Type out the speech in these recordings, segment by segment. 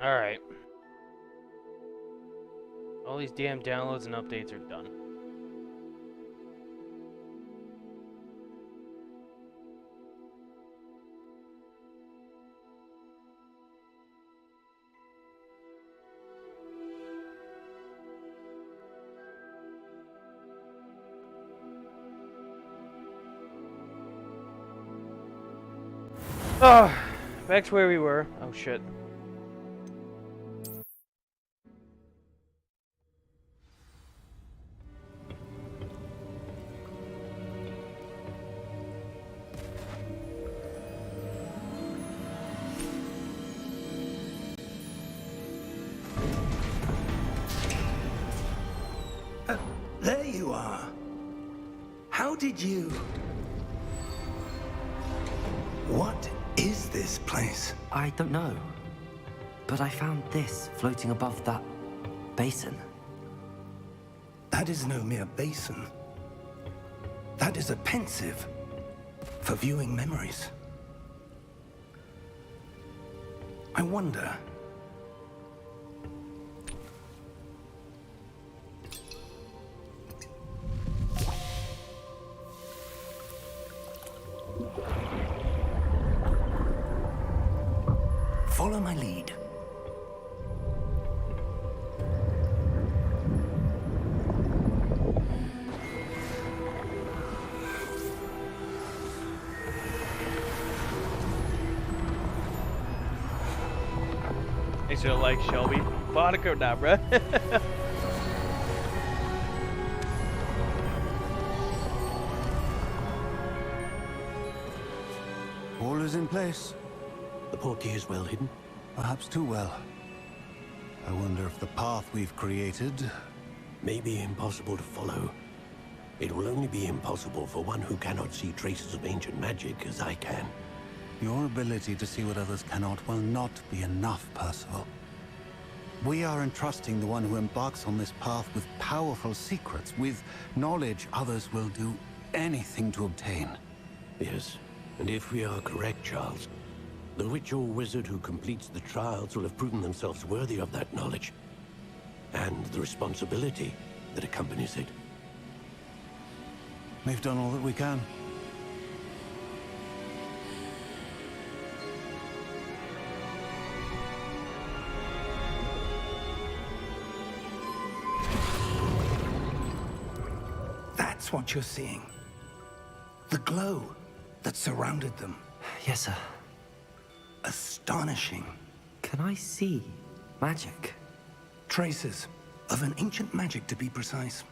Alright. All these damn downloads and updates are done. Oh, back to where we were. Oh shit. There you are. How did you... What is this place? I don't know. But I found this floating above that basin. That is no mere basin. That is a pensive for viewing memories. I wonder... Follow my lead. Thanks for the like, Shelby. Vodka now, bruh. All is in place. The portkey is well hidden. Perhaps too well. I wonder if the path we've created... May be impossible to follow. It will only be impossible for one who cannot see traces of ancient magic as I can. Your ability to see what others cannot will not be enough, Percival. We are entrusting the one who embarks on this path with powerful secrets, with knowledge others will do anything to obtain. Yes, and if we are correct, Charles, the witch or wizard who completes the trials will have proven themselves worthy of that knowledge, and the responsibility that accompanies it. We've done all that we can. That's what you're seeing. The glow that surrounded them. Yes, sir. Astonishing. Can I see magic? Traces of an ancient magic, to be precise.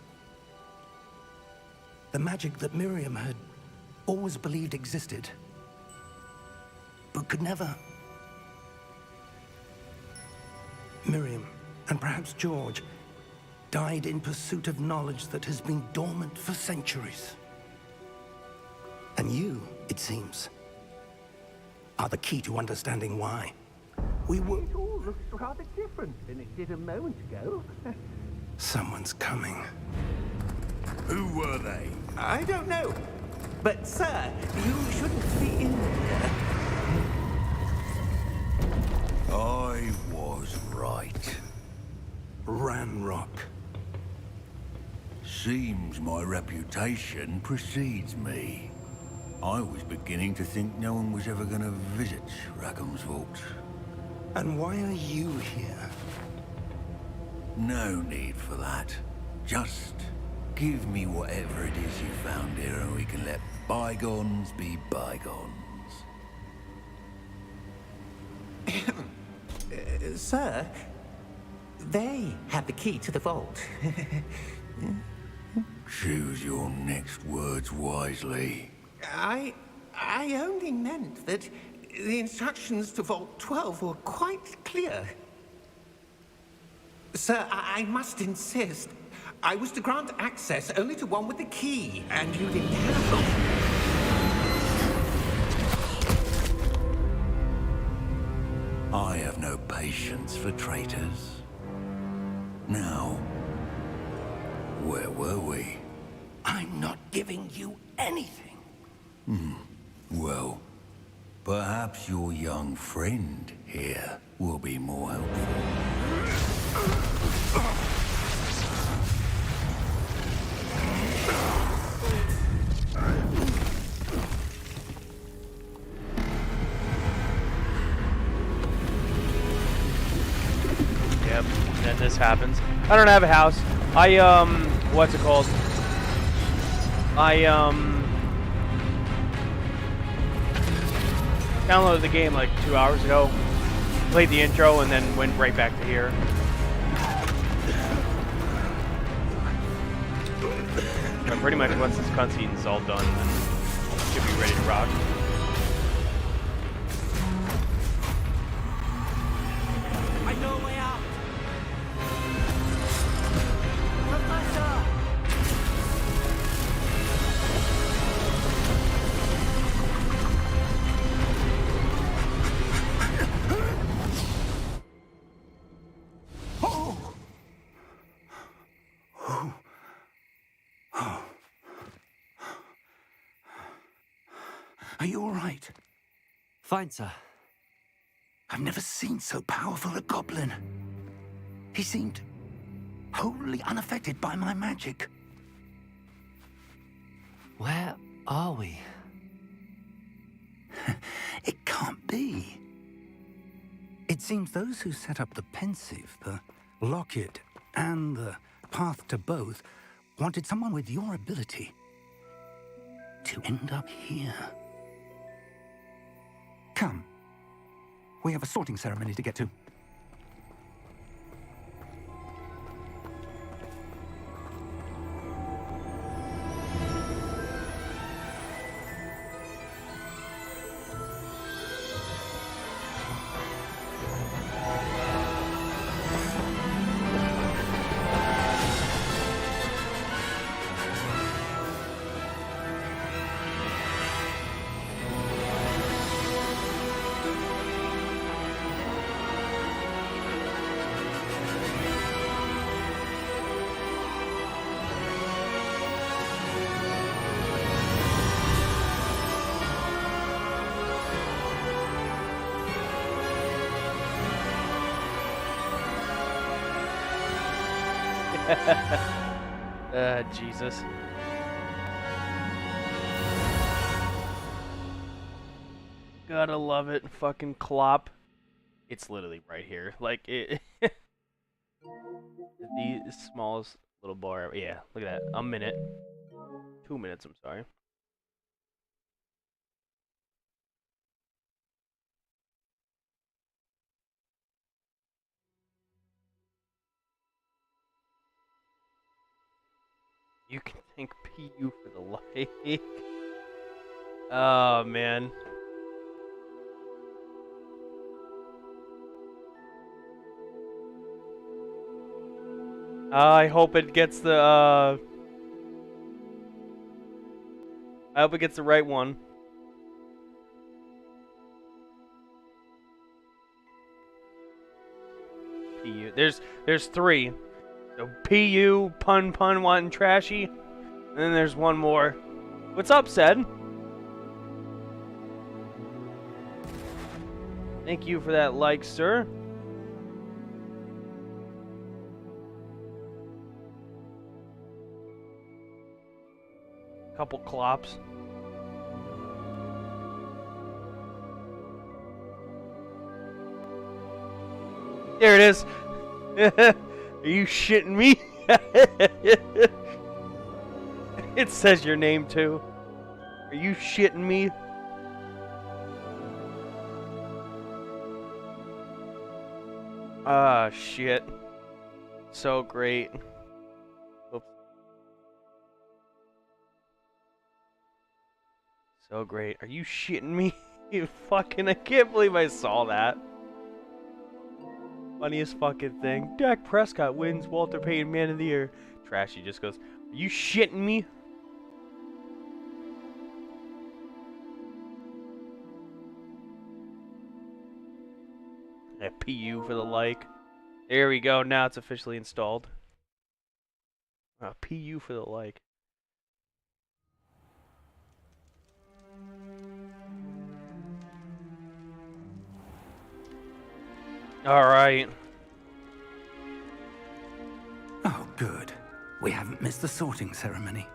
The magic that Miriam had always believed existed, but could never. Miriam, and perhaps George, died in pursuit of knowledge that has been dormant for centuries. And you, it seems, are the key to understanding why. We were... It all looks rather different than it did a moment ago. Someone's coming. Who were they? I don't know. But, sir, you shouldn't be in here. I was right. Ranrock. Seems my reputation precedes me. I was beginning to think no one was ever going to visit Rackham's vault. And why are you here? No need for that. Just give me whatever it is you found here and we can let bygones be bygones. Sir, they have the key to the vault. Choose your next words wisely. I only meant that the instructions to Vault 12 were quite clear. Sir, I must insist. I was to grant access only to one with the key, and you didn't have them. I have no patience for traitors. Now, where were we? I'm not giving you anything. Well, Perhaps your young friend here will be more helpful. Yep, then this happens. I don't have a house. What's it called? Downloaded the game like 2 hours ago. Played the intro and then went right back to here. But pretty much once this cutscene is all done, then should be ready to rock. I know a way out. Are you all right? Fine, sir. I've never seen so powerful a goblin. He seemed wholly unaffected by my magic. Where are we? It can't be. It seems those who set up the pensive, the locket, and the path to both wanted someone with your ability to end up here. Come. We have a sorting ceremony to get to. Jesus. Gotta love it. Fucking clop. It's literally right here. Like, it... the smallest little bar. Yeah, look at that. A minute. 2 minutes, I'm sorry. You can thank PU for the like. Oh, man. I hope it gets the, I hope it gets the right one. PU. There's three. So PU, pun wanting trashy. And then there's one more. What's up, Sed? Thank you for that like, sir. Couple clops. There it is. Are you shitting me? It says your name too. Are you shitting me? Ah, shit. So great. Oops. So great. Are you shitting me? You fucking, I can't believe I saw that. Funniest fucking thing. Dak Prescott wins Walter Payton Man of the Year. Trashy just goes, are you shitting me? Yeah, PU for the like. There we go. Now it's officially installed. PU for the like. Alright. Oh, good. We haven't missed the sorting ceremony.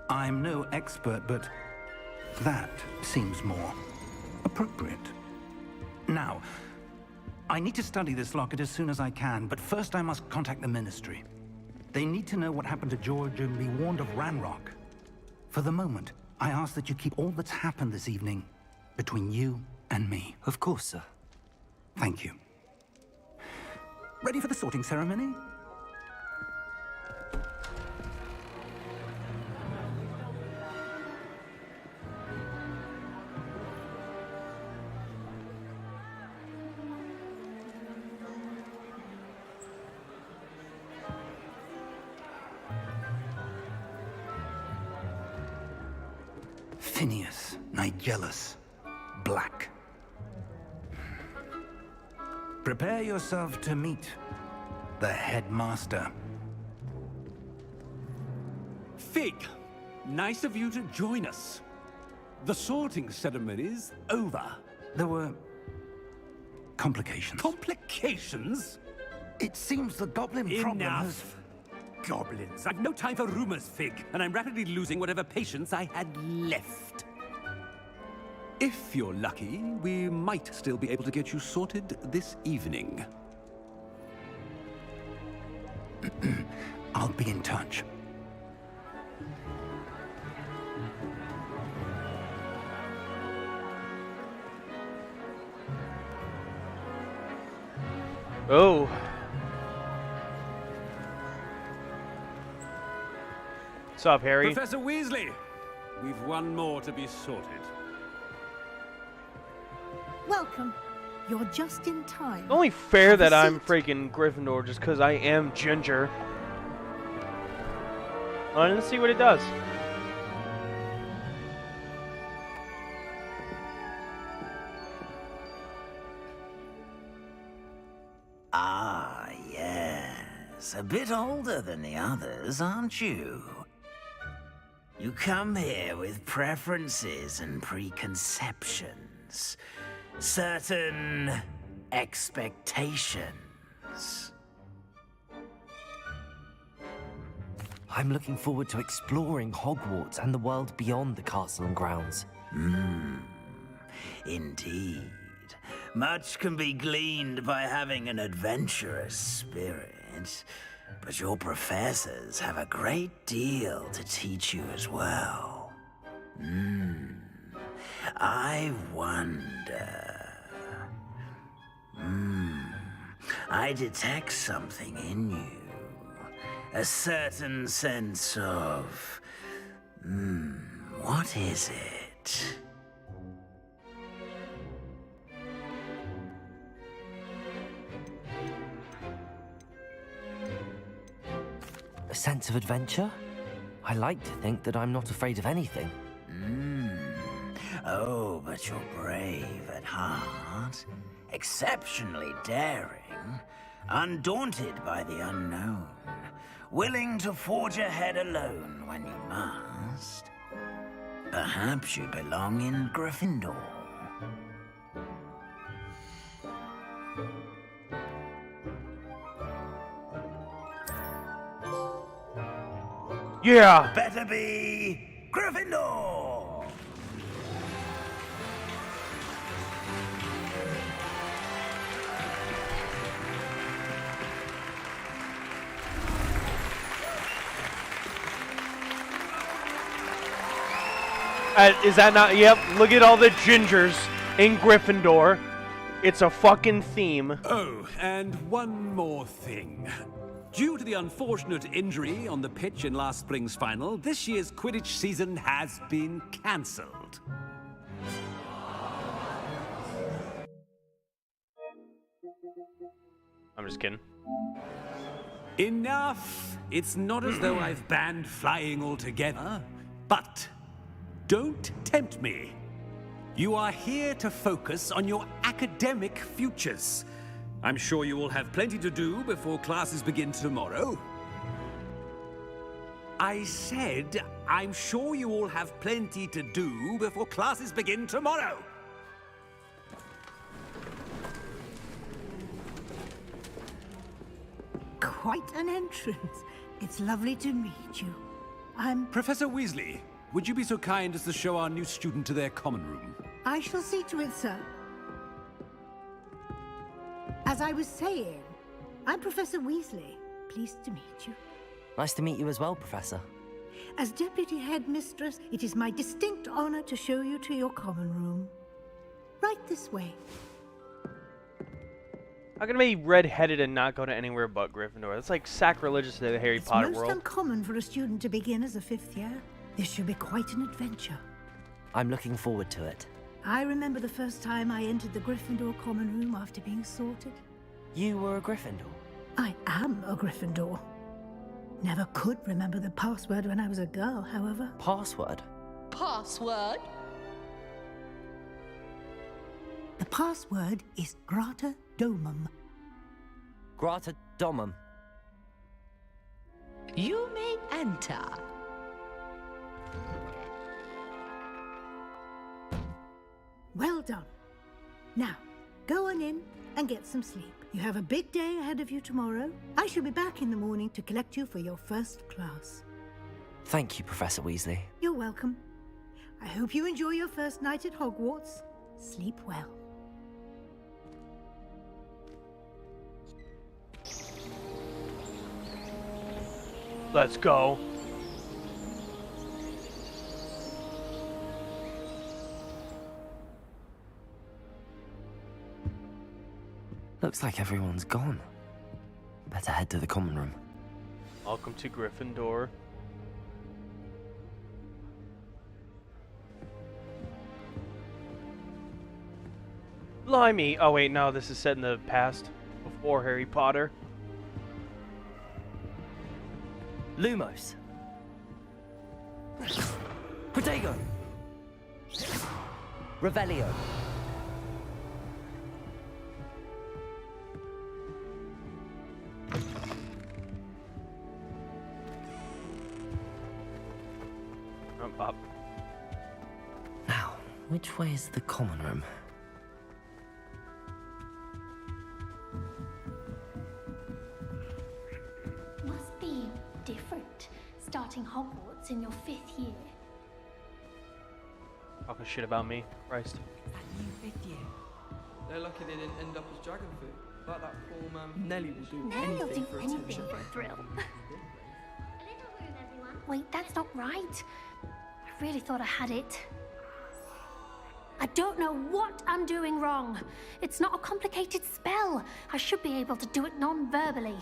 I'm no expert, but that seems more appropriate. Now, I need to study this locket as soon as I can, but first I must contact the Ministry. They need to know what happened to George and be warned of Ranrock. For the moment, I ask that you keep all that's happened this evening between you and me. Of course, sir. Thank you. Ready for the sorting ceremony? Phineas, Nigellus, Black. Prepare yourself to meet the headmaster. Fig, nice of you to join us. The sorting ceremony's over. There were complications. Complications? It seems the goblin problem has... Enough. Goblins. I've no time for rumors, Fig, and I'm rapidly losing whatever patience I had left. If you're lucky, we might still be able to get you sorted this evening. I'll be in touch. Oh. What's up, Harry? Professor Weasley, we've one more to be sorted. Welcome. You're just in time. Only fair Have a that I'm seat. freaking Gryffindor just because I am ginger. Let's see what it does. Ah, yes. A bit older than the others, aren't you? You come here with preferences and preconceptions. Certain expectations. I'm looking forward to exploring Hogwarts and the world beyond the castle and grounds. Indeed. Much can be gleaned by having an adventurous spirit, but your professors have a great deal to teach you as well. I wonder... I detect something in you. A certain sense of... what is it? A sense of adventure? I like to think that I'm not afraid of anything. Oh, but you're brave at heart. Exceptionally daring. Undaunted by the unknown. Willing to forge ahead alone when you must. Perhaps you belong in Gryffindor. Yeah! Better be Gryffindor! Is that not? Yep, look at all the gingers in Gryffindor. It's a fucking theme. Oh, and one more thing. Due to the unfortunate injury on the pitch in last spring's final, this year's Quidditch season has been cancelled. I'm just kidding. Enough! It's not as though I've banned flying altogether, but don't tempt me. You are here to focus on your academic futures. I'm sure you will have plenty to do before classes begin tomorrow. I said, I'm sure you all have plenty to do before classes begin tomorrow. quite an entrance. It's lovely to meet you. I'm... Professor Weasley, would you be so kind as to show our new student to their common room? I shall see to it, sir. As I was saying, I'm Professor Weasley. Pleased to meet you. Nice to meet you as well, Professor. As Deputy Headmistress, it is my distinct honor to show you to your common room. Right this way. How can I be red-headed and not go to anywhere but Gryffindor? That's like sacrilegious to the Harry Potter It's world. most uncommon for a student to begin as a 5th year. This should be quite an adventure. I'm looking forward to it. I remember the first time I entered the Gryffindor common room after being sorted. You were a Gryffindor? I am a Gryffindor. Never could remember the password when I was a girl, however. Password? Password? The password is Grata Domum. Grata Domum. You may enter. Well done. Now, go on in and get some sleep. You have a big day ahead of you tomorrow. I shall be back in the morning to collect you for your first class. Thank you, Professor Weasley. You're welcome. I hope you enjoy your first night at Hogwarts. Sleep well. Let's go. Looks like everyone's gone. Better head to the common room. Welcome to Gryffindor. Blimey. Oh wait, no, this is set in the past. Before Harry Potter. Lumos. Protego. Revelio. Up. Now, which way is the common room? Must be different, starting Hogwarts in your 5th year. Talking shit about me. Christ. New 5th year. They're lucky they didn't end up as dragon food. Like that poor man. Nelly will do Nelly will anything do for anything attention. for a thrill. Wait, that's not right. I really thought I had it. I don't know what I'm doing wrong. It's not a complicated spell. I should be able to do it non-verbally.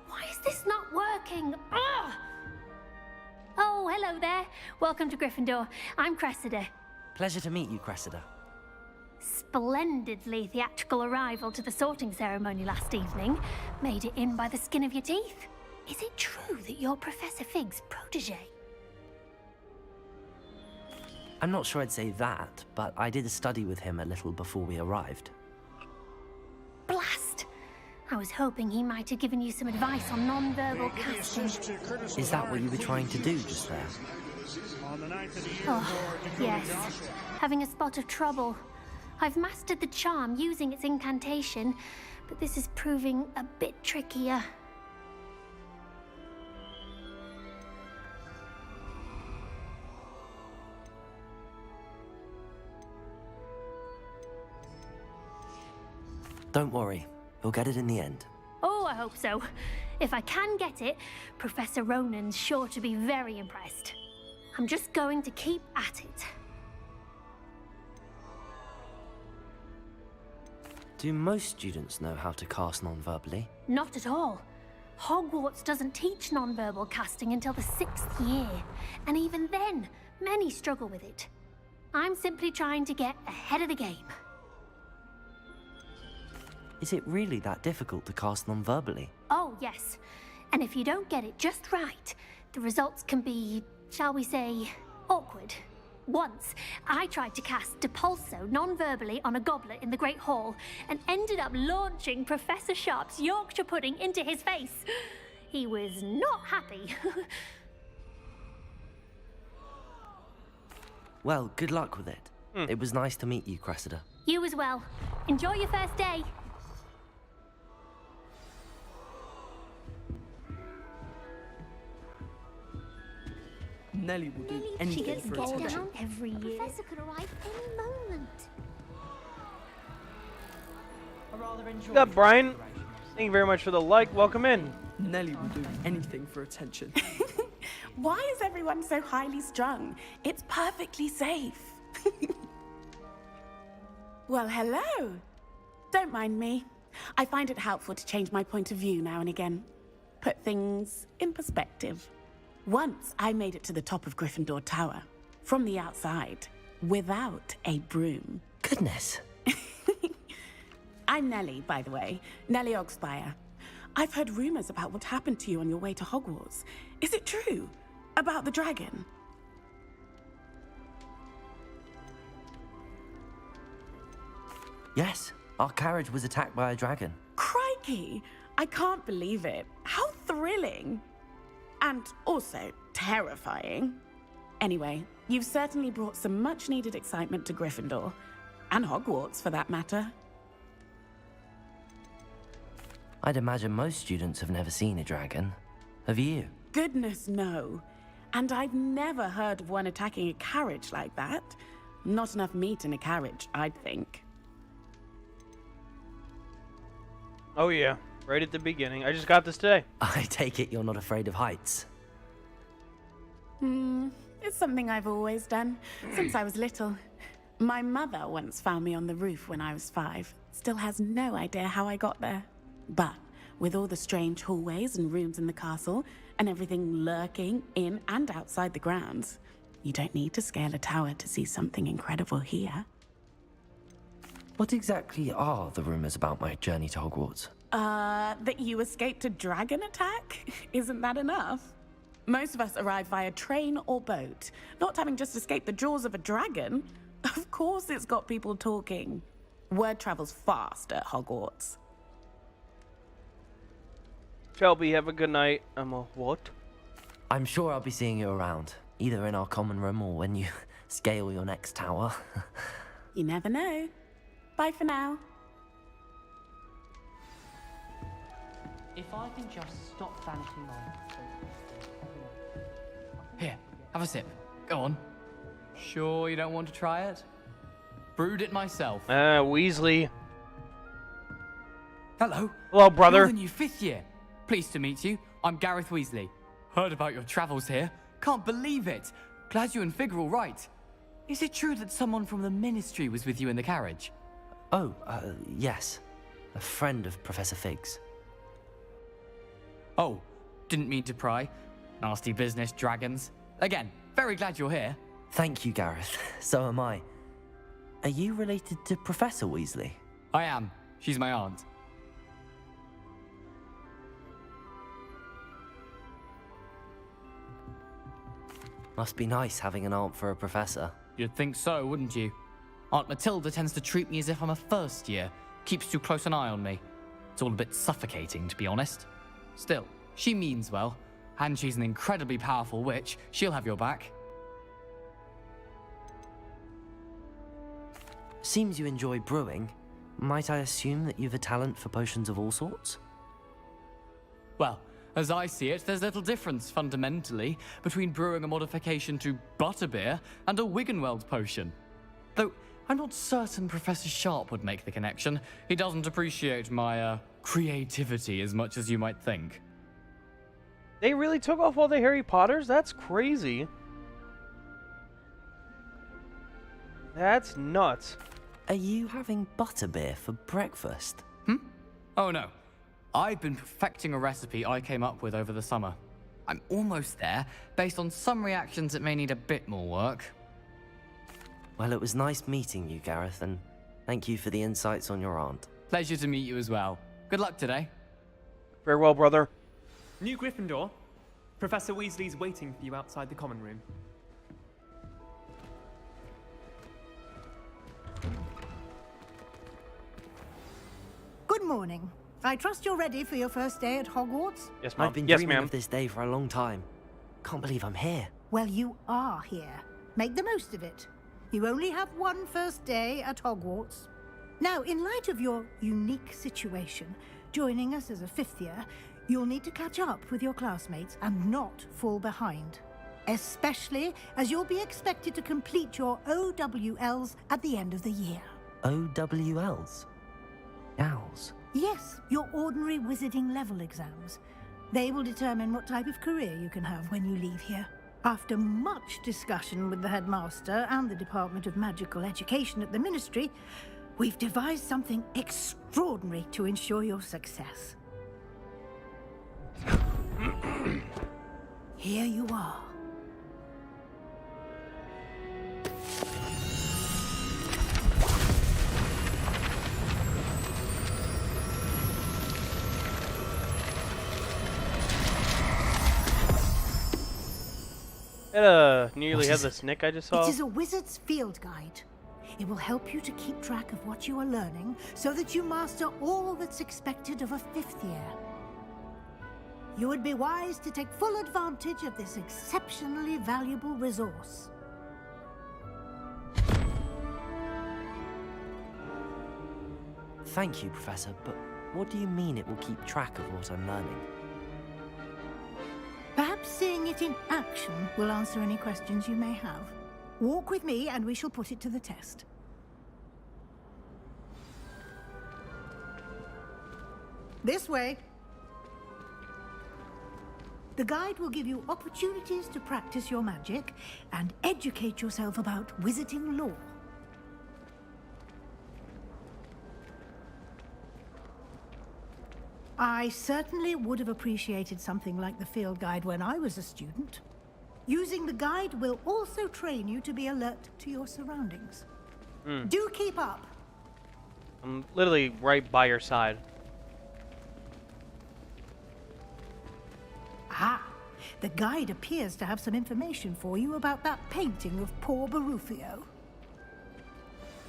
Why is this not working? Ugh! Oh, hello there. Welcome to Gryffindor. I'm Cressida. Pleasure to meet you, Cressida. Splendidly theatrical arrival to the sorting ceremony last evening. Made it in by the skin of your teeth. Is it true that you're Professor Fig's protege? I'm not sure I'd say that, but I did study with him a little before we arrived. Blast! I was hoping he might have given you some advice on non-verbal casting. Is that what you were trying to do just there? Oh, yes. Having a spot of trouble. I've mastered the charm using its incantation, but this is proving a bit trickier. Don't worry, you'll get it in the end. Oh, I hope so. If I can get it, Professor Ronan's sure to be very impressed. I'm just going to keep at it. Do most students know how to cast non-verbally? Not at all. Hogwarts doesn't teach non-verbal casting until the 6th year, and even then, many struggle with it. I'm simply trying to get ahead of the game. Is it really that difficult to cast non-verbally? Oh, yes. And if you don't get it just right, the results can be, shall we say, awkward. Once, I tried to cast Depulso non-verbally on a goblet in the Great Hall and ended up launching Professor Sharp's Yorkshire pudding into his face. He was not happy. Well, good luck with it. It was nice to meet you, Cressida. You as well. Enjoy your first day. Nellie will do She anything gets for rolled attention. down every year. Professor could arrive any moment. What's up, Brian? Thank you very much for the like. Welcome in. Nellie will do anything for attention. Why is everyone so highly strung? It's perfectly safe. Well, hello. Don't mind me. I find it helpful to change my point of view now and again. Put things in perspective. Once I made it to the top of Gryffindor Tower, from the outside, without a broom. Goodness. I'm Nellie, by the way. Nellie Ogspire. I've heard rumors about what happened to you on your way to Hogwarts. Is it true? About the dragon? Yes, our carriage was attacked by a dragon. Crikey! I can't believe it. How thrilling! And also terrifying. Anyway, you've certainly brought some much-needed excitement to Gryffindor. And Hogwarts, for that matter. I'd imagine most students have never seen a dragon. Have you? Goodness, no. And I've never heard of one attacking a carriage like that. Not enough meat in a carriage, I'd think. Oh yeah, right at the beginning. I just got this today. I take it you're not afraid of heights. It's something I've always done, since I was little. My mother once found me on the roof when I was 5. Still has no idea how I got there. But with all the strange hallways and rooms in the castle, and everything lurking in and outside the grounds, you don't need to scale a tower to see something incredible here. What exactly are the rumors about my journey to Hogwarts? That you escaped a dragon attack? Isn't that enough? Most of us arrive via train or boat, not having just escaped the jaws of a dragon. Of course it's got people talking. Word travels fast at Hogwarts. Shelby, have a good night. What? I'm sure I'll be seeing you around, either in our common room or when you scale your next tower. You never know. Bye for now. If I can just stop vanishing on. Here, have a sip. Go on. Sure you don't want to try it? Brewed it myself. Weasley. Hello. Hello, brother. You're the new 5th year. Pleased to meet you. I'm Gareth Weasley. Heard about your travels here. Can't believe it. Glad you and Fig are all right. Is it true that someone from the Ministry was with you in the carriage? Oh, yes. A friend of Professor Fig's. Oh, didn't mean to pry. Nasty business, dragons. Again, very glad you're here. Thank you, Gareth. So am I. Are you related to Professor Weasley? I am. She's my aunt. Must be nice having an aunt for a professor. You'd think so, wouldn't you? Aunt Matilda tends to treat me as if I'm a first year. Keeps too close an eye on me. It's all a bit suffocating, to be honest. Still, she means well. And she's an incredibly powerful witch. She'll have your back. Seems you enjoy brewing. Might I assume that you've a talent for potions of all sorts? Well, as I see it, there's little difference, fundamentally, between brewing a modification to butterbeer and a Wiggenweld potion. Though, I'm not certain Professor Sharp would make the connection. He doesn't appreciate my, creativity as much as you might think. They really took off all the Harry Potters? That's crazy. That's nuts. Are you having butterbeer for breakfast? Oh no. I've been perfecting a recipe I came up with over the summer. I'm almost there. Based on some reactions, it may need a bit more work. Well, it was nice meeting you, Gareth, and thank you for the insights on your aunt. Pleasure to meet you as well. Good luck today. Farewell, brother. New Gryffindor. Professor Weasley's waiting for you outside the common room. Good morning. I trust you're ready for your first day at Hogwarts? Yes, Mom. I've been Yes, dreaming ma'am. of this day for a long time. Can't believe I'm here. Well, you are here. Make the most of it. You only have one first day at Hogwarts. Now, in light of your unique situation, joining us as a 5th year, you'll need to catch up with your classmates and not fall behind. especially as you'll be expected to complete your OWLs at the end of the year. OWLs? Owls? Yes, your ordinary wizarding level exams. They will determine what type of career you can have when you leave here. After much discussion with the headmaster and the Department of Magical Education at the Ministry, we've devised something extraordinary to ensure your success. Here you are. That nearly had the snick I just saw. It is a wizard's field guide. It will help you to keep track of what you are learning so that you master all that's expected of a 5th year. You would be wise to take full advantage of this exceptionally valuable resource. Thank you, Professor, but what do you mean it will keep track of what I'm learning? Perhaps seeing it in action will answer any questions you may have. Walk with me and we shall put it to the test. This way. The guide will give you opportunities to practice your magic and educate yourself about wizarding lore. I certainly would have appreciated something like the field guide when I was a student. Using the guide will also train you to be alert to your surroundings. Do keep up. I'm literally right by your side. Ah, the guide appears to have some information for you about that painting of poor Barufio.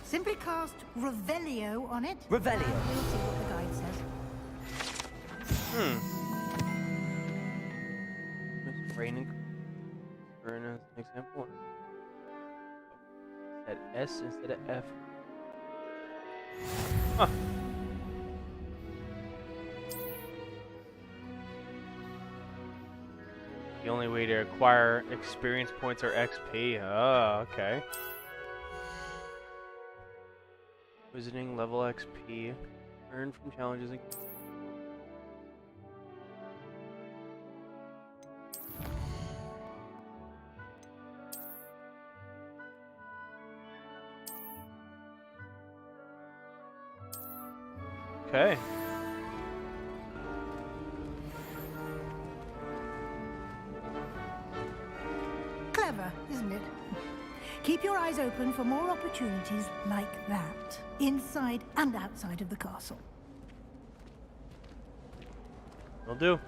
Simply cast Revelio on it. Revelio. And we'll see what the guide says. Raining. For an example. Said S instead of F. Huh. The only way to acquire experience points are XP. Oh, okay. Visiting level XP. Earned from challenges and... Okay. Clever, isn't it? Keep your eyes open for more opportunities like that, inside and outside of the castle. Will do.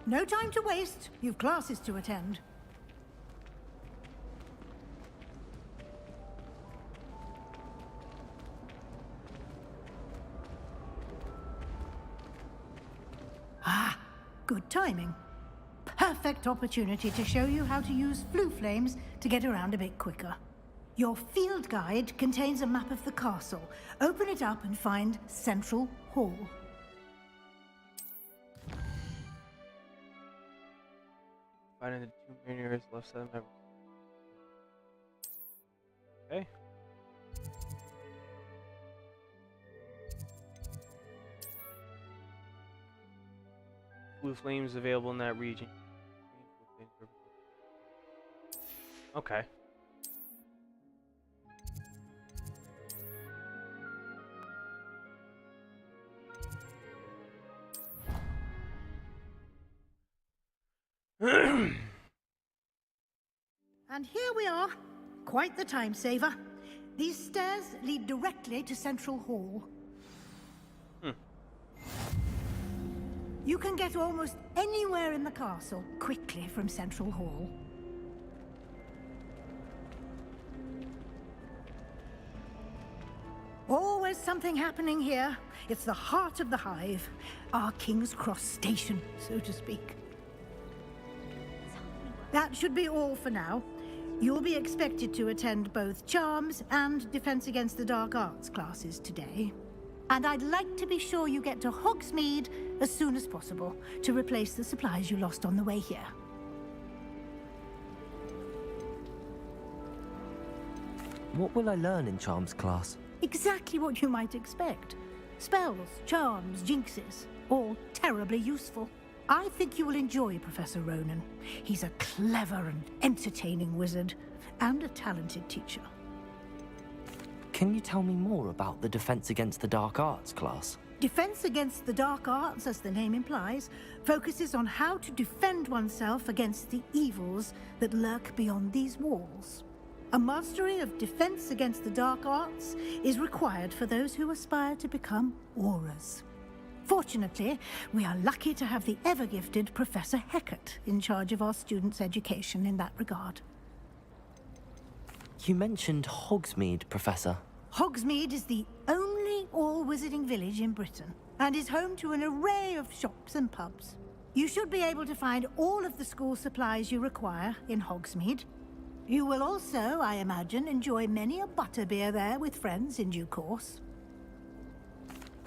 No time to waste. You've classes to attend. Ah, good timing. Perfect opportunity to show you how to use flue flames to get around a bit quicker. Your field guide contains a map of the castle. Open it up and find Central Hall. Finding the 2 main areas left side of my... Okay. Blue flames available in that region. Okay. And here we are. Quite the time saver. These stairs lead directly to Central Hall. You can get almost anywhere in the castle quickly from Central Hall. Always something happening here. It's the heart of the hive. Our King's Cross station, so to speak. That should be all for now. You'll be expected to attend both Charms and Defense Against the Dark Arts classes today. And I'd like to be sure you get to Hogsmeade as soon as possible to replace the supplies you lost on the way here. What will I learn in Charms class? Exactly what you might expect. Spells, charms, jinxes, all terribly useful. I think you will enjoy Professor Ronan. He's a clever and entertaining wizard, and a talented teacher. Can you tell me more about the Defense Against the Dark Arts class? Defense Against the Dark Arts, as the name implies, focuses on how to defend oneself against the evils that lurk beyond these walls. A mastery of Defense Against the Dark Arts is required for those who aspire to become Aurors. Fortunately, we are lucky to have the ever-gifted Professor Hecat in charge of our students' education in that regard. You mentioned Hogsmeade, Professor. Hogsmeade is the only all-wizarding village in Britain, and is home to an array of shops and pubs. You should be able to find all of the school supplies you require in Hogsmeade. You will also, I imagine, enjoy many a butterbeer there with friends in due course.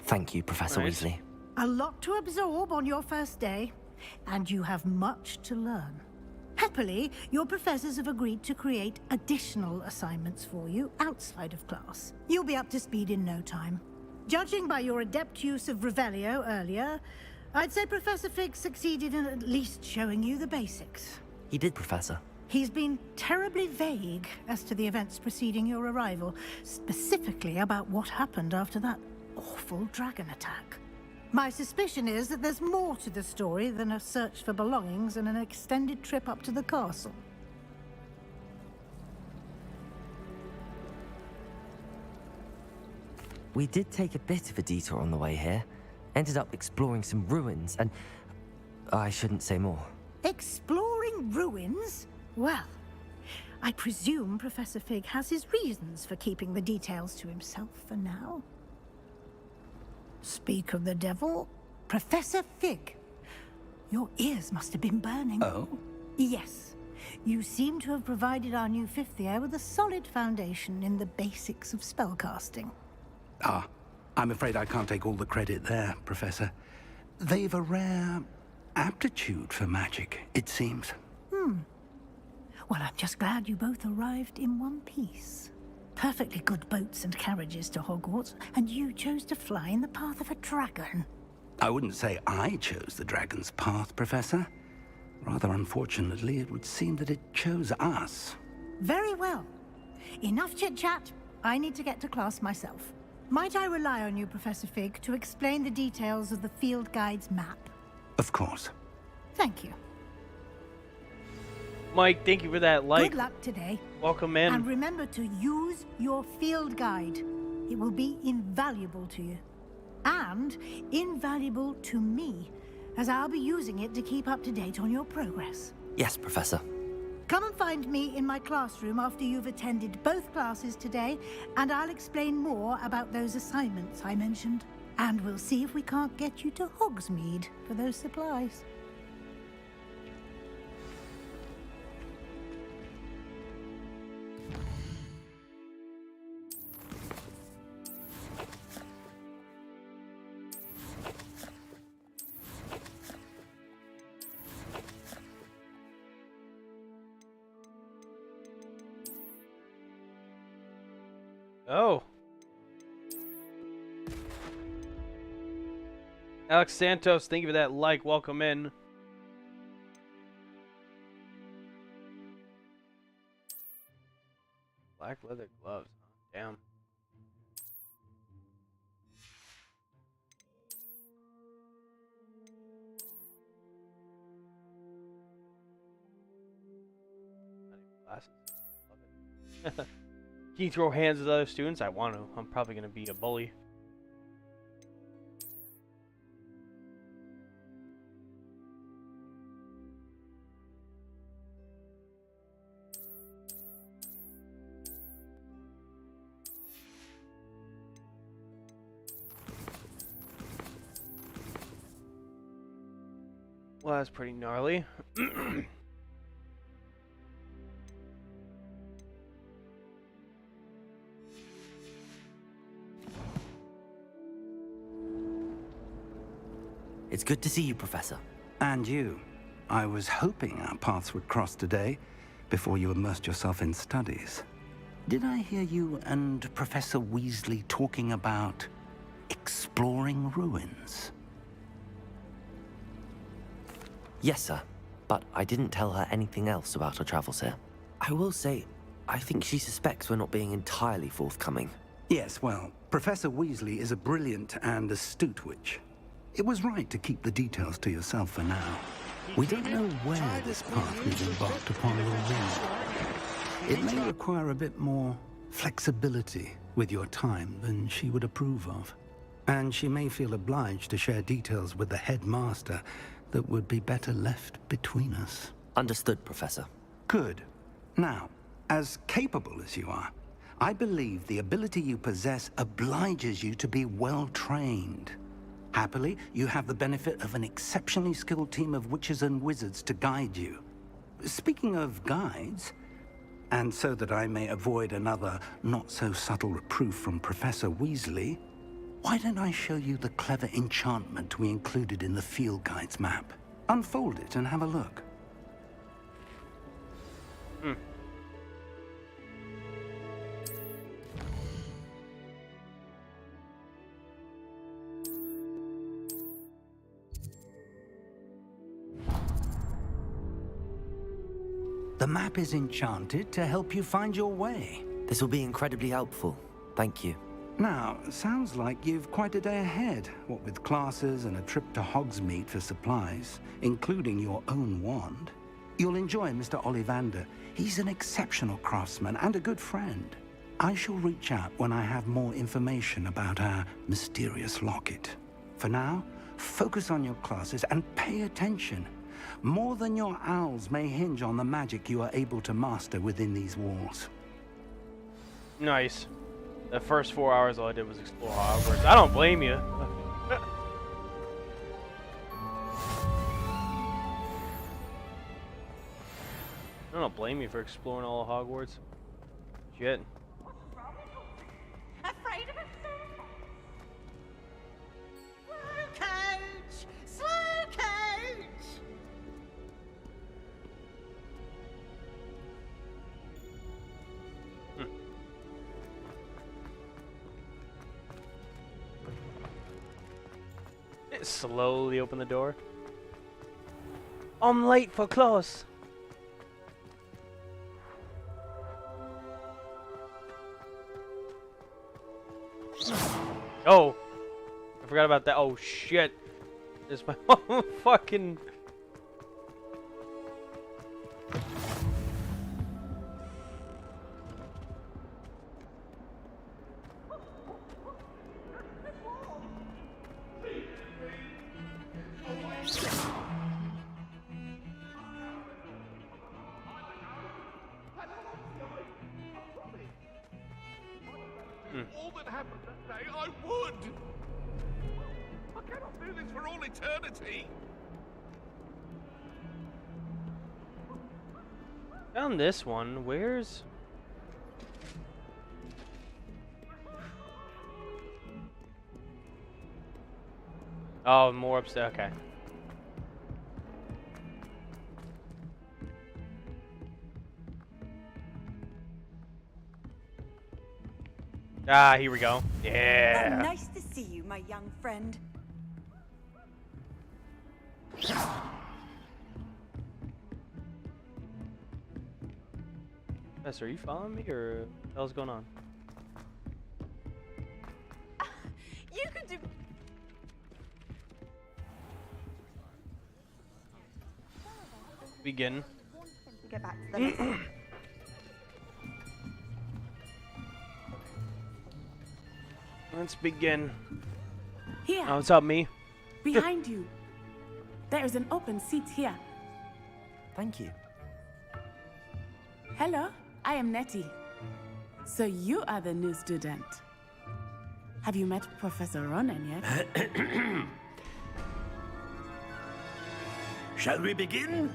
Thank you, Professor Weasley. A lot to absorb on your first day, and you have much to learn. Happily, your professors have agreed to create additional assignments for you outside of class. You'll be up to speed in no time. Judging by your adept use of Revelio earlier, I'd say Professor Fig succeeded in at least showing you the basics. He did, Professor. He's been terribly vague as to the events preceding your arrival, specifically about what happened after that awful dragon attack. My suspicion is that there's more to the story than a search for belongings and an extended trip up to the castle. We did take a bit of a detour on the way here. Ended up exploring some ruins and... I shouldn't say more. Exploring ruins? Well, I presume Professor Fig has his reasons for keeping the details to himself for now. Speak of the devil, Professor Fig. Your ears must have been burning. Oh? Yes. You seem to have provided our new fifth year with a solid foundation in the basics of spellcasting. Ah, I'm afraid I can't take all the credit there, Professor. They've a rare aptitude for magic, it seems. Well, I'm just glad you both arrived in one piece. Perfectly good boats and carriages to Hogwarts, and you chose to fly in the path of a dragon. I wouldn't say I chose the dragon's path, Professor. Rather unfortunately, it would seem that it chose us. Very well. Enough chit-chat. I need to get to class myself. Might I rely on you, Professor Fig, to explain the details of the field guide's map? Of course. Thank you. Mike, thank you for that like. Good luck today. Welcome in. And remember to use your field guide. It will be invaluable to you. And invaluable to me, as I'll be using it to keep up to date on your progress. Yes, Professor. Come and find me in my classroom after you've attended both classes today, and I'll explain more about those assignments I mentioned. And we'll see if we can't get you to Hogsmeade for those supplies. Oh. Alex Santos, thank you for that like. Welcome in. Black leather gloves. Oh, damn. Glasses. Love it. Can you throw hands with other students? I want to. I'm probably going to be a bully. Well, that's pretty gnarly. It's good to see you, Professor. And you. I was hoping our paths would cross today, before you immersed yourself in studies. Did I hear you and Professor Weasley talking about exploring ruins? Yes, sir. But I didn't tell her anything else about our travels here. I will say, I think she suspects we're not being entirely forthcoming. Yes, well, Professor Weasley is a brilliant and astute witch. It was right to keep the details to yourself for now. We don't know where this path we've embarked upon will lead. It may require a bit more flexibility with your time than she would approve of. And she may feel obliged to share details with the headmaster that would be better left between us. Understood, Professor. Good. Now, as capable as you are, I believe the ability you possess obliges you to be well-trained. Happily, you have the benefit of an exceptionally skilled team of witches and wizards to guide you. Speaking of guides, and so that I may avoid another not-so-subtle reproof from Professor Weasley, why don't I show you the clever enchantment we included in the field guide's map? Unfold it and have a look. The map is enchanted to help you find your way. This will be incredibly helpful. Thank you. Now, sounds like you've quite a day ahead, what with classes and a trip to Hogsmeade for supplies, including your own wand. You'll enjoy Mr. Ollivander. He's an exceptional craftsman and a good friend. I shall reach out when I have more information about our mysterious locket. For now, focus on your classes and pay attention. More than your owls may hinge on the magic you are able to master within these walls. Nice. The first 4 hours, all I did was explore Hogwarts. I don't blame you. I don't blame you for exploring all of Hogwarts. Shit. Afraid of it? Slow coach! Slow coach! Slowly open the door. I'm late for class. Oh, I forgot about that. Oh shit! There's my fucking. All that happened that day, I would! I cannot do this for all eternity! Found this one. Where's... Oh, more upstairs. Okay. Ah, here we go. Yeah. Oh, nice to see you, my young friend. Professor, are you following me, or what the hell's going on? You could do... Begin. Get back to the Let's begin. Here. Oh, what's up, me? Behind you. There is an open seat here. Thank you. Hello, I am Nettie. So you are the new student. Have you met Professor Ronan yet? Shall we begin?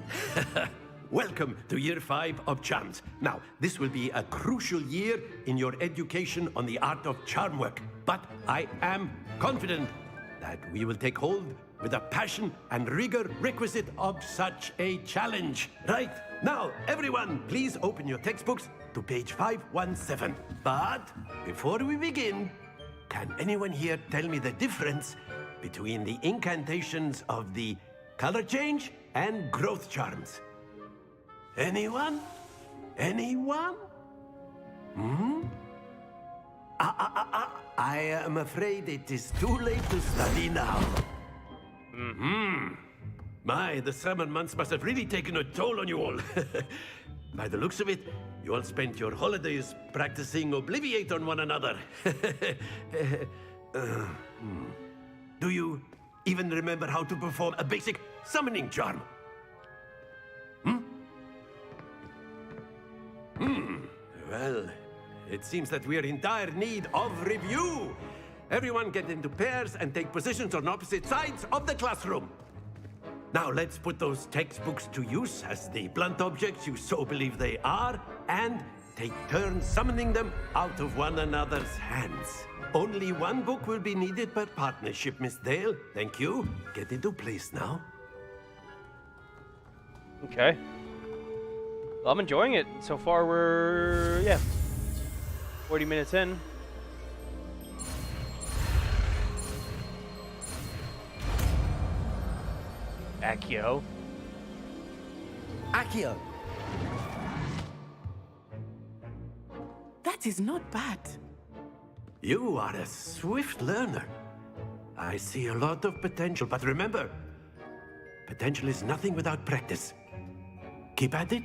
Welcome to Year 5 of Charms. Now, this will be a crucial year in your education on the art of charm work. But I am confident that we will take hold with the passion and rigor requisite of such a challenge. Right, now, everyone, please open your textbooks to page 517. But before we begin, can anyone here tell me the difference between the incantations of the color change and growth charms? Anyone? Anyone? I am afraid it is too late to study now. My, the summer months must have really taken a toll on you all. By the looks of it, you all spent your holidays practicing Obliviate on one another. Do you even remember how to perform a basic summoning charm? Well, it seems that we are in dire need of review. Everyone get into pairs and take positions on opposite sides of the classroom. Now let's put those textbooks to use as the blunt objects you so believe they are, and take turns summoning them out of one another's hands. Only one book will be needed per partnership, Miss Dale. Thank you. Get into place now. Okay. Well, I'm enjoying it. So far, we're, 40 minutes in. Accio. Accio! That is not bad. You are a swift learner. I see a lot of potential, but remember, potential is nothing without practice. Keep at it.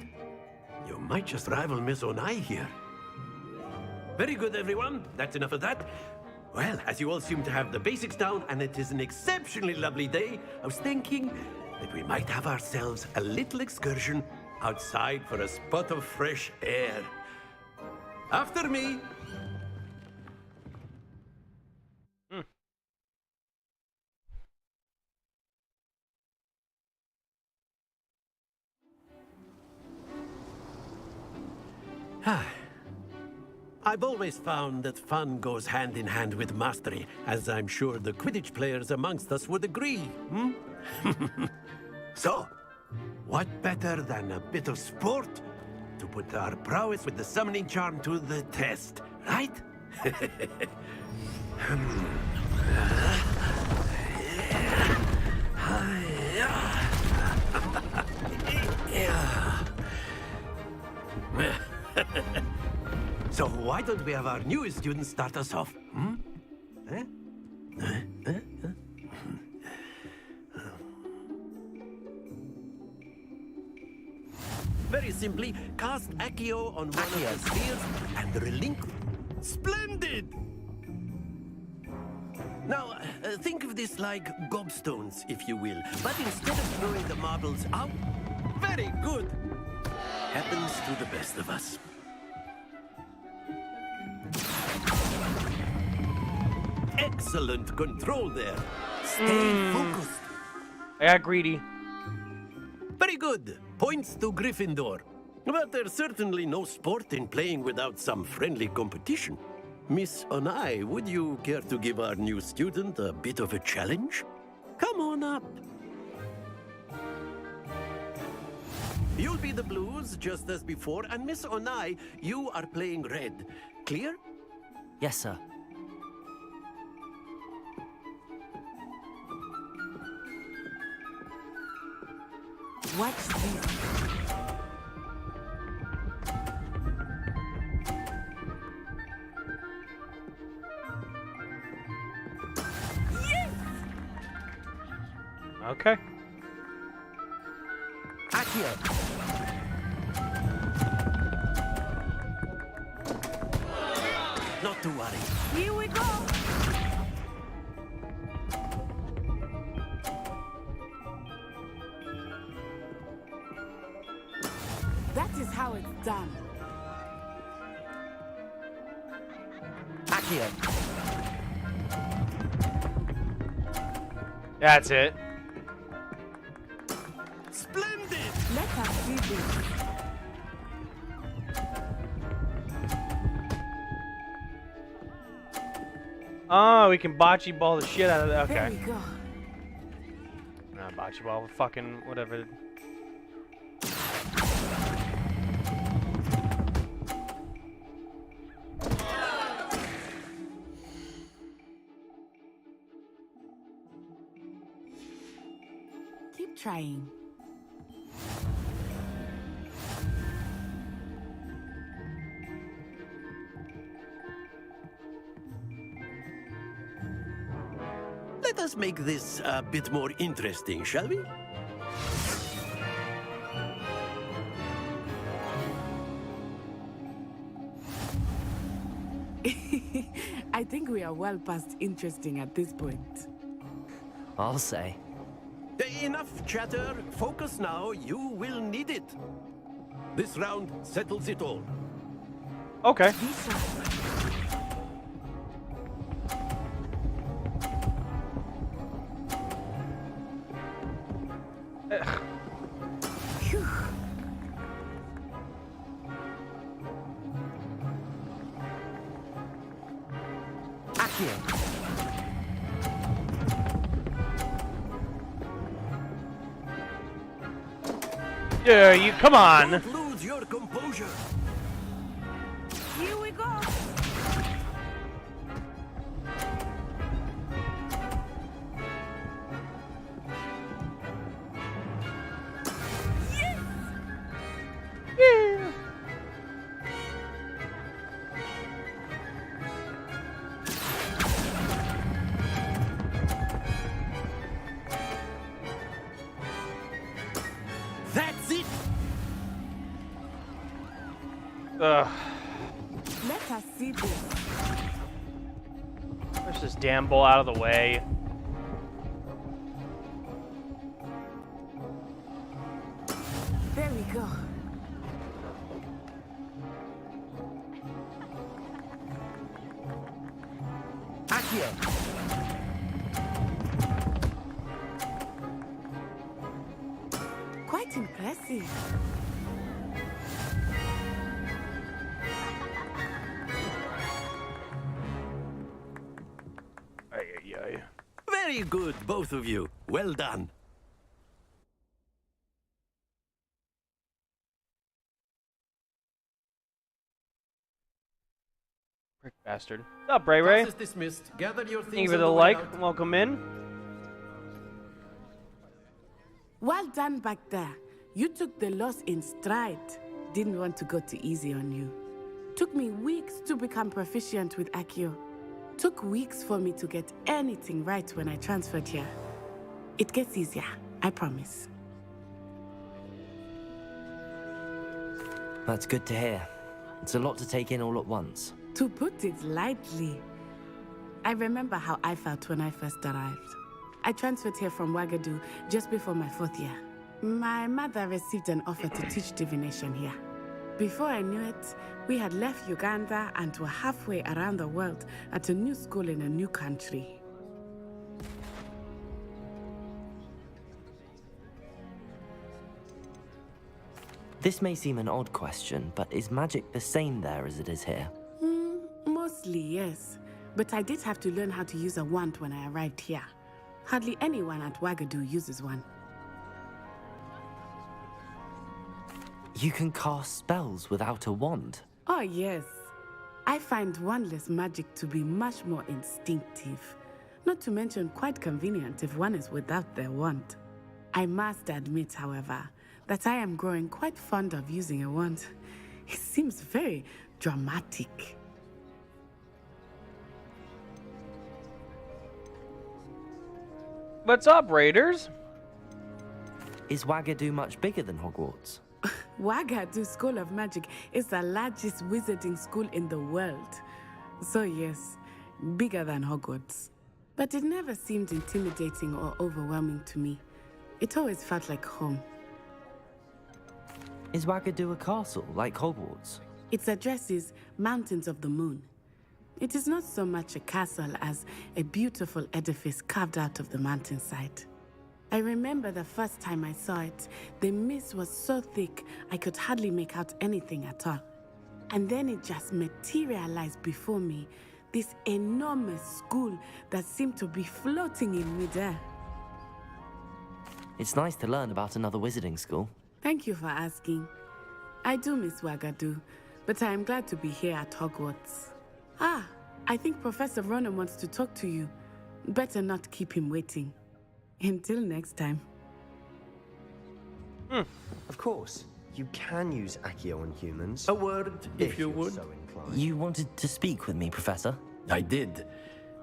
You might just rival Miss Onai here. Very good, everyone. That's enough of that. Well, as you all seem to have the basics down, and it is an exceptionally lovely day, I was thinking that we might have ourselves a little excursion outside for a spot of fresh air. After me. I've always found that fun goes hand in hand with mastery, as I'm sure the Quidditch players amongst us would agree, So, what better than a bit of sport to put our prowess with the summoning charm to the test, right? So why don't we have our newest student start us off? Very simply, cast Accio on one of the spheres and relinquish. Splendid! Now, think of this like gobstones, if you will. But instead of throwing the marbles out, very good. Happens to the best of us. Excellent control there. Stay focused. I got greedy. Very good. Points to Gryffindor. But there's certainly no sport in playing without some friendly competition. Miss Onai, would you care to give our new student a bit of a challenge? Come on up. You'll be the blues, just as before, and Miss Onai, you are playing red. Clear? Yes, sir. What's this? Okay. Accio! Not to worry. Here we go! That is how it's done. Accio! That's it. Splendid! Let us see this. Oh, we can bocce ball the shit out of that. Okay. There we go. Nah, bocce ball, fucking whatever. Keep trying. Let us make this a bit more interesting, shall we? I think we are well past interesting at this point. I'll say. Enough chatter. Focus now. You will need it. This round settles it all. Okay. Yeah, you come on. Don't lose your composure. Here we go. Yeah. That's it. Ugh. Let us see this. Push this damn bull out of the way. There we go. Accio. Quite impressive. Very good, both of you. Well done. Prick bastard. What's up, Ray Ray? Class is dismissed. Gather your Thank things you for on the the way like. out. Welcome in. Well done back there. You took the loss in stride. Didn't want to go too easy on you. Took me weeks to become proficient with Accio. Took weeks for me to get anything right when I transferred here. It gets easier, I promise. That's good to hear. It's a lot to take in all at once. To put it lightly, I remember how I felt when I first arrived. I transferred here from Wagadu just before my 4th year. My mother received an offer to teach divination here. Before I knew it, we had left Uganda and were halfway around the world at a new school in a new country. This may seem an odd question, but is magic the same there as it is here? Mostly, yes. But I did have to learn how to use a wand when I arrived here. Hardly anyone at Wagadu uses one. You can cast spells without a wand? Oh, yes. I find wandless magic to be much more instinctive. Not to mention quite convenient if one is without their wand. I must admit, however, that I am growing quite fond of using a wand. It seems very dramatic. What's up, Raiders? Is Wagadu much bigger than Hogwarts? Wagadu School of Magic is the largest wizarding school in the world. So yes, bigger than Hogwarts. But it never seemed intimidating or overwhelming to me. It always felt like home. Is Wagadu a castle, like Hogwarts? Its address is Mountains of the Moon. It is not so much a castle as a beautiful edifice carved out of the mountainside. I remember the first time I saw it, the mist was so thick I could hardly make out anything at all. And then it just materialized before me, This enormous school that seemed to be floating in midair. It's nice to learn about another wizarding school. Thank you for asking. I do miss Wagadu, but I am glad to be here at Hogwarts. Ah, I think Professor Ronan wants to talk to you. Better not keep him waiting. Until next time. Of course, you can use Accio on humans. A word, if you would. So inclined. You wanted to speak with me, Professor? I did.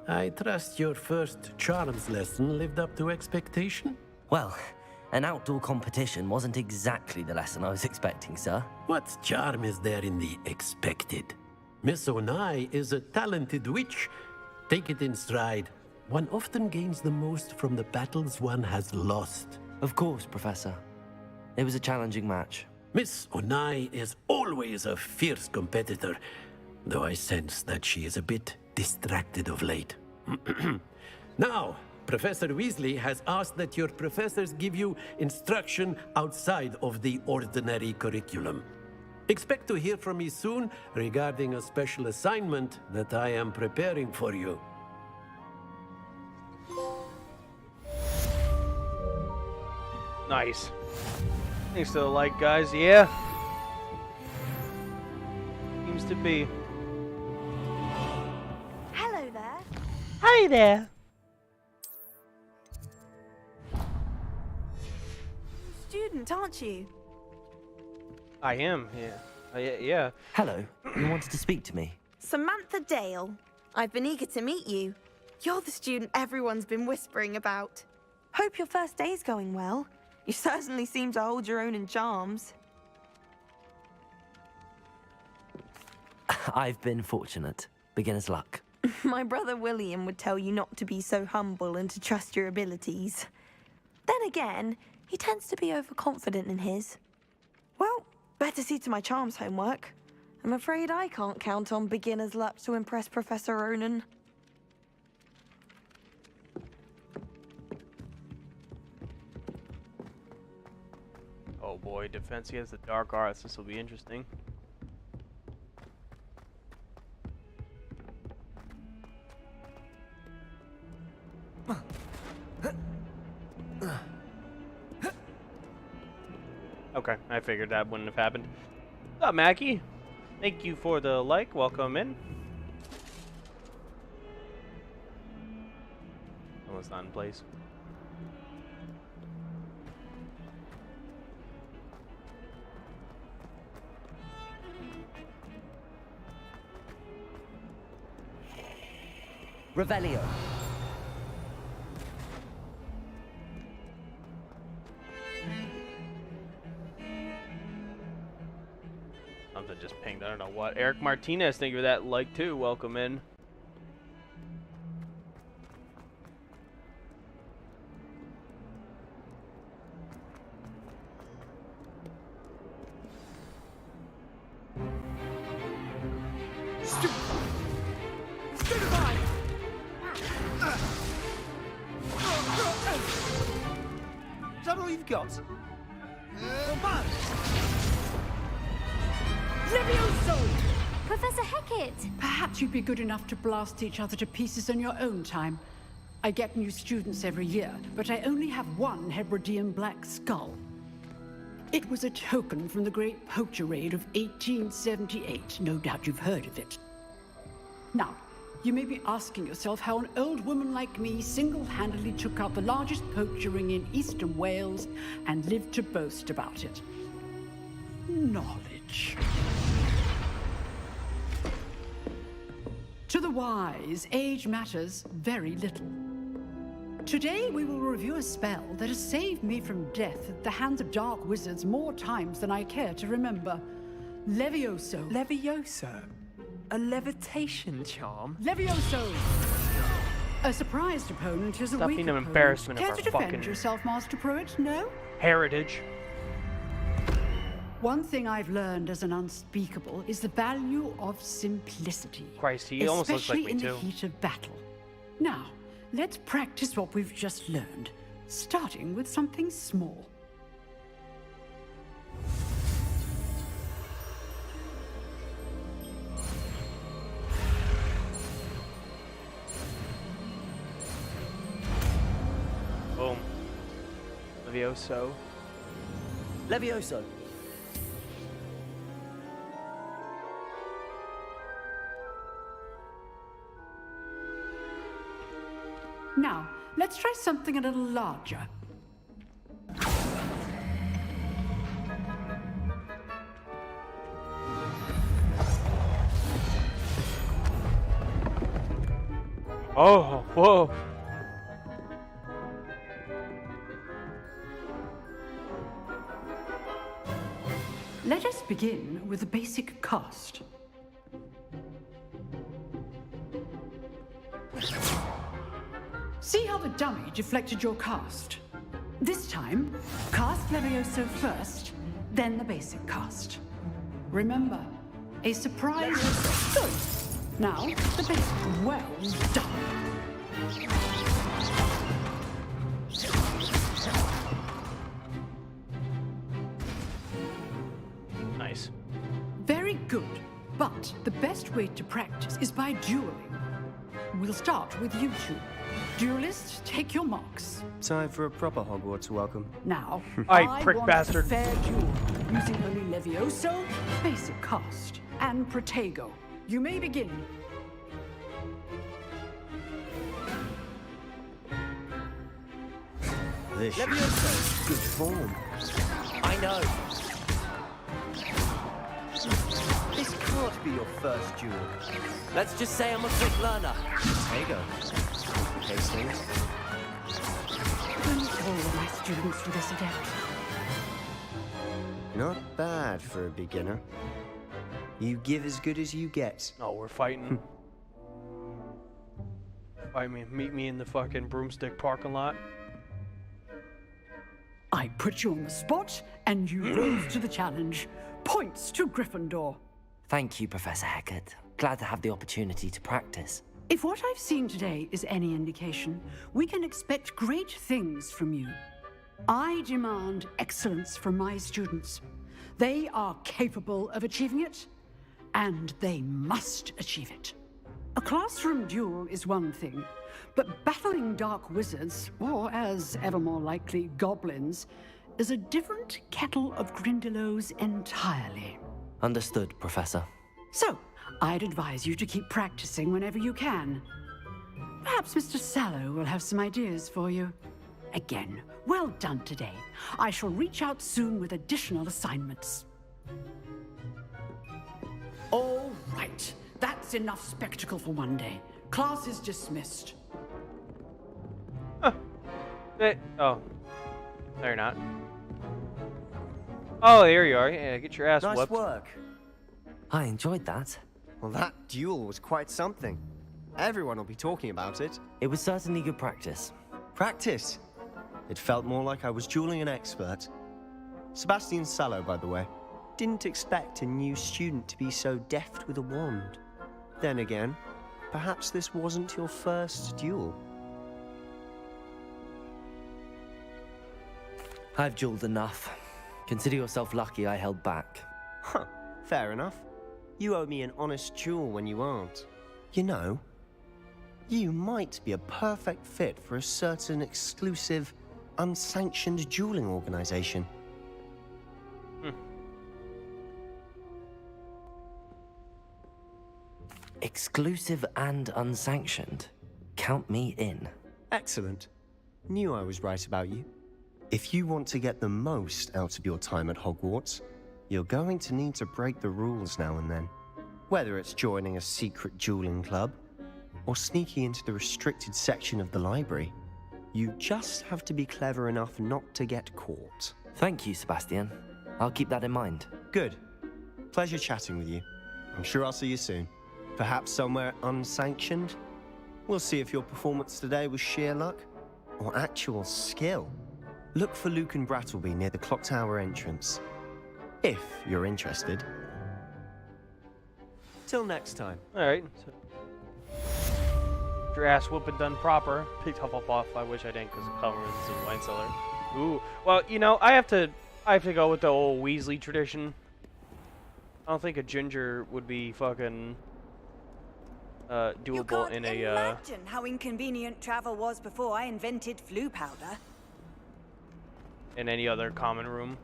I trust your first charms lesson lived up to expectation? Well, an outdoor competition wasn't exactly the lesson I was expecting, sir. What charm is there in the expected? Miss Onai is a talented witch. Take it in stride. One often gains the most from the battles one has lost. Of course, Professor. It was a challenging match. Miss Onai is always a fierce competitor, though I sense that she is a bit distracted of late. Now, Professor Weasley has asked that your professors give you instruction outside of the ordinary curriculum. Expect to hear from me soon regarding a special assignment that I am preparing for you. Nice. Thanks to the like, guys. Yeah. Seems to be. Hello there. Hi there. Student, aren't you? I am. Yeah. Yeah. Hello. You wanted to speak to me? Samantha Dale. I've been eager to meet you. You're the student everyone's been whispering about. Hope your first day's going well. You certainly seem to hold your own in charms. I've been fortunate. Beginner's luck. My brother William would tell you not to be so humble and to trust your abilities. Then again, he tends to be overconfident in his. Well, better see to my charms homework. I'm afraid I can't count on beginner's luck to impress Professor Ronan. Oh boy, defense against the dark arts. This will be interesting. Okay, I figured that wouldn't have happened. What's up, Mackie? Thank you for the like. Welcome in. Someone's not in place. Revelio. Something just pinged. I don't know what. Eric Martinez, thank you for that like too. Welcome in. Is that all you've got? Levioso! Professor Hecat! Perhaps you'd be good enough to blast each other to pieces in your own time. I get new students every year, but I only have one Hebridean black skull. It was a token from the Great Poacher Raid of 1878. No doubt you've heard of it. Now, you may be asking yourself how an old woman like me single-handedly took out the largest poacher ring in eastern Wales and lived to boast about it. Knowledge. To the wise, age matters very little. Today we will review a spell that has saved me from death at the hands of dark wizards more times than I care to remember. Levioso. Levioso? A levitation charm? Levioso! A surprised opponent is a Stop weak being an opponent. embarrassment of Care our to defend fucking yourself, Master Pruitt? No? heritage. One thing I've learned as an unspeakable is the value of simplicity. Christ, he almost looks like me especially in too. the heat of battle. Now, let's practice what we've just learned, starting with something small. Levioso. Levioso. Now, let's try something a little larger. Oh, whoa. Let us begin with the basic cast. See how the dummy deflected your cast? This time, cast Levioso first, then the basic cast. Remember, a surprise is good. Now, the basic. Well done. Nice. Very good. But the best way to practice is by dueling. We'll start with you two. Duelists, take your marks. Time for a proper Hogwarts welcome. Now, I prick want bastard. a fair duel, using only Levioso, basic cast, and Protego. You may begin. This Levioso. Good form. I know. This can't be your first duel. Let's just say I'm a quick learner. There you go. Case things. Almost all of my students for this adept. Not bad for a beginner. You give as good as you get. Oh, we're fighting. I mean, meet me in the fucking broomstick parking lot. I put you on the spot, and you rose to the challenge. Points to Gryffindor. Thank you, Professor Hecat. Glad to have the opportunity to practice. If what I've seen today is any indication, we can expect great things from you. I demand excellence from my students. They are capable of achieving it, and they must achieve it. A classroom duel is one thing, but battling dark wizards, or as ever more likely, goblins, is a different kettle of Grindylows entirely. Understood, Professor. So, I'd advise you to keep practicing whenever you can. Perhaps Mr. Sallow will have some ideas for you. Again, well done today. I shall reach out soon with additional assignments. All right. That's enough spectacle for one day. Class is dismissed. Oh. No, you're not. Oh, there you are. Yeah, get your ass Nice whooped. work. I enjoyed that. Well, that duel was quite something. Everyone will be talking about it. It was certainly good practice. Practice? It felt more like I was dueling an expert. Sebastian Sallow, by the way. Didn't expect a new student to be so deft with a wand. Then again, perhaps this wasn't your first duel. I've dueled enough. Consider yourself lucky I held back. Huh, fair enough. You owe me an honest duel when you aren't. You know, you might be a perfect fit for a certain exclusive, unsanctioned dueling organization. Exclusive and unsanctioned. Count me in. Excellent. Knew I was right about you. If you want to get the most out of your time at Hogwarts, you're going to need to break the rules now and then. Whether it's joining a secret dueling club, or sneaking into the restricted section of the library, you just have to be clever enough not to get caught. Thank you, Sebastian. I'll keep that in mind. Good. Pleasure chatting with you. I'm sure I'll see you soon. Perhaps somewhere unsanctioned? We'll see if your performance today was sheer luck, or actual skill. Look for Luke and Brattleby near the clock tower entrance, if you're interested. Till next time. Alright. So, your ass whooping done proper. Picked Hufflepuff. I wish I didn't because the color is in wine cellar. Ooh. Well, you know, I have to go with the old Weasley tradition. I don't think a ginger would be fucking doable in a Imagine how inconvenient travel was before I invented flu powder. in any other common room.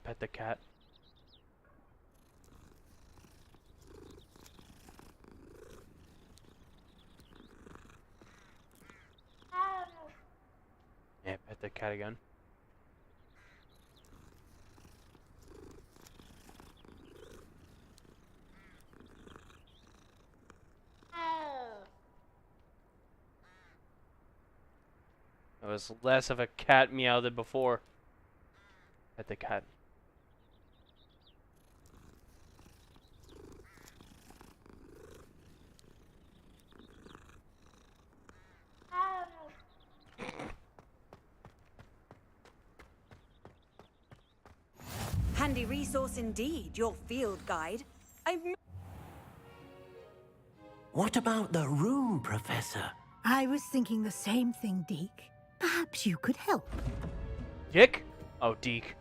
Pet the cat. Yeah, pet the cat again. It was less of a cat meow than before. Pet the cat. Handy resource indeed, your field guide. What about the room, Professor? I was thinking the same thing, Deke. Perhaps you could help. Dick? Oh, Deke.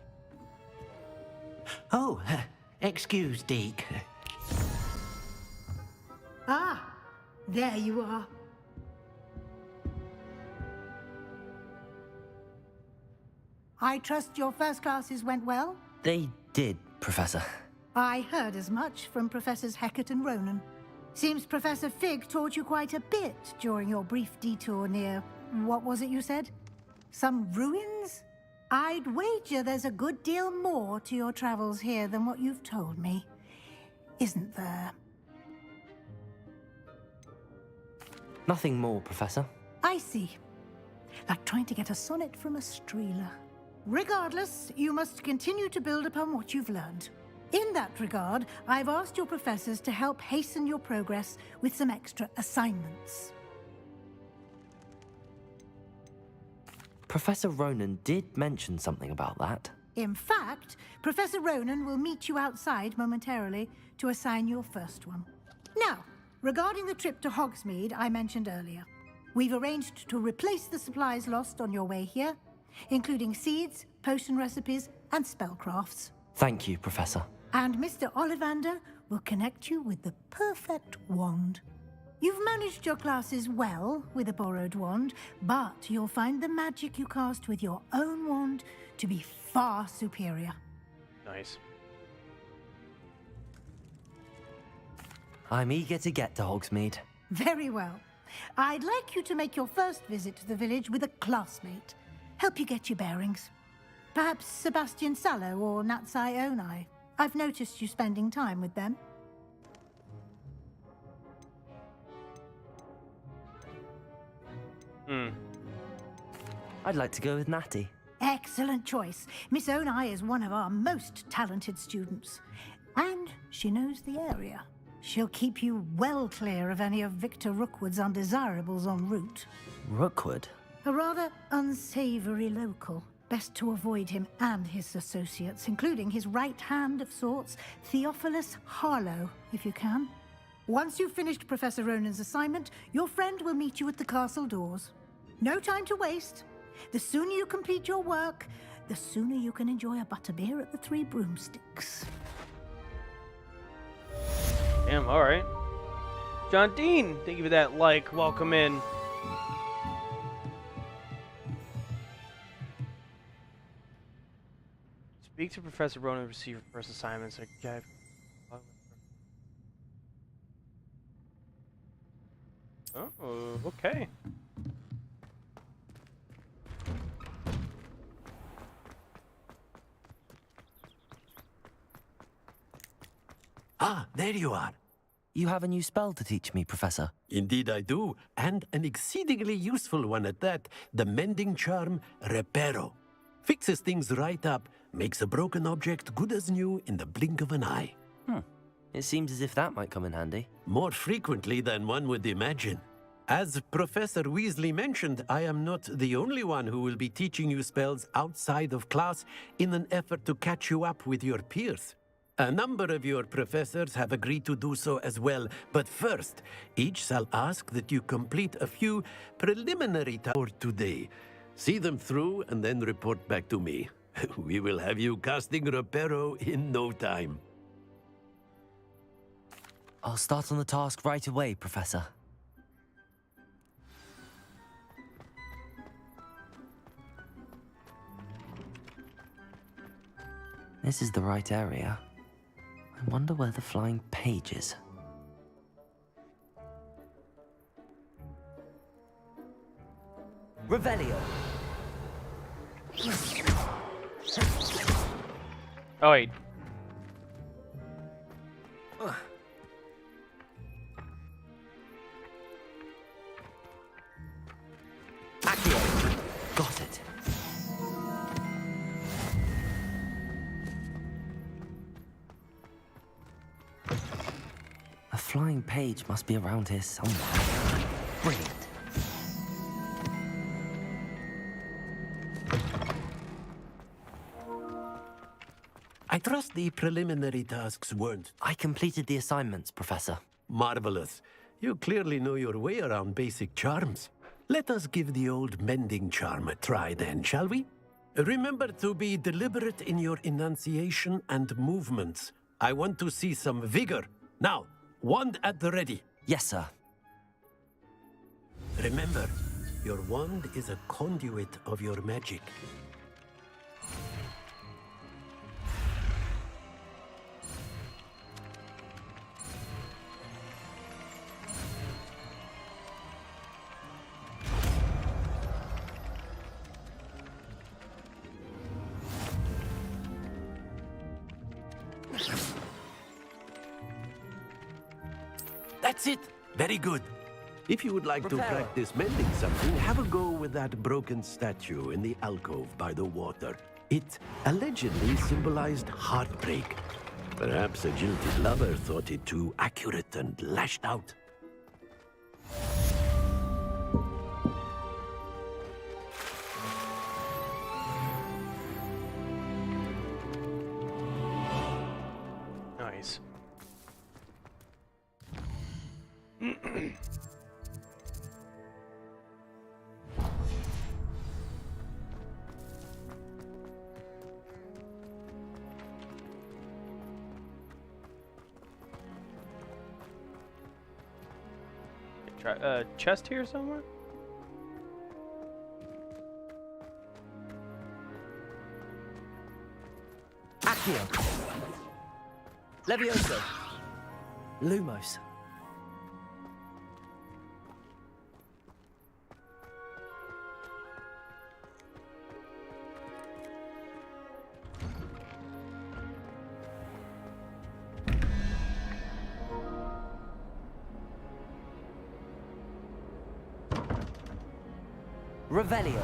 Oh, excuse, Deke. Ah, there you are. I trust your first classes went well? They did, Professor. I heard as much from Professors Hecat and Ronan. Seems Professor Fig taught you quite a bit during your brief detour near... what was it you said? Some ruins? I'd wager there's a good deal more to your travels here than what you've told me. Isn't there? Nothing more, Professor. I see. Like trying to get a sonnet from a streeler. Regardless, you must continue to build upon what you've learned. In that regard, I've asked your professors to help hasten your progress with some extra assignments. Professor Ronan did mention something about that. In fact, Professor Ronan will meet you outside momentarily to assign your first one. Now, regarding the trip to Hogsmeade I mentioned earlier, we've arranged to replace the supplies lost on your way here, including seeds, potion recipes, and spellcrafts. Thank you, Professor. And Mr. Ollivander will connect you with the perfect wand. You've managed your classes well with a borrowed wand, but you'll find the magic you cast with your own wand to be far superior. Nice. I'm eager to get to Hogsmeade. Very well. I'd like you to make your first visit to the village with a classmate. Help you get your bearings. Perhaps Sebastian Sallow or Natsai Onai. I've noticed you spending time with them. I'd like to go with Natty. Excellent choice. Miss Onai is one of our most talented students. And she knows the area. She'll keep you well clear of any of Victor Rookwood's undesirables en route. Rookwood? A rather unsavory local. Best to avoid him and his associates, including his right hand of sorts, Theophilus Harlow, if you can. Once you've finished Professor Ronan's assignment, your friend will meet you at the castle doors. No time to waste. The sooner you complete your work, the sooner you can enjoy a butterbeer at the Three Broomsticks. Damn, alright. John Dean, thank you for that like. Welcome in. Speak to Professor Ronan to receive your first assignments. Oh, okay. Ah, there you are. You have a new spell to teach me, Professor. Indeed I do, and an exceedingly useful one at that. The mending charm, Reparo. Fixes things right up, makes a broken object good as new in the blink of an eye. It seems as if that might come in handy. More frequently than one would imagine. As Professor Weasley mentioned, I am not the only one who will be teaching you spells outside of class in an effort to catch you up with your peers. A number of your professors have agreed to do so as well, but first, each shall ask that you complete a few preliminary tasks for today. See them through and then report back to me. We will have you casting Reparo in no time. I'll start on the task right away, Professor. This is the right area. I wonder where the flying page is. Revelio! Oh, wait. Accio! Got it. A flying page must be around here somewhere. Brilliant. I trust the preliminary tasks weren't. I completed the assignments, Professor. Marvelous. You clearly know your way around basic charms. Let us give the old mending charm a try then, shall we? Remember to be deliberate in your enunciation and movements. I want to see some vigor. Now, wand at the ready. Yes, sir. Remember, your wand is a conduit of your magic. That's it. Very good. If you would like to practice mending something, have a go with that broken statue in the alcove by the water. It allegedly symbolized heartbreak. Perhaps a jilted lover thought it too accurate and lashed out. Nice. Chest here somewhere? Accio! Levioso! Lumos! Revelio.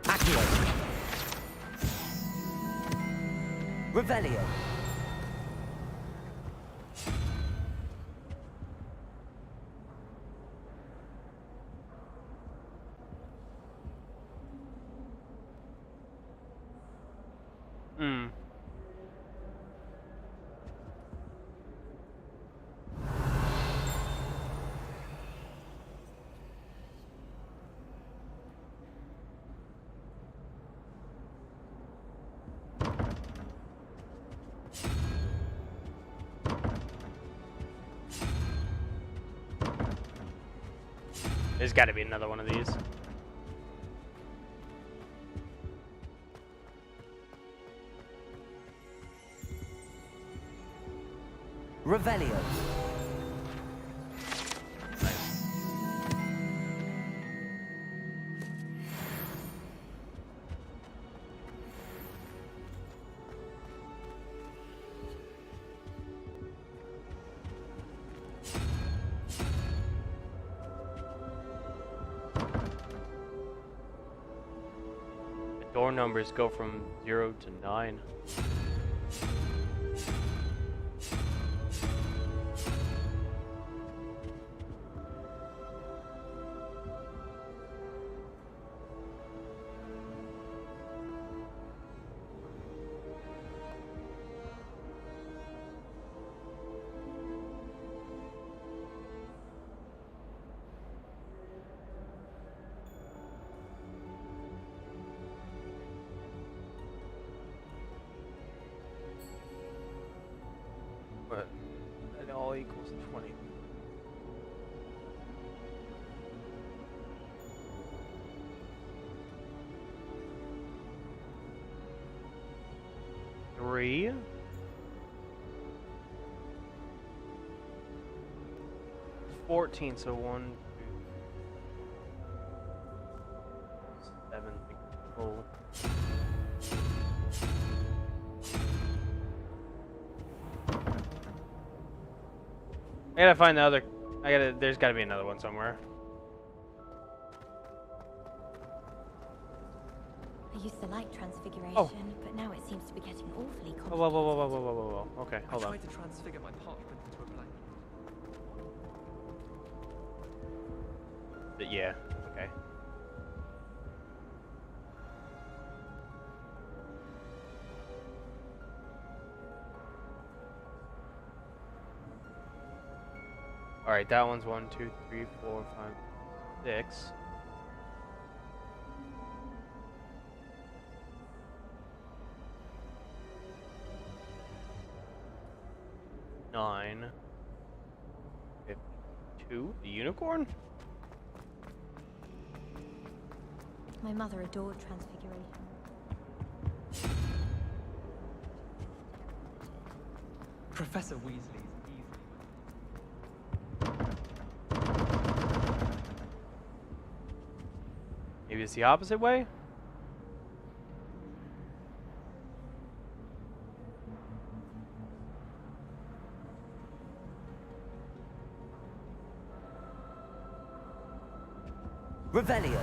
Accio. Revelio. There's got to be another one of these. Revelio. Door numbers go from 0 to 9. all equals 20. Three. 14, so 1, 2, 7, full. I gotta find the other. There's gotta be another one somewhere. I used to like transfiguration, but now it seems to be getting awfully complicated. Whoa. Okay, hold on. I tried to transfigure my parchment into a blank. Yeah, okay. Alright, that one's 1, 2, 3, 4, 5, 6. Nine. 52. The unicorn? My mother adored transfiguration. Professor Weasley's easy. Maybe it's the opposite way? Revelio.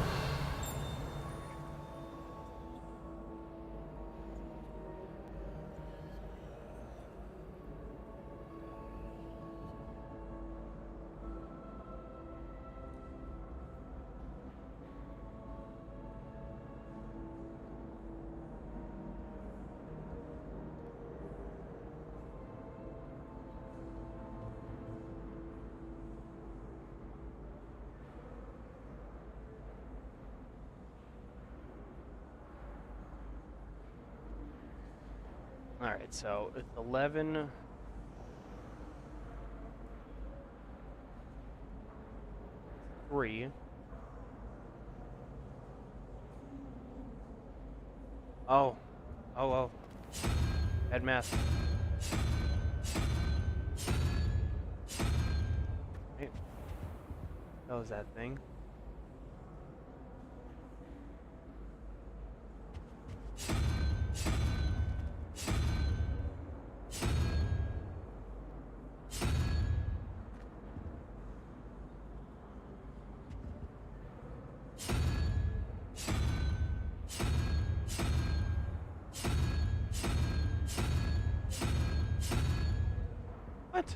Alright, so it's 11. Three. Oh. Bad math. Hey. That was that thing. What?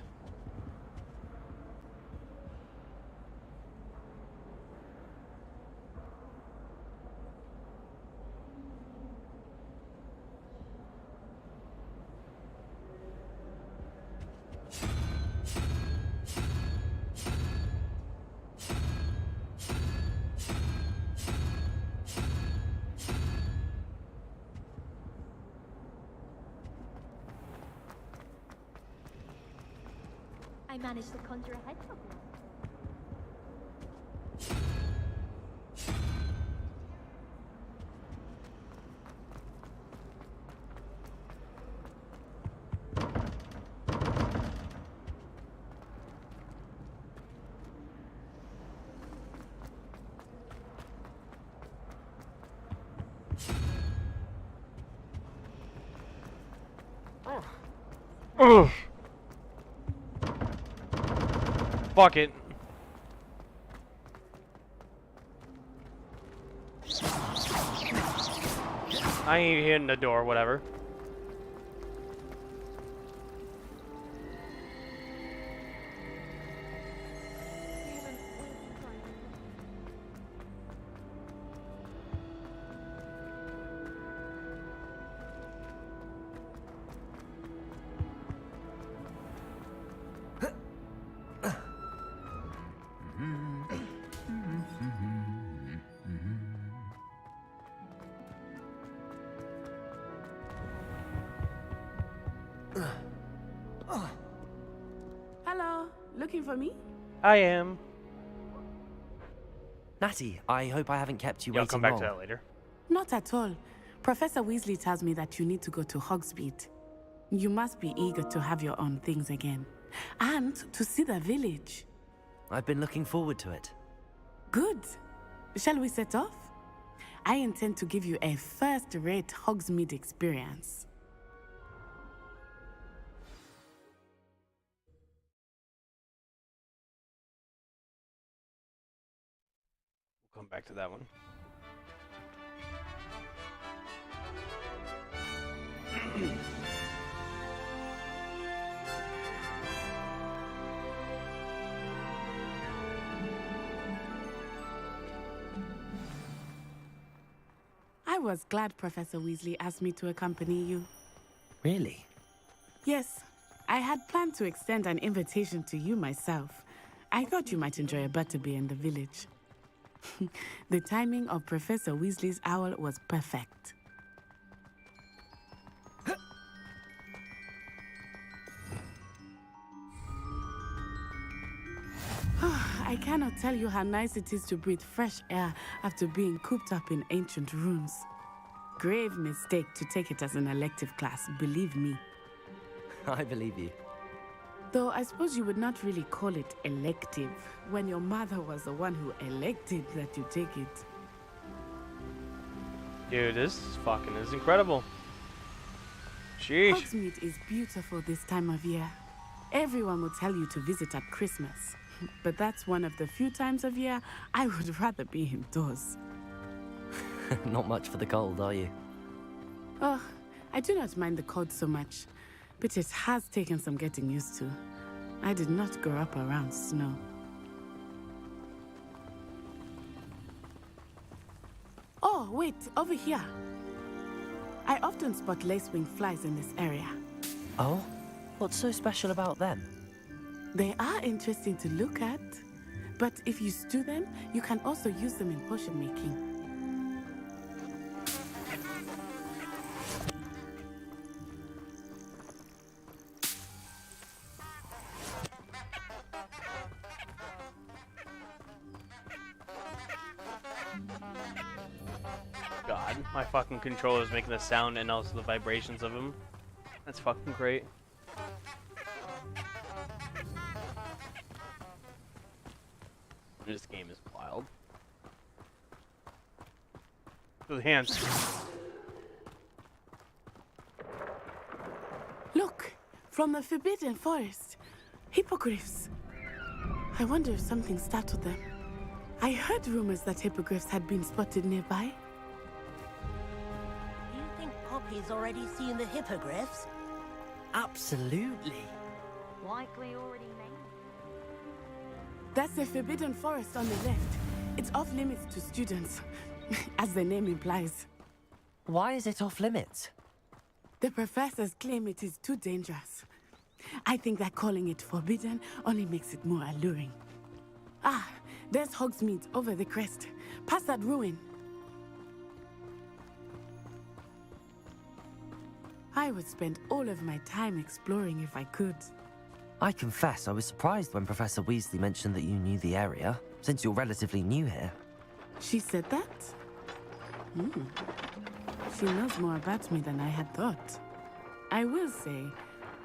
I managed to conjure a hedgehog. Ugh. Fuck it. I ain't hitting the door, whatever. Hello. looking for me? I am. Natty, I hope I haven't kept you Yeah, I'll waiting come back long. to that later. Not at all. Professor Weasley tells me that you need to go to Hogsmeade. You must be eager to have your own things again. And to see the village. I've been looking forward to it. Good. Shall we set off? I intend to give you a first-rate Hogsmeade experience. We'll come back to that one. I was glad Professor Weasley asked me to accompany you. Really? Yes, I had planned to extend an invitation to you myself. I thought you might enjoy a butterbeer in the village. The timing of Professor Weasley's owl was perfect. I cannot tell you how nice it is to breathe fresh air after being cooped up in ancient rooms. Grave mistake to take it as an elective class, believe me. I believe you. Though I suppose you would not really call it elective when your mother was the one who elected that you take it. Dude, this fucking is incredible. Sheesh. Hogsmeade is beautiful this time of year. Everyone will tell you to visit at Christmas. But that's one of the few times of year I would rather be indoors. Not much for the cold, are you? Oh, I do not mind the cold so much, but it has taken some getting used to. I did not grow up around snow. Oh, wait, over here. I often spot lacewing flies in this area. Oh? What's so special about them? They are interesting to look at, but if you stew them, you can also use them in potion making. God, my fucking controller is making the sound and also the vibrations of him. That's fucking great. This game is wild. With hands. Look, from the Forbidden Forest. Hippogriffs. I wonder if something startled them. I heard rumors that hippogriffs had been spotted nearby. Do you think Poppy's already seen the hippogriffs? Absolutely. Likely already named. That's the Forbidden Forest on the left. It's off limits to students, as the name implies. Why is it off limits? The professors claim it is too dangerous. I think that calling it forbidden only makes it more alluring. Ah, there's Hogsmeade over the crest, past that ruin. I would spend all of my time exploring if I could. I confess I was surprised when Professor Weasley mentioned that you knew the area, since you're relatively new here. She said that? She knows more about me than I had thought. I will say,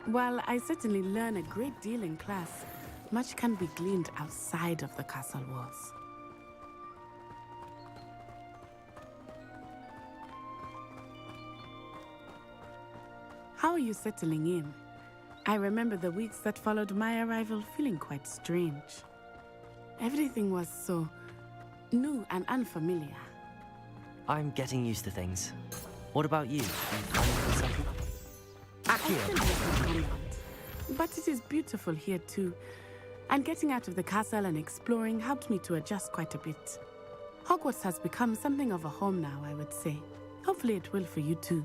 while I certainly learn a great deal in class, much can be gleaned outside of the castle walls. How are you settling in? I remember the weeks that followed my arrival feeling quite strange. Everything was so new and unfamiliar. I'm getting used to things. What about you? But it is beautiful here too. And getting out of the castle and exploring helped me to adjust quite a bit. Hogwarts has become something of a home now, I would say. Hopefully it will for you too.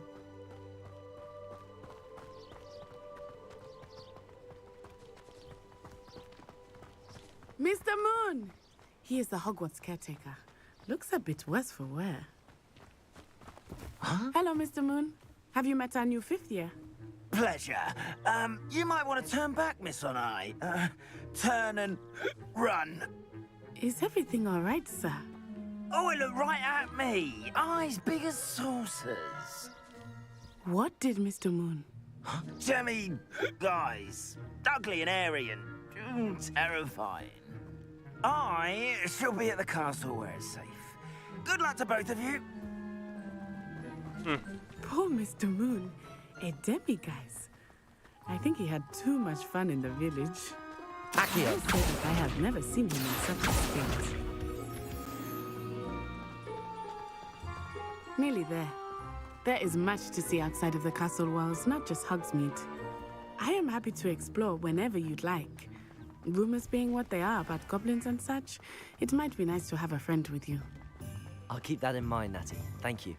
Mr. Moon! He is the Hogwarts caretaker. Looks a bit worse for wear. Huh? Hello, Mr. Moon. Have you met our new fifth year? Pleasure. You might want to turn back, Miss Onai. Turn and run. Is everything all right, sir? Oh, it looked right at me. Eyes big as saucers. What did Mr. Moon? Jemmy, guys. Ugly and airy and terrifying. I shall be at the castle where it's safe. Good luck to both of you. Poor Mr. Moon. A demi-guise. I think he had too much fun in the village. Accio! I say that I have never seen him in such a state. Nearly there. There is much to see outside of the castle walls, not just Hogsmeade. I am happy to explore whenever you'd like. Rumors being what they are about goblins and such, it might be nice to have a friend with you. I'll keep that in mind, Natty. Thank you.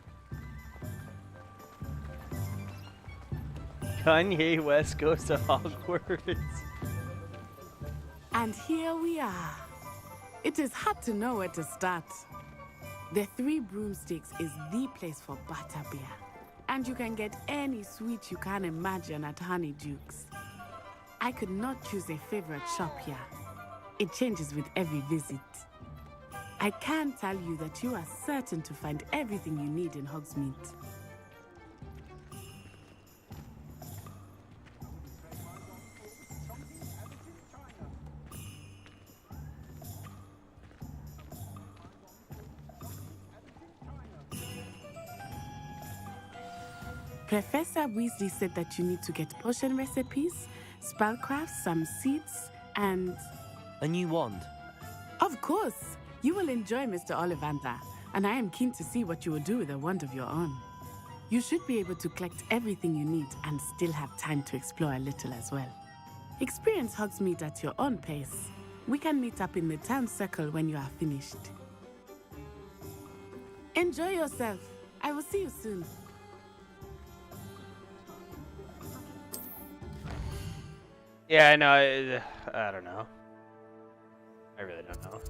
Kanye West goes to Hogwarts. And here we are. It is hard to know where to start. The Three Broomsticks is the place for butterbeer. And you can get any sweet you can imagine at Honeydukes. I could not choose a favorite shop here. It changes with every visit. I can tell you that you are certain to find everything you need in Hogsmeade. Professor Weasley said that you need to get potion recipes, spellcrafts, some seeds, and... A new wand? Of course! You will enjoy Mr. Ollivander, and I am keen to see what you will do with a wand of your own. You should be able to collect everything you need and still have time to explore a little as well. Experience Hogsmeade at your own pace. We can meet up in the town circle when you are finished. Enjoy yourself. I will see you soon. Yeah, I know. I don't know. I really don't know.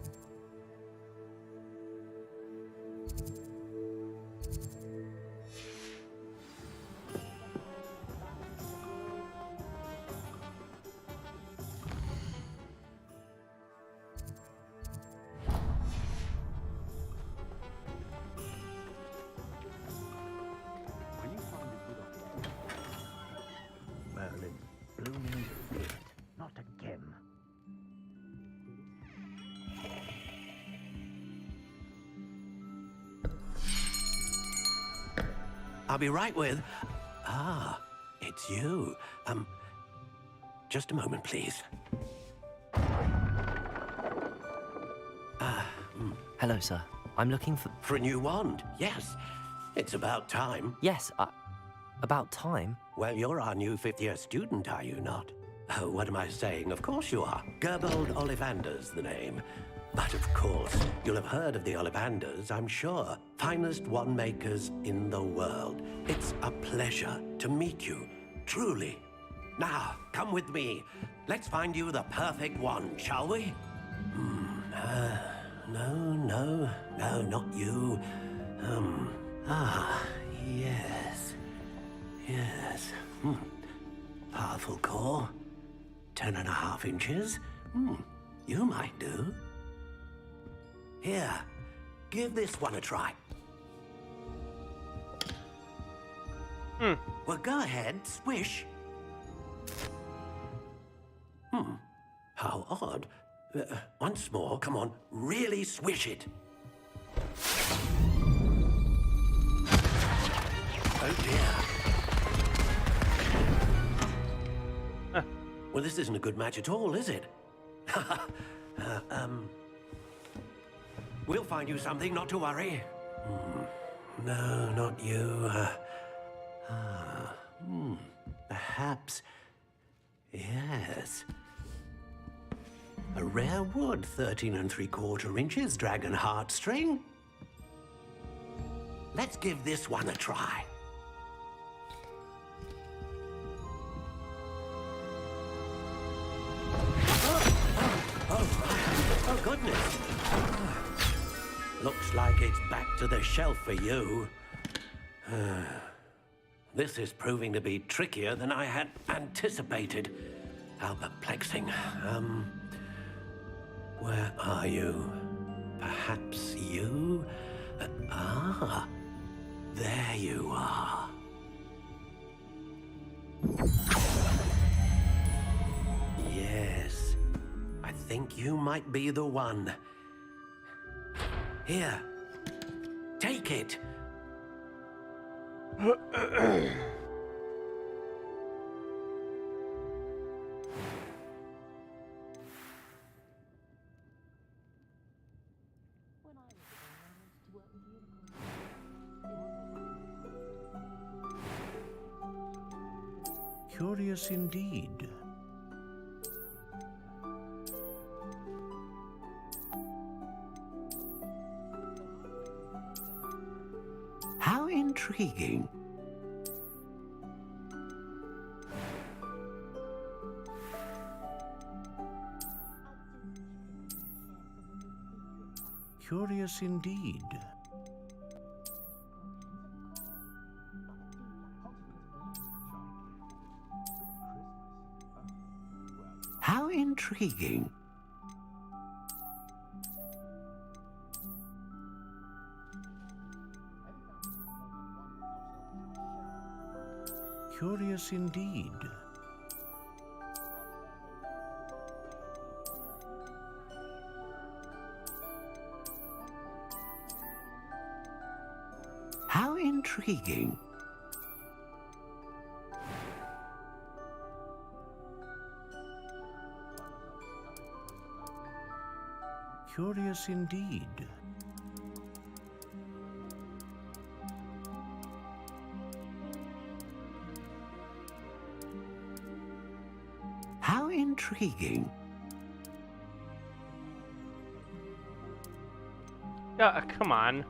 Merlin, blooming spirit, not again. I'll be right with... Ah, it's you. Just a moment, please. Hello, sir. I'm looking for... For a new wand, yes. It's about time. Yes, about time? Well, you're our new fifth-year student, are you not? Oh, what am I saying? Of course you are. Gerbold Ollivander's the name. But of course, you'll have heard of the Ollivanders, I'm sure. Finest wand makers in the world. It's a pleasure to meet you, truly. Now, come with me. Let's find you the perfect wand, shall we? No, not you. Yes. Powerful core. 10.5 inches. You might do. Here, give this one a try. Well, go ahead, swish. How odd. Once more, come on, really swish it. Oh dear. Well, this isn't a good match at all, is it? We'll find you something, not to worry. No, not you. Perhaps. Yes. A rare wood, 13 3/4 inches, dragon heartstring. Let's give this one a try. Oh, goodness. Looks like it's back to the shelf for you. This is proving to be trickier than I had anticipated. How perplexing. Where are you? Perhaps you? There you are. Yes, I think you might be the one. Here, take it. Curious indeed. How intriguing. Curious indeed. How intriguing. Curious indeed. How intriguing. Curious indeed. How intriguing. Yeah, come on.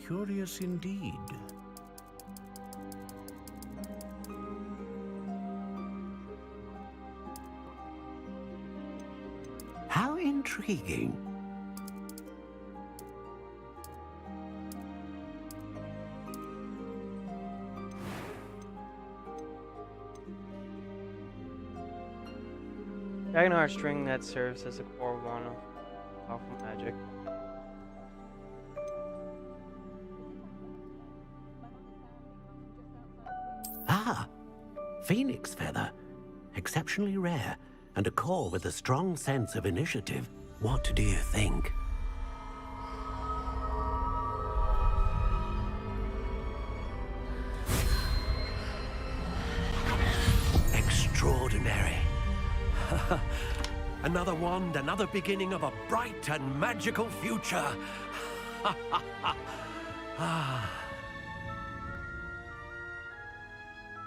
Curious indeed. How intriguing. Dragon Heart string that serves as a core one of powerful magic. Ah, Phoenix Feather. Exceptionally rare, and a core with a strong sense of initiative. What do you think? Extraordinary. Another wand, another beginning of a bright and magical future.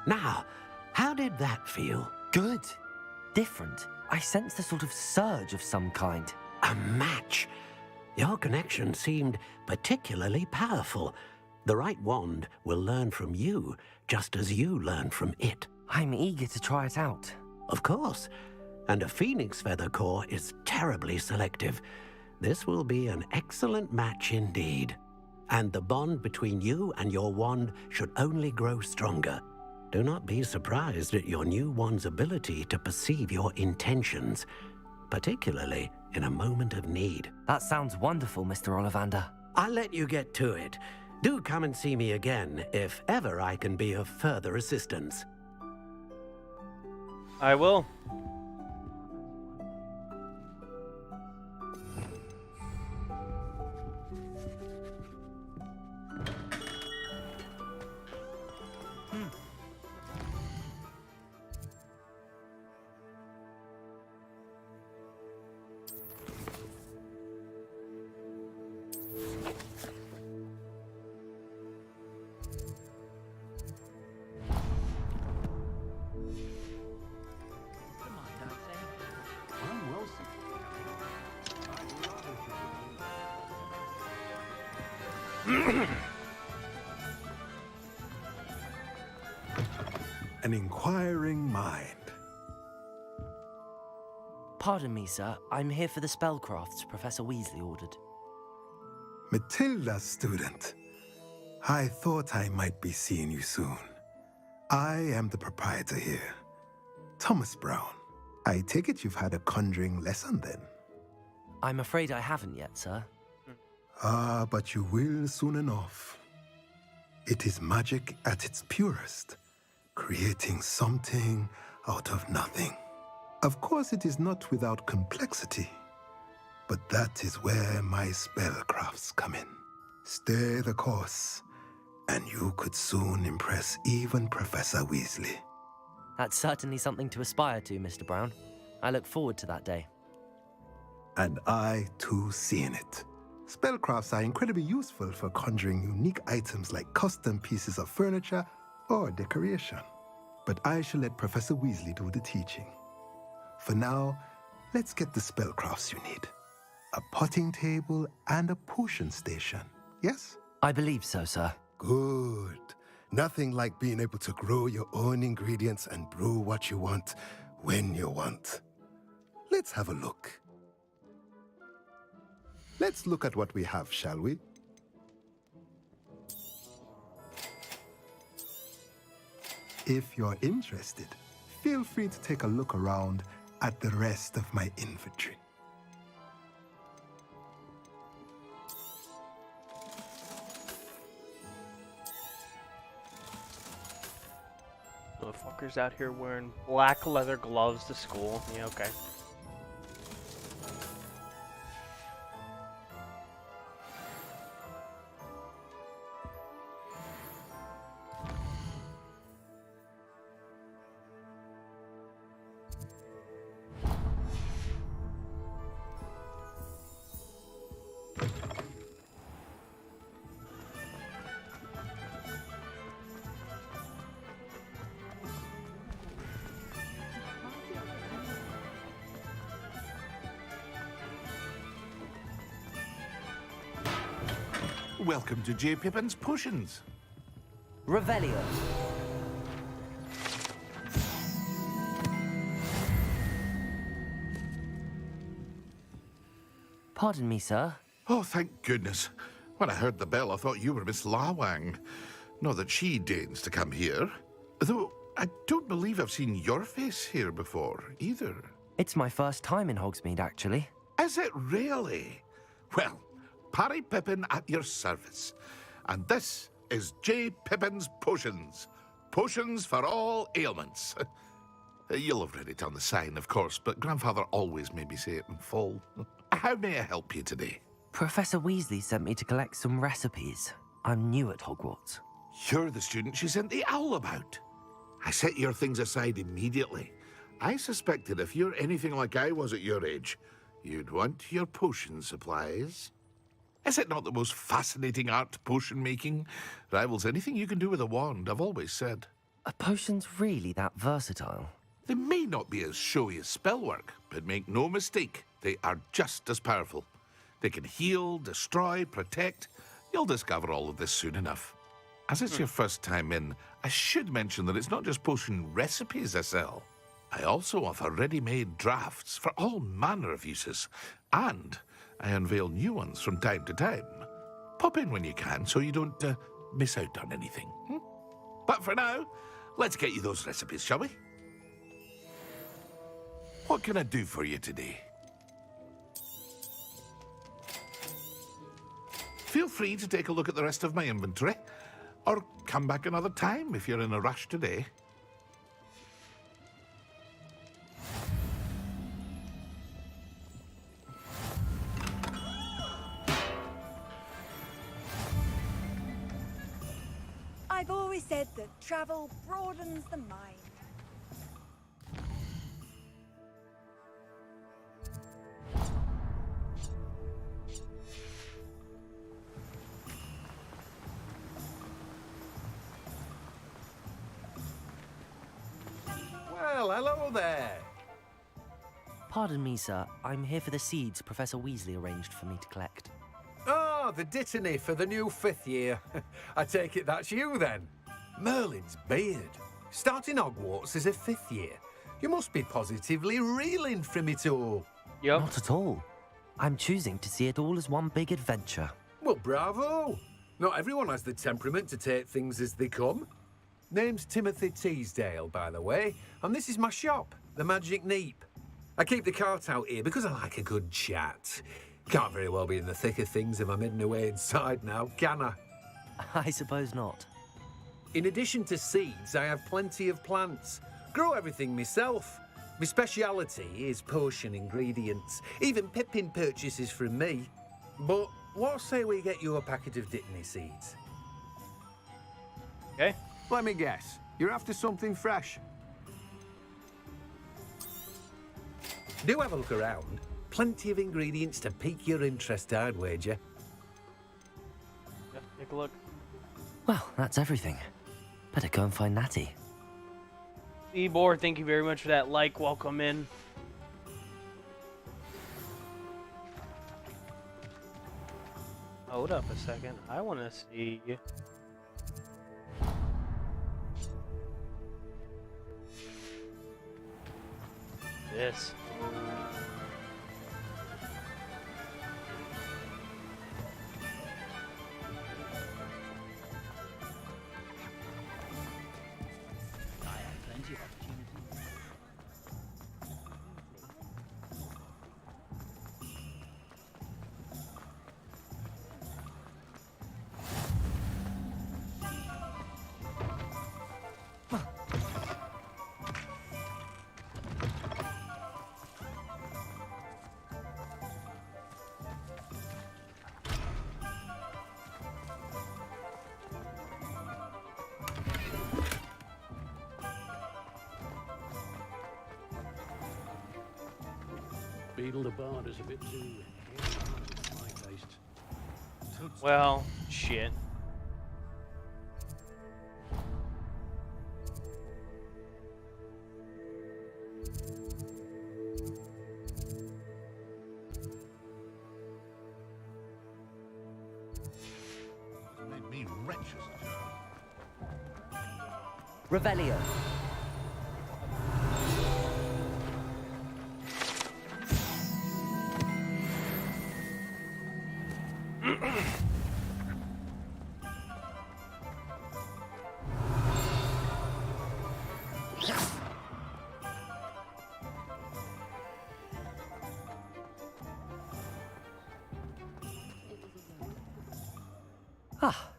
Now, how did that feel? Good. Different. I sensed a sort of surge of some kind. A match. Your connection seemed particularly powerful. The right wand will learn from you, just as you learn from it. I'm eager to try it out. Of course. And a Phoenix Feather core is terribly selective. This will be an excellent match indeed. And the bond between you and your wand should only grow stronger. Do not be surprised at your new wand's ability to perceive your intentions, particularly in a moment of need. That sounds wonderful, Mr. Ollivander. I'll let you get to it. Do come and see me again if ever I can be of further assistance. I will. An inquiring mind. Pardon me, sir. I'm here for the spellcrafts Professor Weasley ordered. Matilda's student. I thought I might be seeing you soon. I am the proprietor here, Thomas Brown. I take it you've had a conjuring lesson then? I'm afraid I haven't yet, sir. Ah, but you will soon enough. It is magic at its purest, creating something out of nothing. Of course, it is not without complexity, but that is where my spellcrafts come in. Stay the course, and you could soon impress even Professor Weasley. That's certainly something to aspire to, Mr. Brown. I look forward to that day. And I, too, seeing it. Spellcrafts are incredibly useful for conjuring unique items like custom pieces of furniture or decoration. But I shall let Professor Weasley do the teaching. For now, let's get the spellcrafts you need. A potting table and a potion station, yes? I believe so, sir. Good. Nothing like being able to grow your own ingredients and brew what you want when you want. Let's have a look. Let's look at what we have, shall we? If you're interested, feel free to take a look around at the rest of my inventory. Motherfuckers out here wearing black leather gloves to school. Yeah, okay. Welcome to J. Pippin's Potions. Revelio. Pardon me, sir. Oh, thank goodness. When I heard the bell, I thought you were Miss Lawang. Not that she deigns to come here. Though, I don't believe I've seen your face here before, either. It's my first time in Hogsmeade, actually. Is it really? Well, Parry Pippin at your service. And this is J. Pippin's Potions. Potions for all ailments. You'll have read it on the sign, of course, but Grandfather always made me say it in full. How may I help you today? Professor Weasley sent me to collect some recipes. I'm new at Hogwarts. You're the student she sent the owl about. I set your things aside immediately. I suspected if you're anything like I was at your age, you'd want your potion supplies. Is it not the most fascinating art, potion making? Rivals anything you can do with a wand, I've always said. Are potions really that versatile? They may not be as showy as spellwork, but make no mistake, they are just as powerful. They can heal, destroy, protect. You'll discover all of this soon enough. As it's your first time in, I should mention that it's not just potion recipes I sell. I also offer ready-made drafts for all manner of uses, and I unveil new ones from time to time. Pop in when you can so you don't miss out on anything. But for now, let's get you those recipes, shall we? What can I do for you today? Feel free to take a look at the rest of my inventory, or come back another time if you're in a rush today. I've always said that travel broadens the mind. Well, hello there. Pardon me, sir. I'm here for the seeds Professor Weasley arranged for me to collect. Oh, the dittany for the new 5th year. I take it that's you, then. Merlin's beard. Starting Hogwarts as a 5th year. You must be positively reeling from it all. Yep. Not at all. I'm choosing to see it all as one big adventure. Well, bravo. Not everyone has the temperament to take things as they come. Name's Timothy Teasdale, by the way, and this is my shop, the Magic Neep. I keep the cart out here because I like a good chat. Can't very well be in the thick of things if I'm hidden away inside now, can I? I suppose not. In addition to seeds, I have plenty of plants. Grow everything myself. My speciality is potion ingredients. Even Pippin purchases from me. But what say we get you a packet of Dittany seeds? Okay. Let me guess. You're after something fresh. Do have a look around. Plenty of ingredients to pique your interest, I'd wager. Yeah, take a look. Well, that's everything. Better go and find Natty. Ebor, thank you very much for that like. Welcome in. Hold up a second. I want to see this. Beetle the Bard is a bit too for my taste. Well, shit. Made me wretched. Revelio. Ah,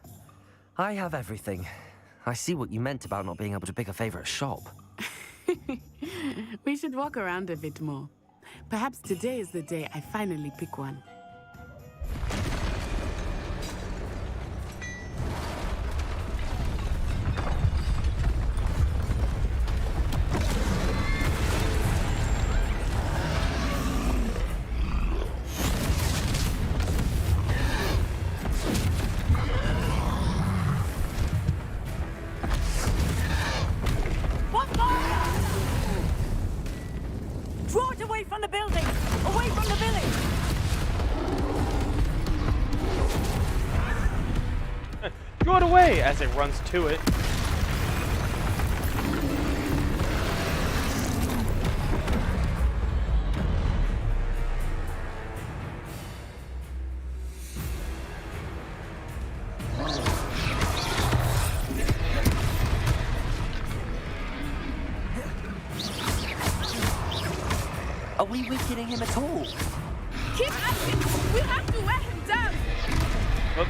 I have everything. I see what you meant about not being able to pick a favorite shop. We should walk around a bit more. Perhaps today is the day I finally pick one. Draw it away from the building! Away from the village! Draw it away as it runs to it. Are we weakening him at all? Keep at him! We have to wear him down! Oh.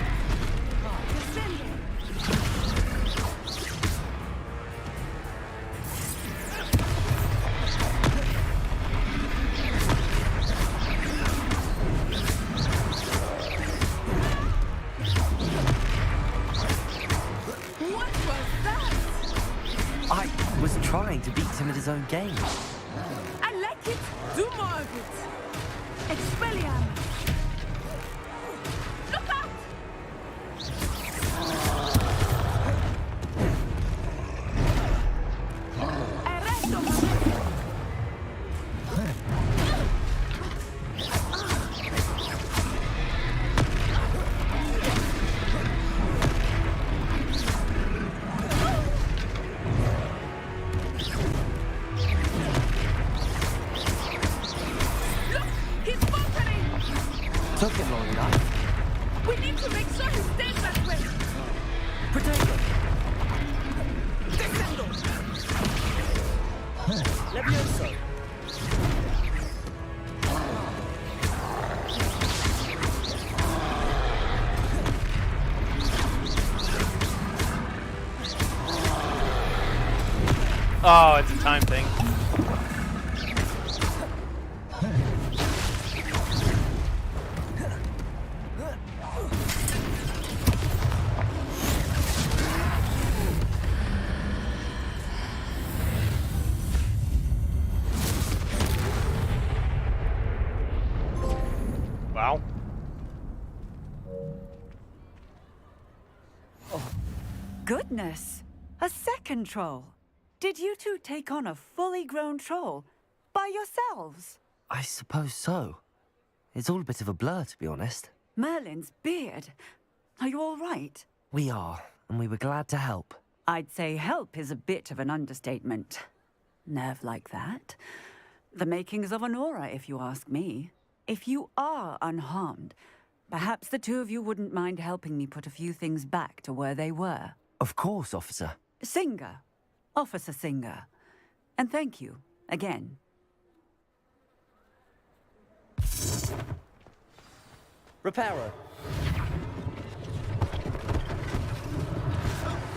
What was that? I was trying to beat him at his own game. I like it! Do more of it! Expelliarmus! Look out! Arresto! Look! He's faltering! We need to make sure he stays that way! Potato! Descendo! Levioso! Oh, it's a time thing. Wow. Goodness! A second troll! Did you two take on a fully grown troll by yourselves? I suppose so. It's all a bit of a blur, to be honest. Merlin's beard. Are you all right? We are, and we were glad to help. I'd say help is a bit of an understatement. Nerve like that. The makings of an aura, if you ask me. If you are unharmed, perhaps the two of you wouldn't mind helping me put a few things back to where they were. Of course, officer. Singer. Officer Singer. And thank you, again. Reparo.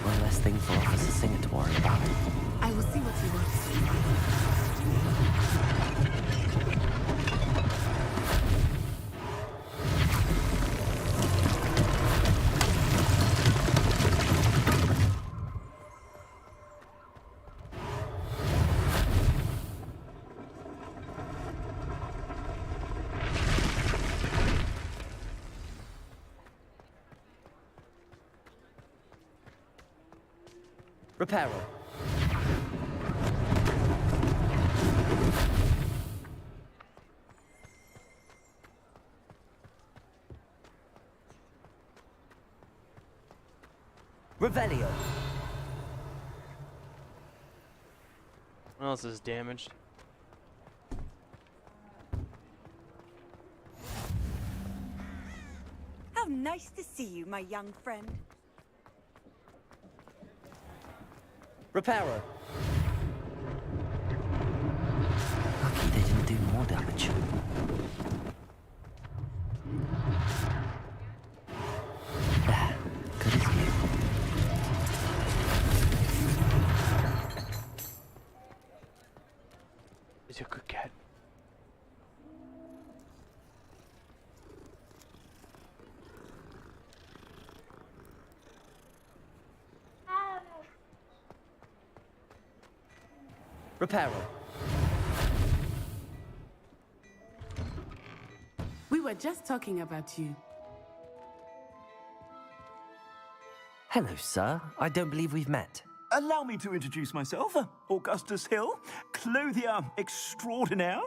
One less thing for Officer Singer to worry about. I will see what he wants. Reparo. Revelio. What else is damaged? How nice to see you, my young friend. Reparo. Lucky they didn't do more damage. There, good as new. He's a good cat. Reparo. We were just talking about you. Hello, sir. I don't believe we've met. Allow me to introduce myself, Augustus Hill, clothier extraordinaire.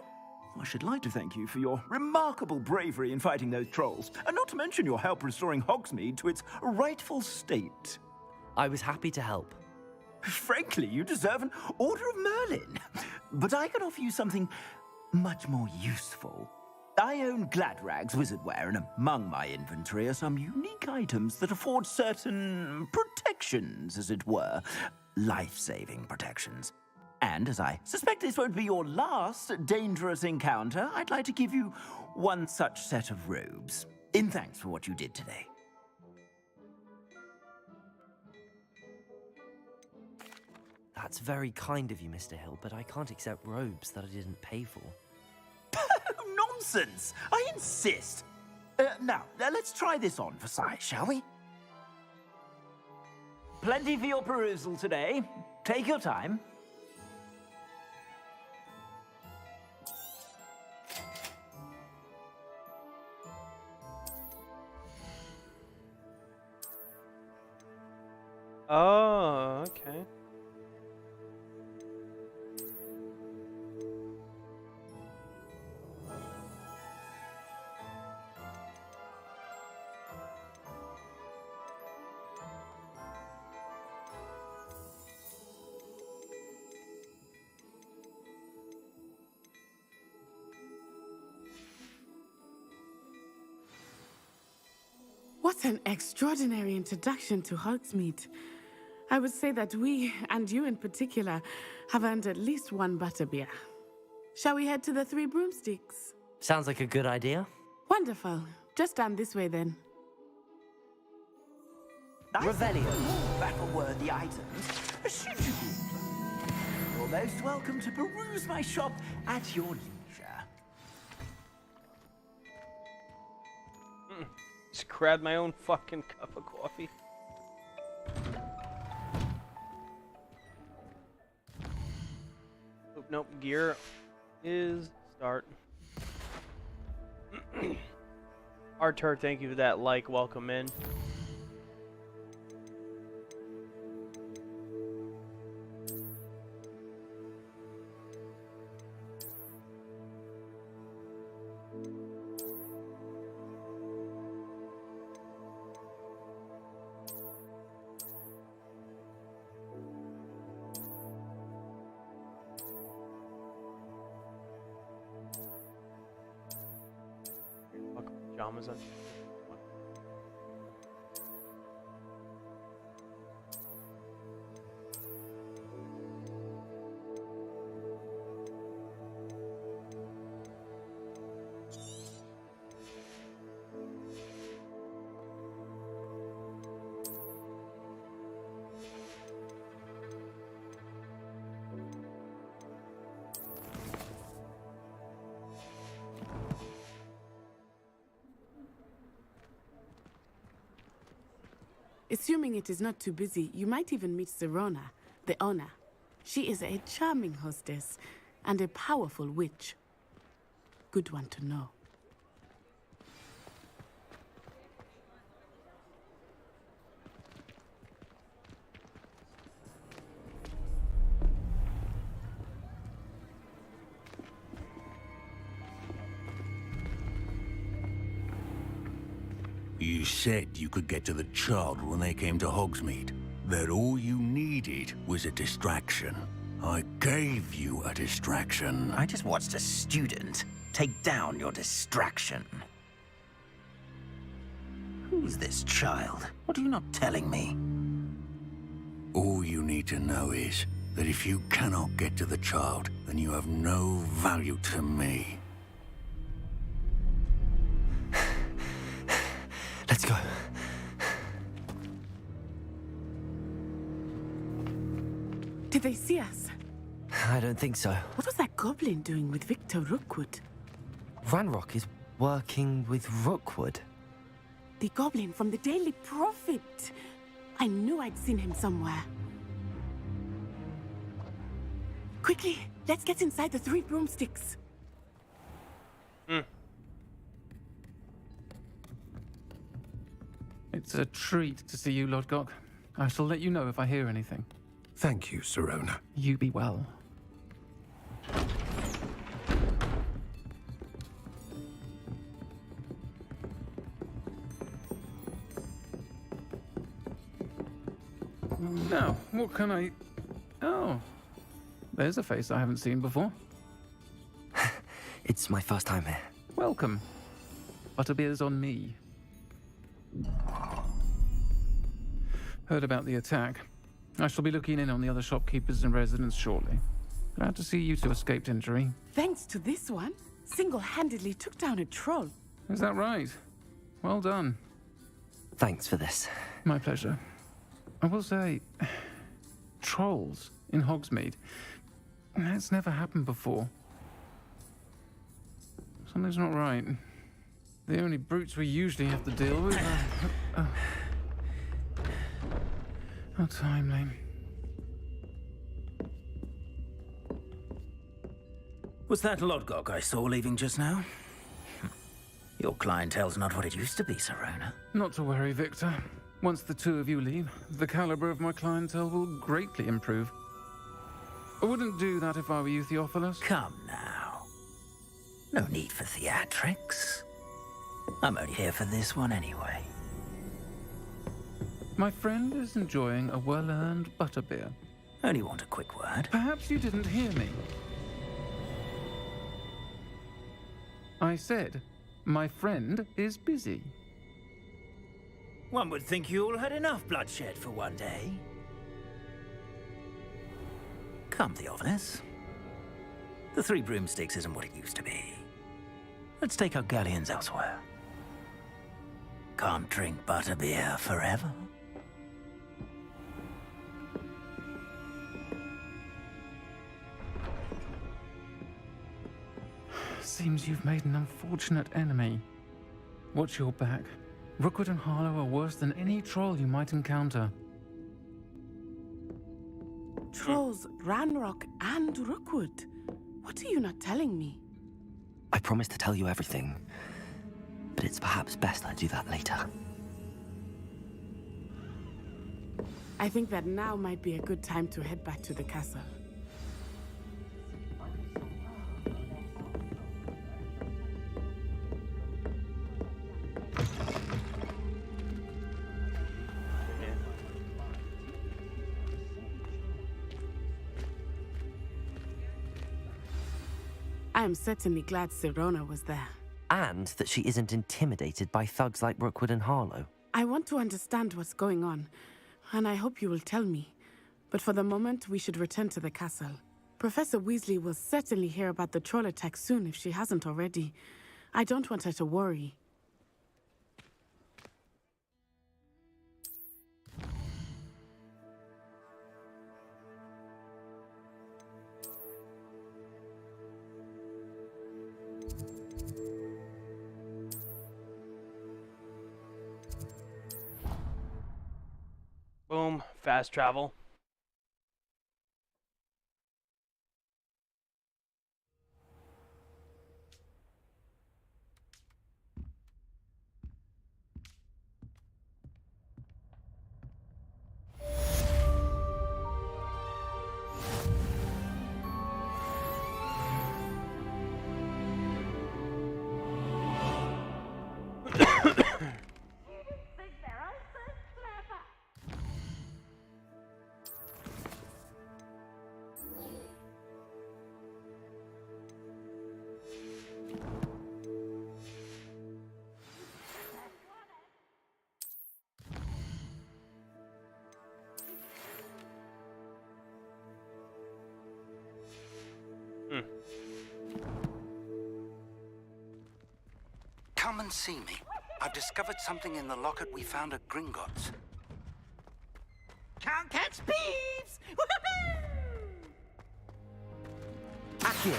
I should like to thank you for your remarkable bravery in fighting those trolls, and not to mention your help restoring Hogsmeade to its rightful state. I was happy to help. Frankly, you deserve an Order of Merlin. But I can offer you something much more useful. I own Gladrag's wizardware, and among my inventory are some unique items that afford certain protections, as it were. Life-saving protections. And as I suspect this won't be your last dangerous encounter, I'd like to give you one such set of robes, in thanks for what you did today. That's very kind of you, Mr. Hill, but I can't accept robes that I didn't pay for. Nonsense! I insist! Now, let's try this on for size, shall we? Plenty for your perusal today. Take your time. Oh, okay. What an extraordinary introduction to Hogsmeade. I would say that we, and you in particular, have earned at least one butterbeer. Shall we head to the Three Broomsticks? Sounds like a good idea. Wonderful. Just down this way then. Revelio. Battle-worthy items. Should you be? You're most welcome to peruse my shop at your leisure. Just grabbed my own fucking cup of coffee. Oh, nope, gear is start. Artur, thank you for that like. Welcome in. Pajamas on. Assuming it is not too busy, you might even meet Sirona, the owner. She is a charming hostess and a powerful witch. Good one to know. You said you could get to the child when they came to Hogsmeade. That all you needed was a distraction. I gave you a distraction. I just watched a student take down your distraction. Who's this child? What are you not telling me? All you need to know is that if you cannot get to the child, then you have no value to me. Let's go. Did they see us? I don't think so. What was that goblin doing with Victor Rookwood? Ranrock is working with Rookwood. The goblin from the Daily Prophet. I knew I'd seen him somewhere. Quickly, let's get inside the Three Broomsticks. It's a treat to see you, Lodgok. I shall let you know if I hear anything. Thank you, Sirona. You be well. Now, what can I... Oh, there's a face I haven't seen before. It's my first time here. Welcome. Butterbeer's on me. Heard about the attack. I shall be looking in on the other shopkeepers and residents shortly. Glad to see you two escaped injury. Thanks to this one, single-handedly took down a troll. Is that right? Well done. Thanks for this. My pleasure. I will say, trolls in Hogsmeade. That's never happened before. Something's not right. The only brutes we usually have to deal with are... How timely. Was that Lodgok I saw leaving just now? Your clientele's not what it used to be, Sirona. Not to worry, Victor. Once the two of you leave, the caliber of my clientele will greatly improve. I wouldn't do that if I were you, Theophilus. Come now. No need for theatrics. I'm only here for this one anyway. My friend is enjoying a well-earned butterbeer. Only want a quick word. Perhaps you didn't hear me. I said, my friend is busy. One would think you all had enough bloodshed for one day. Come, Theophilus. The Three Broomsticks isn't what it used to be. Let's take our galleons elsewhere. Can't drink butterbeer forever. Seems you've made an unfortunate enemy. Watch your back. Rookwood and Harlow are worse than any troll you might encounter. Trolls, Ranrock, and Rookwood. What are you not telling me? I promise to tell you everything, but it's perhaps best I do that later. I think that now might be a good time to head back to the castle. I am certainly glad Sirona was there. And that she isn't intimidated by thugs like Rookwood and Harlow. I want to understand what's going on, and I hope you will tell me. But for the moment, we should return to the castle. Professor Weasley will certainly hear about the troll attack soon if she hasn't already. I don't want her to worry. Boom, fast travel. Come and see me. I've discovered something in the locket we found at Gringotts. Can't catch thieves! Accio!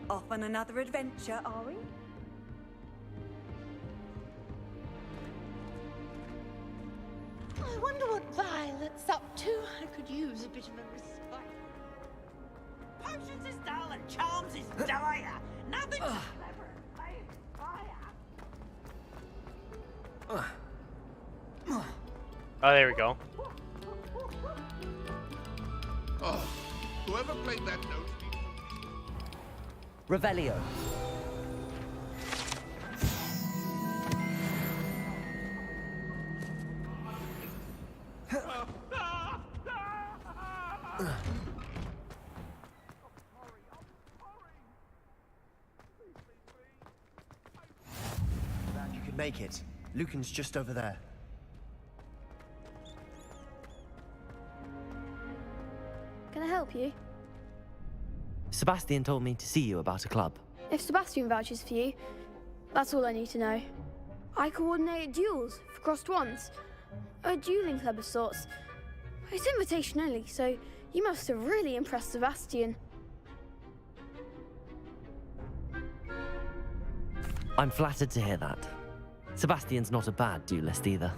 Off on another adventure, are we? I wonder what Violet's up to. I could use a bit of a respite. Potions is dull and charms is dire. Nothing clever as playing fire. Oh, there we go. Oh, whoever played that note. Revelio. Glad you could make it. Lucan's just over there. Can I help you? Sebastian told me to see you about a club. If Sebastian vouches for you, that's all I need to know. I coordinate duels for crossed wands. A dueling club of sorts. It's invitation only, so you must have really impressed Sebastian. I'm flattered to hear that. Sebastian's not a bad duelist either.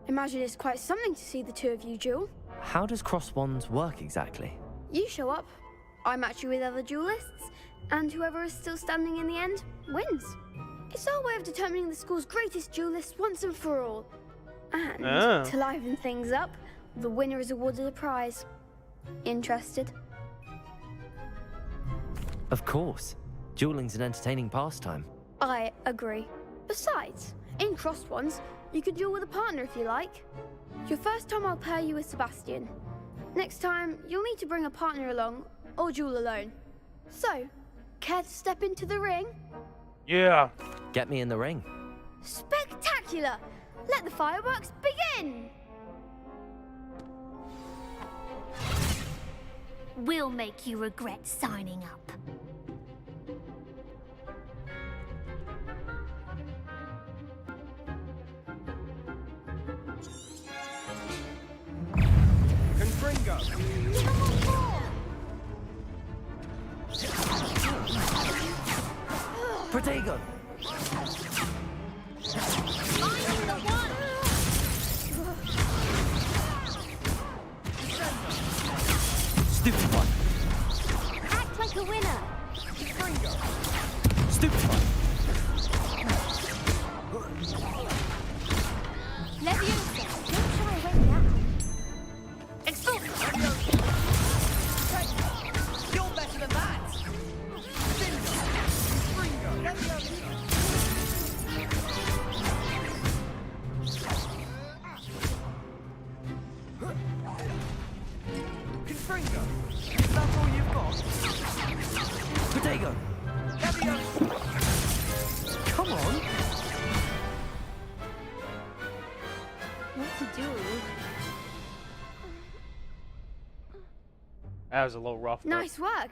Imagine it's quite something to see the two of you duel. How does cross wands work exactly? You show up, I match you with other duelists, and whoever is still standing in the end wins. It's our way of determining the school's greatest duelist once and for all. And to liven things up, the winner is awarded a prize. Interested? Of course. Dueling's an entertaining pastime. I agree. Besides, in crossed ones, You can duel with a partner if you like. Your first time I'll pair you with Sebastian. Next time, you'll need to bring a partner along, or duel alone. So, care to step into the ring? Yeah. Get me in the ring. Spectacular! Let the fireworks begin! We'll make you regret signing up. Confringo! Protego! I'm the one! Stupid one! Act like a winner! Stupid one! Leviosa, don't shy away now. Expulsion! You're better than that! Confringo! Is that all you've got? Protego! Come on! What to do? That was a little rough. Nice work.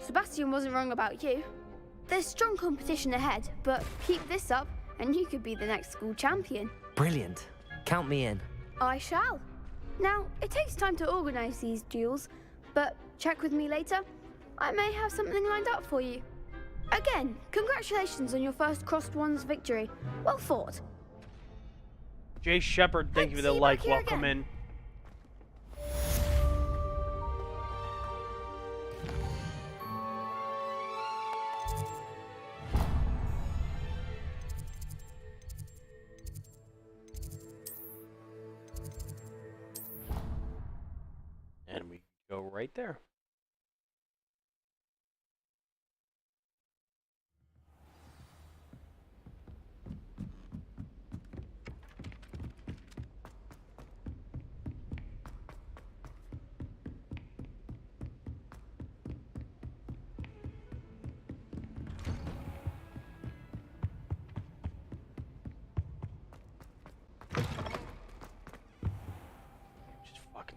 Sebastian wasn't wrong about you. There's strong competition ahead, but keep this up and you could be the next school champion. Brilliant. Count me in. I shall. Now, it takes time to organise these duels, but check with me later. I may have something lined up for you. Again, congratulations on your first Crossed Wands victory. Well fought. Jay Shepard, thank you for the like. Welcome in. And we go right there.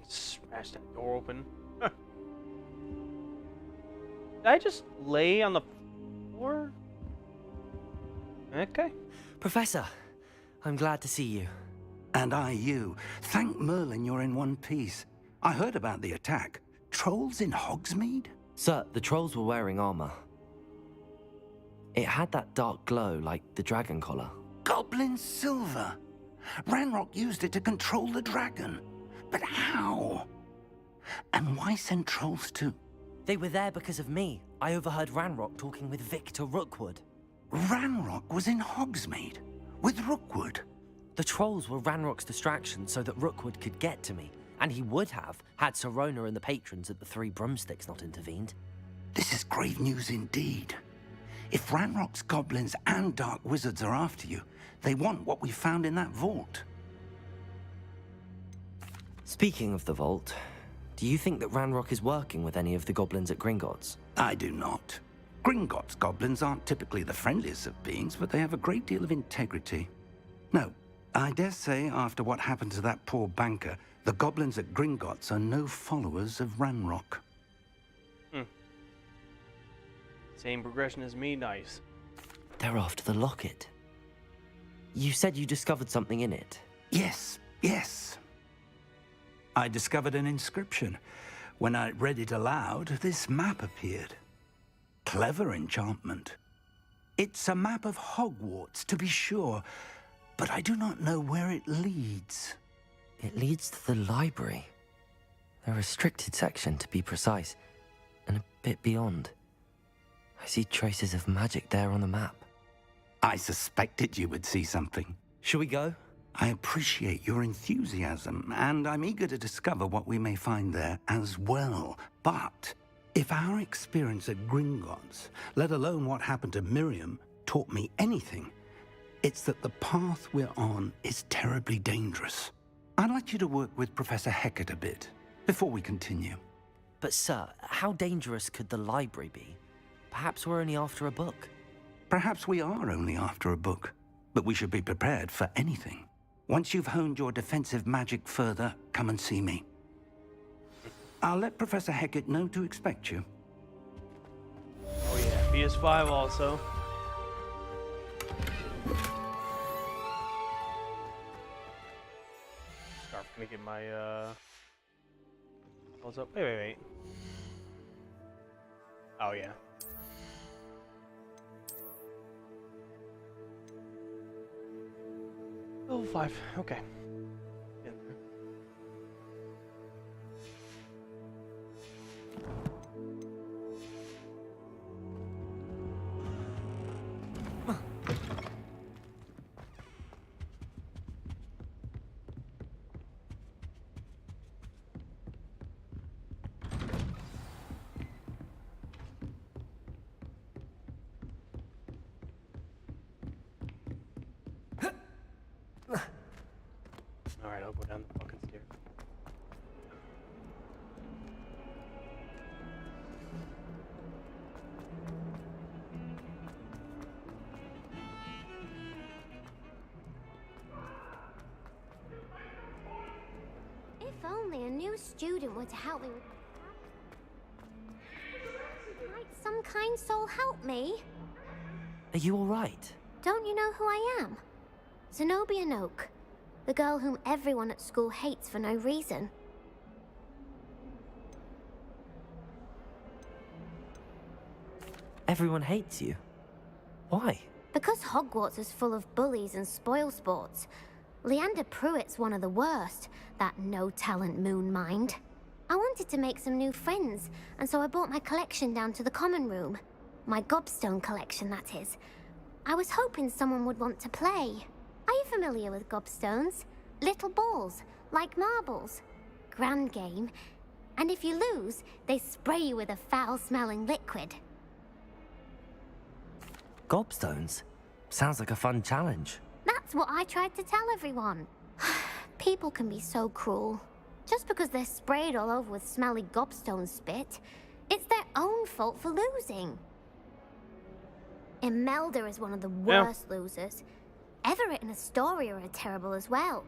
Smash that door open. Did I just lay on the floor? Okay. Professor, I'm glad to see you. And I you. Thank Merlin you're in one piece. I heard about the attack. Trolls in Hogsmeade? Sir, the trolls were wearing armor. It had that dark glow like the dragon collar. Goblin silver. Ranrock used it to control the dragon. But how? And why send trolls too? They were there because of me. I overheard Ranrock talking with Victor Rookwood. Ranrock was in Hogsmeade? With Rookwood? The trolls were Ranrock's distraction so that Rookwood could get to me. And he would have, had Sirona and the patrons at the Three Broomsticks not intervened. This is grave news indeed. If Ranrock's goblins and dark wizards are after you, they want what we found in that vault. Speaking of the vault, do you think that Ranrock is working with any of the goblins at Gringotts? I do not. Gringotts goblins aren't typically the friendliest of beings, but they have a great deal of integrity. No, I dare say after what happened to that poor banker, the goblins at Gringotts are no followers of Ranrock. Same progression as me, nice. They're after the locket. You said you discovered something in it. Yes, yes. I discovered an inscription. When I read it aloud, this map appeared. Clever enchantment. It's a map of Hogwarts, to be sure, but I do not know where it leads. It leads to the library. A restricted section, to be precise, and a bit beyond. I see traces of magic there on the map. I suspected you would see something. Shall we go? I appreciate your enthusiasm, and I'm eager to discover what we may find there as well. But if our experience at Gringotts, let alone what happened to Miriam, taught me anything, It's that the path we're on is terribly dangerous. I'd like you to work with Professor Hecat a bit before we continue. But sir, how dangerous could the library be? Perhaps we're only after a book. Perhaps we are only after a book, but we should be prepared for anything. Once you've honed your defensive magic further, come and see me. I'll let Professor Hecat know to expect you. Oh yeah, PS5 also. Start making my What's up? Wait. Oh yeah. Level 5. Okay. In there. Alright, I'll go down the fucking stairs. If only a new student were to help me with... Might some kind soul help me? Are you alright? Don't you know who I am? Zenobia Noak. The girl whom everyone at school hates for no reason. Everyone hates you. Why? Because Hogwarts is full of bullies and spoilsports. Leander Pruitt's one of the worst, that no-talent moon mind. I wanted to make some new friends, and so I brought my collection down to the common room. My gobstone collection, that is. I was hoping someone would want to play. Are you familiar with gobstones? Little balls, like marbles. Grand game. And if you lose, they spray you with a foul-smelling liquid. Gobstones? Sounds like a fun challenge. That's what I tried to tell everyone. People can be so cruel. Just because they're sprayed all over with smelly gobstone spit, it's their own fault for losing. Imelda is one of the worst losers. Everett and Astoria are terrible as well.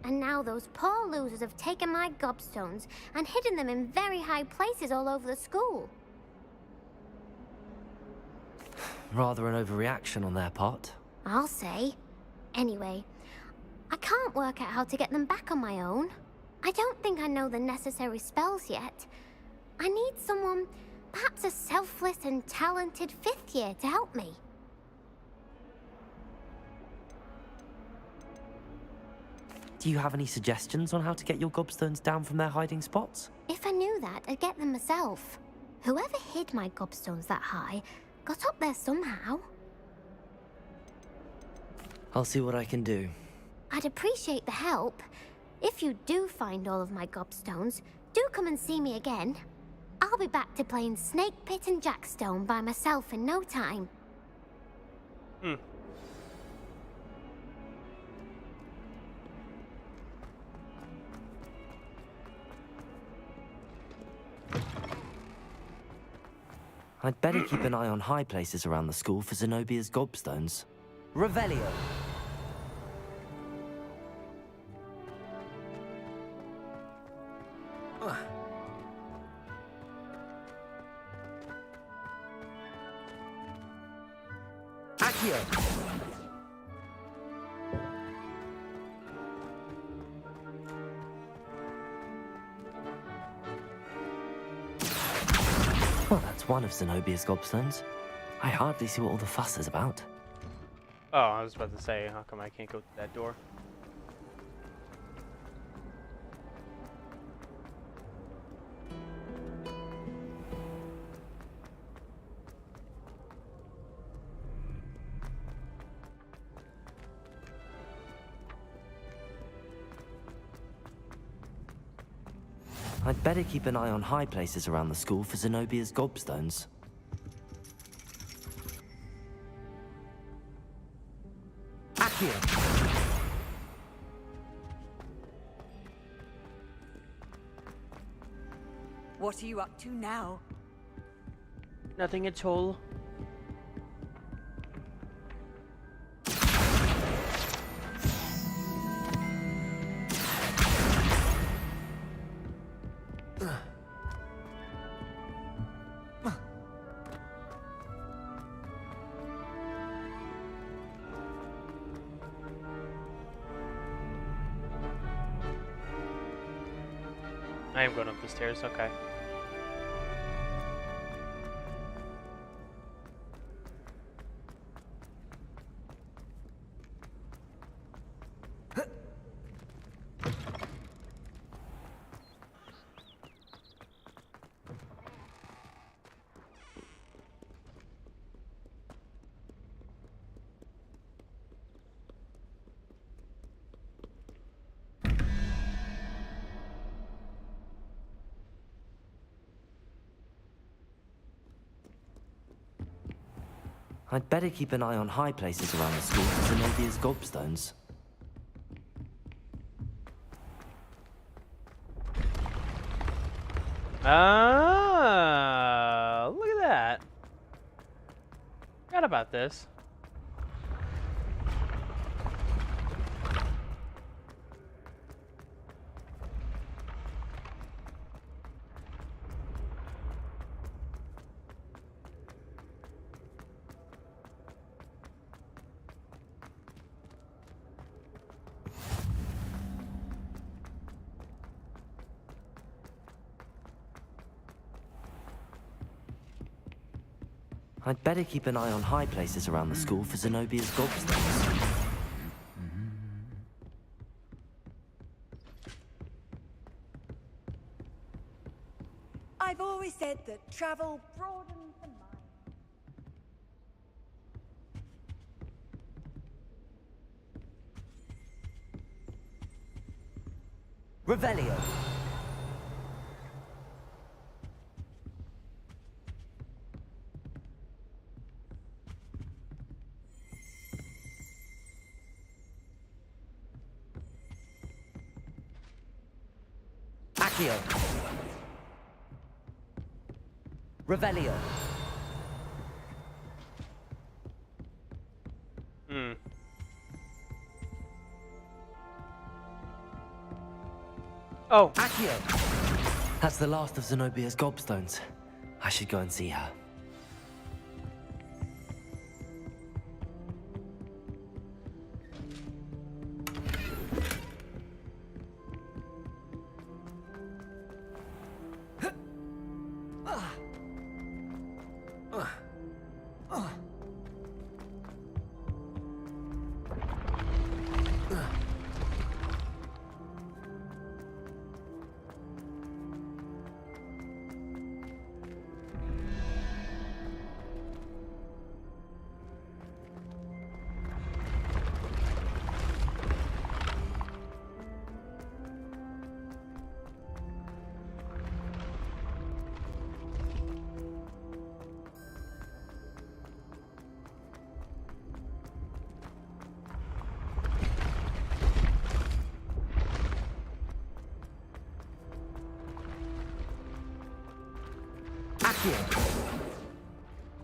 And now those poor losers have taken my gobstones and hidden them in very high places all over the school. Rather an overreaction on their part. I'll say. Anyway, I can't work out how to get them back on my own. I don't think I know the necessary spells yet. I need someone, perhaps a selfless and talented 5th year to help me. Do you have any suggestions on how to get your gobstones down from their hiding spots? If I knew that, I'd get them myself. Whoever hid my gobstones that high got up there somehow. I'll see what I can do. I'd appreciate the help. If you do find all of my gobstones, do come and see me again. I'll be back to playing Snake Pit and Jackstone by myself in no time. I'd better keep an eye on high places around the school for Zenobia's gobstones. Revelio! Accio! Well, that's one of Zenobia's gobstones. I hardly see what all the fuss is about. Oh, I was about to say, how come I can't go through that door? I'd better keep an eye on high places around the school for Zenobia's gobstones. Accio. What are you up to now? Nothing at all. I am going up the stairs, okay. I'd better keep an eye on high places around the school for Zenobia's gobstones. Ah, look at that. Forgot about this. I'd better keep an eye on high places around the school for Zenobia's gobstones. I've always said that travel broadens the mind. Revelio. Accio. Revelio. Oh. Accio. That's the last of Zenobia's gobstones. I should go and see her.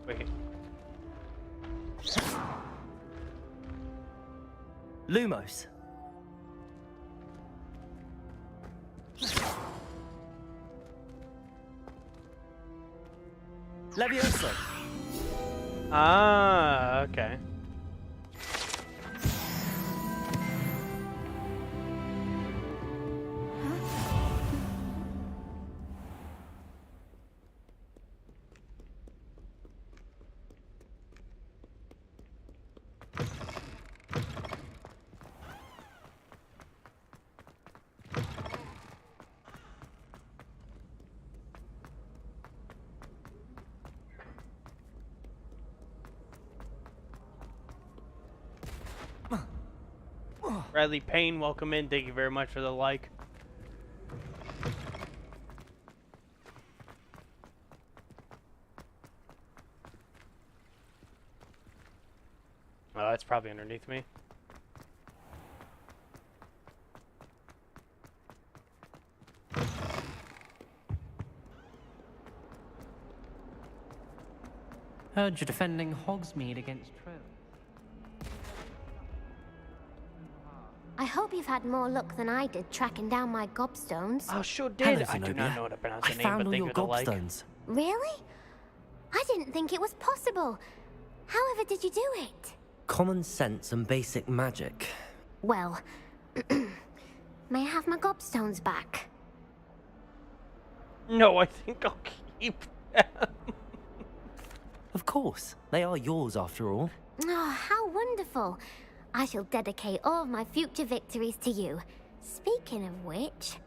Wait. Lumos. Levioso. Ah, okay. Bradley Payne, welcome in. Thank you very much for the like. Oh, that's probably underneath me. Heard you're defending Hogsmeade against Trill. I hope you've had more luck than I did tracking down my gobstones. I sure did. I do not know how to pronounce the name, found but all think your of the like. gobstones. Really? I didn't think it was possible. However did you do it? Common sense and basic magic. Well, may I have my gobstones back? No, I think I'll keep them. Of course. They are yours after all. Oh, how wonderful. I shall dedicate all of my future victories to you. Speaking of which,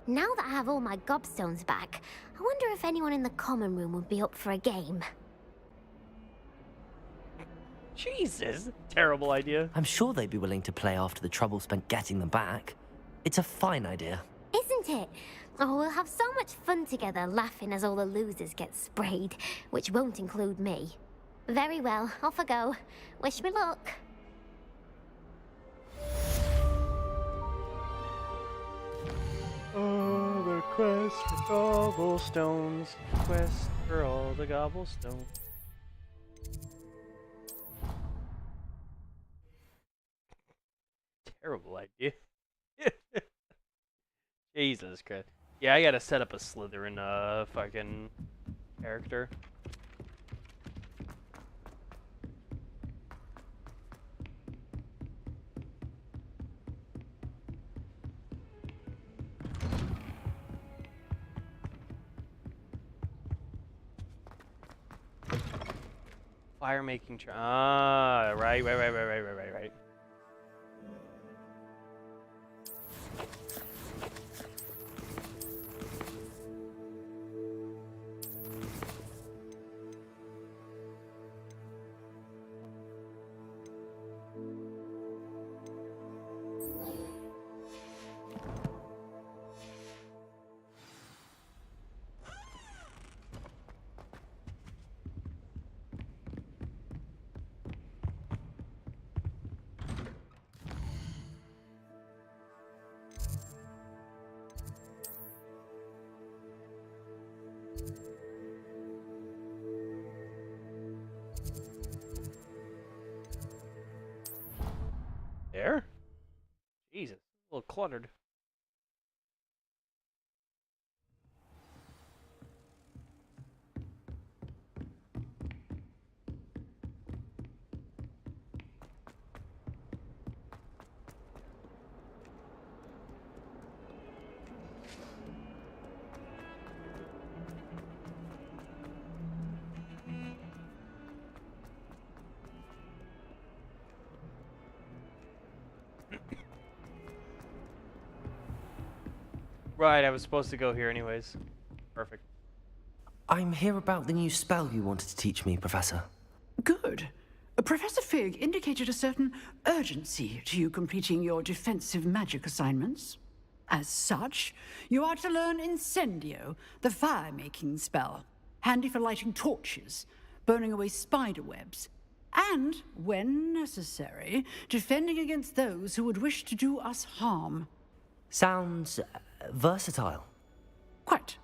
now that I have all my gobstones back, I wonder if anyone in the common room would be up for a game. Jesus, terrible idea. I'm sure they'd be willing to play after the trouble spent getting them back. It's a fine idea. Isn't it? Oh, we'll have so much fun together laughing as all the losers get sprayed, which won't include me. Very well, off I go. Wish me luck. Oh, the quest for gobblestones. Quest for all the gobblestones. Terrible idea. Jesus Christ. Yeah, I gotta set up a Slytherin fucking character. Fire making right. There? Jesus, a little cluttered. Right, I was supposed to go here anyways. Perfect. I'm here about the new spell you wanted to teach me, Professor. Good. Professor Fig indicated a certain urgency to you completing your defensive magic assignments. As such, you are to learn Incendio, the fire-making spell, handy for lighting torches, burning away spider webs, and, when necessary, defending against those who would wish to do us harm. Sounds versatile. Quite.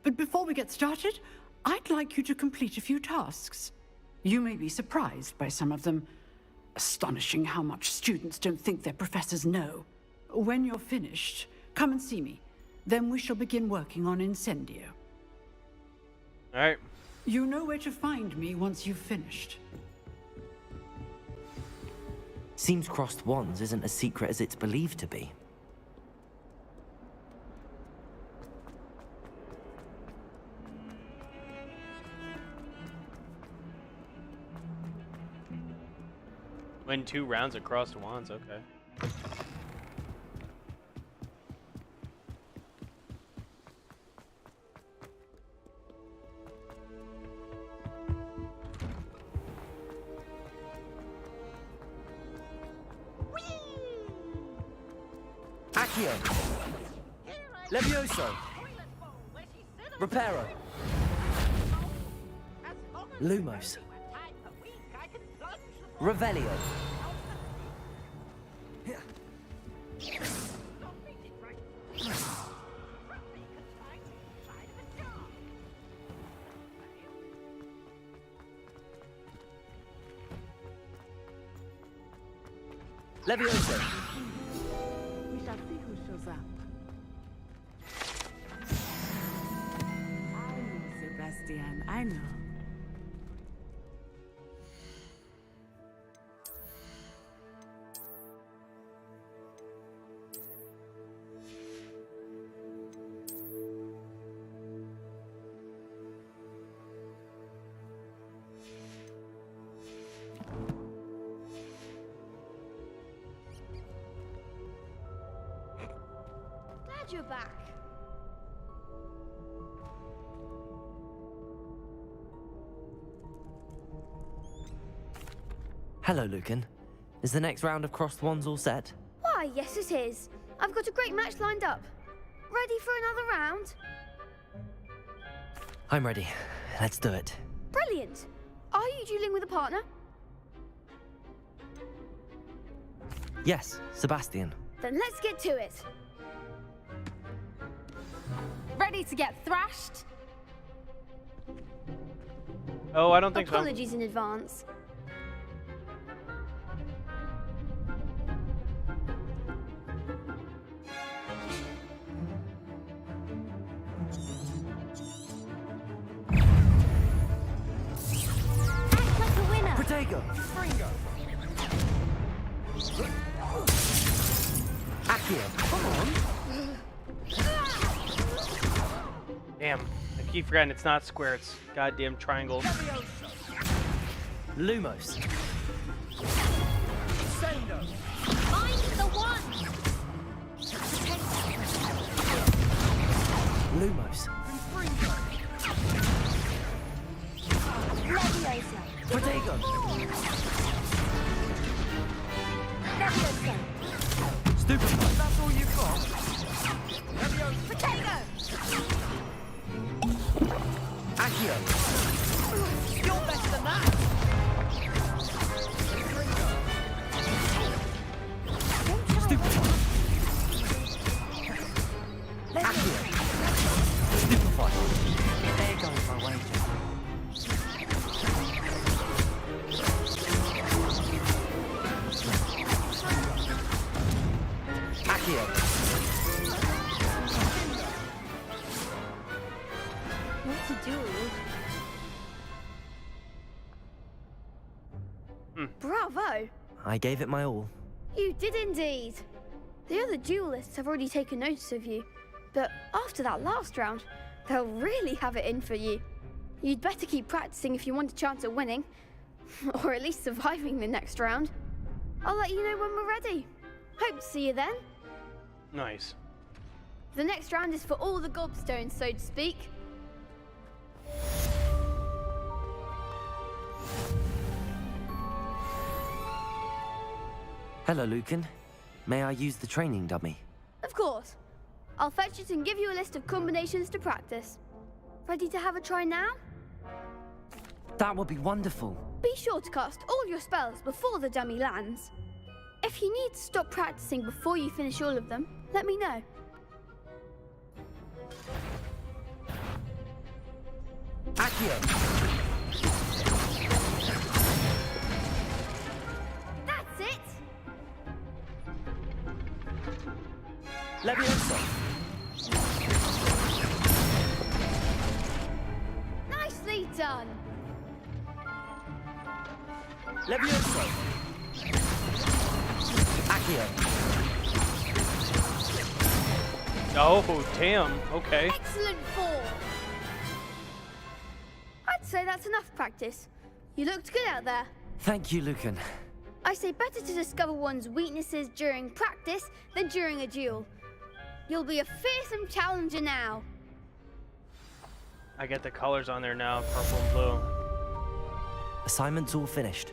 But before we get started, I'd like you to complete a few tasks. You may be surprised by some of them. Astonishing how much students don't think their professors know. When you're finished, come and see me. Then we shall begin working on Incendio. All right. You know where to find me once you've finished. Seems crossed wands isn't as secret as it's believed to be. Win 2 rounds across wands, okay. Accio! Levioso! Reparo! Lumos! Revelio! Leviosa. We shall see who shows up. I know, Sebastian, I know. Glad you're back. Hello, Lucan. Is the next round of crossed wands all set? Why, yes it is. I've got a great match lined up. Ready for another round? I'm ready. Let's do it. Brilliant. Are you dueling with a partner? Yes, Sebastian. Then let's get to it. Ready to get thrashed? Oh, I don't think so. Apologies in advance. Act like a winner. Protego. Fringo. Accio. Come on. Damn. I keep forgetting it's not square, it's goddamn triangles. Lumos. Sendo. Find the one. Lumos. Fringo. Leviosa. Protego. Leviosa. Stupefy. That's all you've got. Leviosa. Potato. Accio. You're better than that. Stupefy. Accio. Stupefy. There goes my wager. Accio. What's a duel? Bravo! I gave it my all. You did indeed. The other duelists have already taken notice of you, but after that last round, they'll really have it in for you. You'd better keep practicing if you want a chance at winning, or at least surviving the next round. I'll let you know when we're ready. Hope to see you then. Nice. The next round is for all the gobstones, so to speak. Hello, Lucan. May I use the training dummy? Of course. I'll fetch it and give you a list of combinations to practice. Ready to have a try now? That would be wonderful. Be sure to cast all your spells before the dummy lands. If you need to stop practicing before you finish all of them, let me know. Accio. That's it! Leviosa. Nicely done! Leviosa. Accio. Oh, damn. Okay. Excellent form! I'd say that's enough practice. You looked good out there. Thank you, Lucan. I say better to discover one's weaknesses during practice than during a duel. You'll be a fearsome challenger now. I get the colors on there now, purple and blue. Assignment's all finished.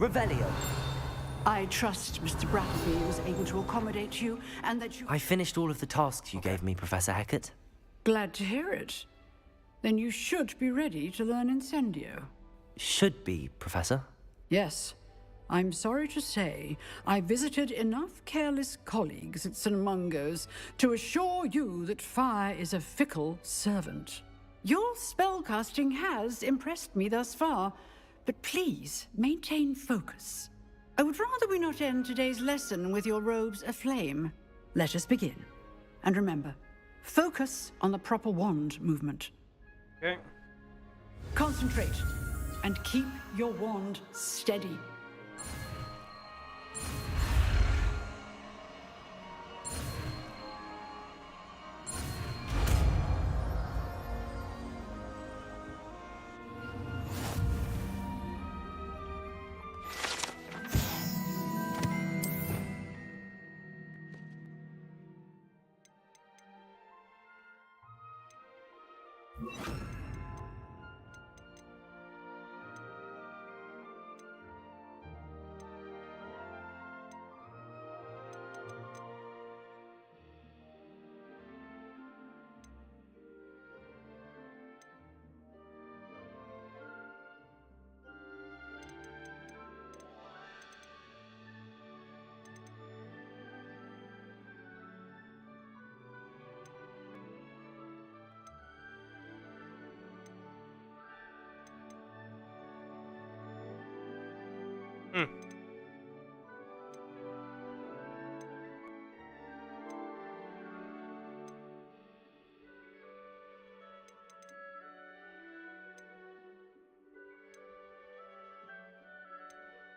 Revelio. I trust Mr. Brattleby was able to accommodate you and that you... I finished all of the tasks you gave me, Professor Hecat. Glad to hear it. Then you should be ready to learn Incendio. Should be, Professor. Yes. I'm sorry to say, I visited enough careless colleagues at St. Mungo's to assure you that fire is a fickle servant. Your spellcasting has impressed me thus far, but please maintain focus. I would rather we not end today's lesson with your robes aflame. Let us begin. And remember, focus on the proper wand movement. Okay. Concentrate, and keep your wand steady.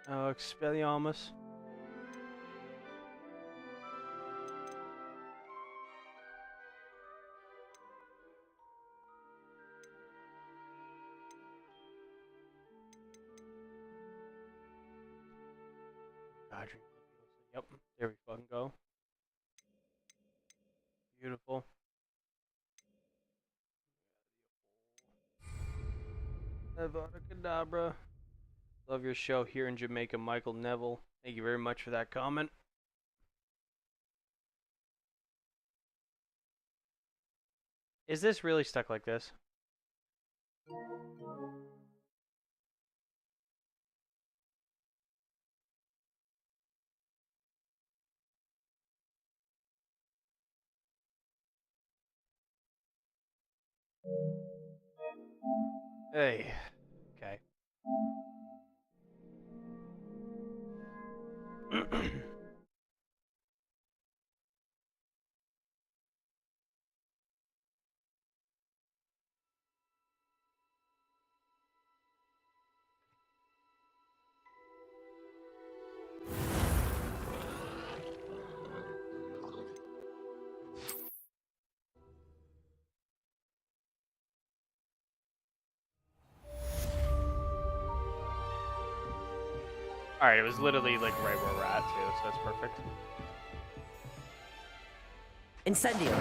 Expelliarmus. Yep, there we fucking go. Beautiful. Avada Kedavra. Love your show here in Jamaica, Michael Neville. Thank you very much for that comment. Is this really stuck like this? Hey. Okay. Alright, it was literally like right where we're at too, so that's perfect. Incendio.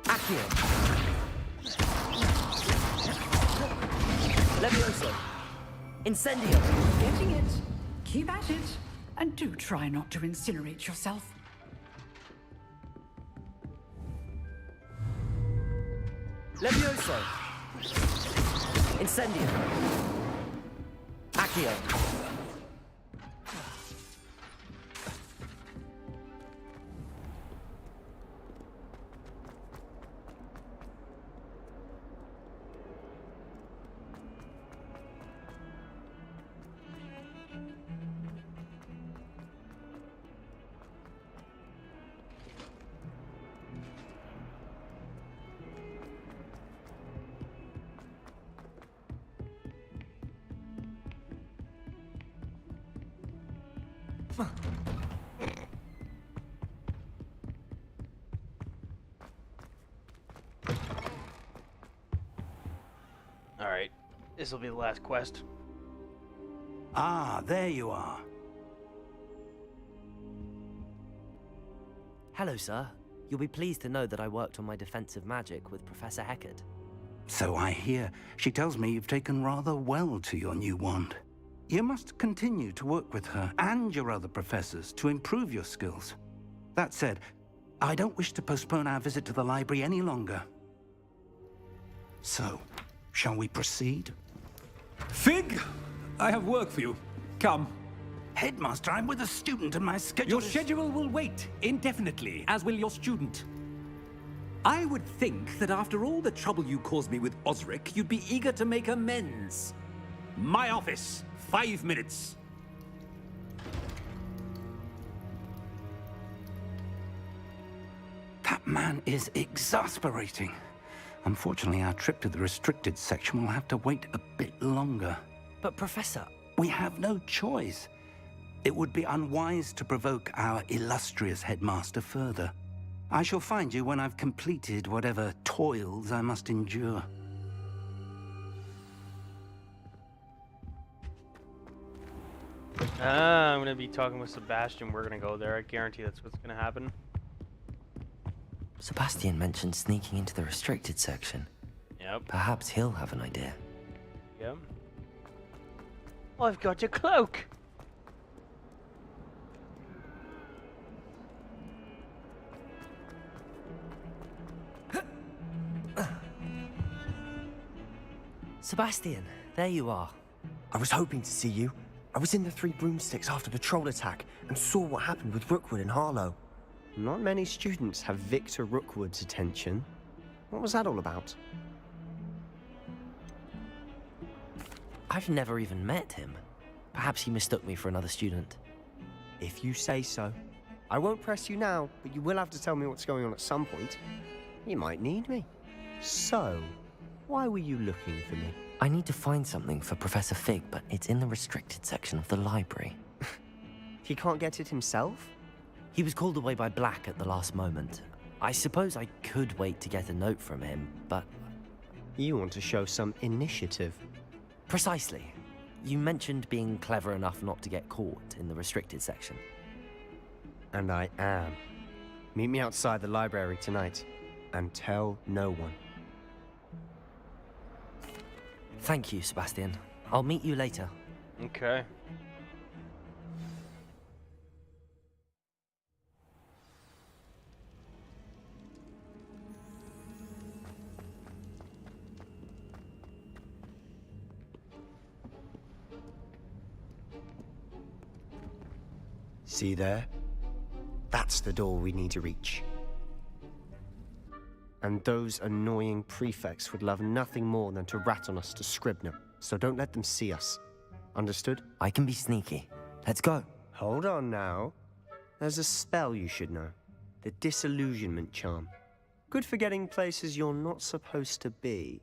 Accio. Levioso. Incendio. Getting it. Keep at it. And do try not to incinerate yourself. Levioso. Incendio. Accio. Alright, this will be the last quest. Ah, there you are. Hello, sir. You'll be pleased to know that I worked on my defensive magic with Professor Hecat. So I hear. She tells me you've taken rather well to your new wand. You must continue to work with her and your other professors to improve your skills. That said, I don't wish to postpone our visit to the library any longer. So, shall we proceed? Fig, I have work for you. Come. Headmaster, I'm with a student and my schedule Your schedule will wait indefinitely, as will your student. I would think that after all the trouble you caused me with Osric, you'd be eager to make amends. My office, 5 minutes. That man is exasperating. Unfortunately, our trip to the restricted section will have to wait a bit longer. But Professor... We have no choice. It would be unwise to provoke our illustrious headmaster further. I shall find you when I've completed whatever toils I must endure. I'm gonna be talking with Sebastian. We're gonna go there. I guarantee that's what's gonna happen. Sebastian mentioned sneaking into the restricted section. Yep. Perhaps he'll have an idea. Yep. I've got your cloak. Sebastian, there you are. I was hoping to see you. I was in the Three Broomsticks after the troll attack and saw what happened with Rookwood and Harlow. Not many students have Victor Rookwood's attention. What was that all about? I've never even met him. Perhaps he mistook me for another student. If you say so. I won't press you now, but you will have to tell me what's going on at some point. You might need me. So, why were you looking for me? I need to find something for Professor Fig, but it's in the restricted section of the library. He can't get it himself? He was called away by Black at the last moment. I suppose I could wait to get a note from him, but... You want to show some initiative. Precisely. You mentioned being clever enough not to get caught in the restricted section. And I am. Meet me outside the library tonight, and tell no one. Thank you, Sebastian. I'll meet you later. Okay. See there? That's the door we need to reach. And those annoying prefects would love nothing more than to rat on us to Scribner, so don't let them see us. Understood? I can be sneaky. Let's go. Hold on now. There's a spell you should know. The Disillusionment Charm. Good for getting places you're not supposed to be.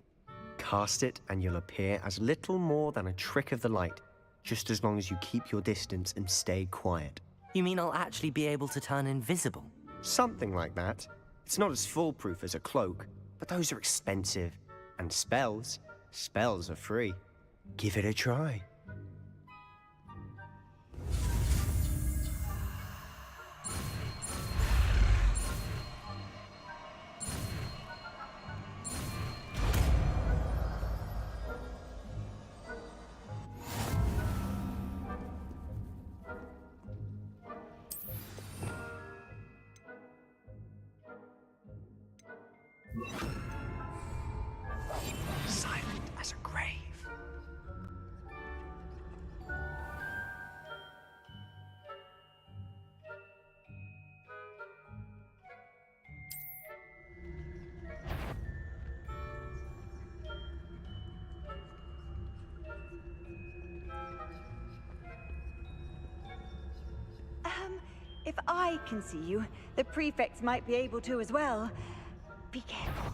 Cast it and you'll appear as little more than a trick of the light, just as long as you keep your distance and stay quiet. You mean I'll actually be able to turn invisible? Something like that. It's not as foolproof as a cloak, but those are expensive. And spells are free. Give it a try. Silent as a grave. If I can see you, the prefects might be able to as well. Be careful.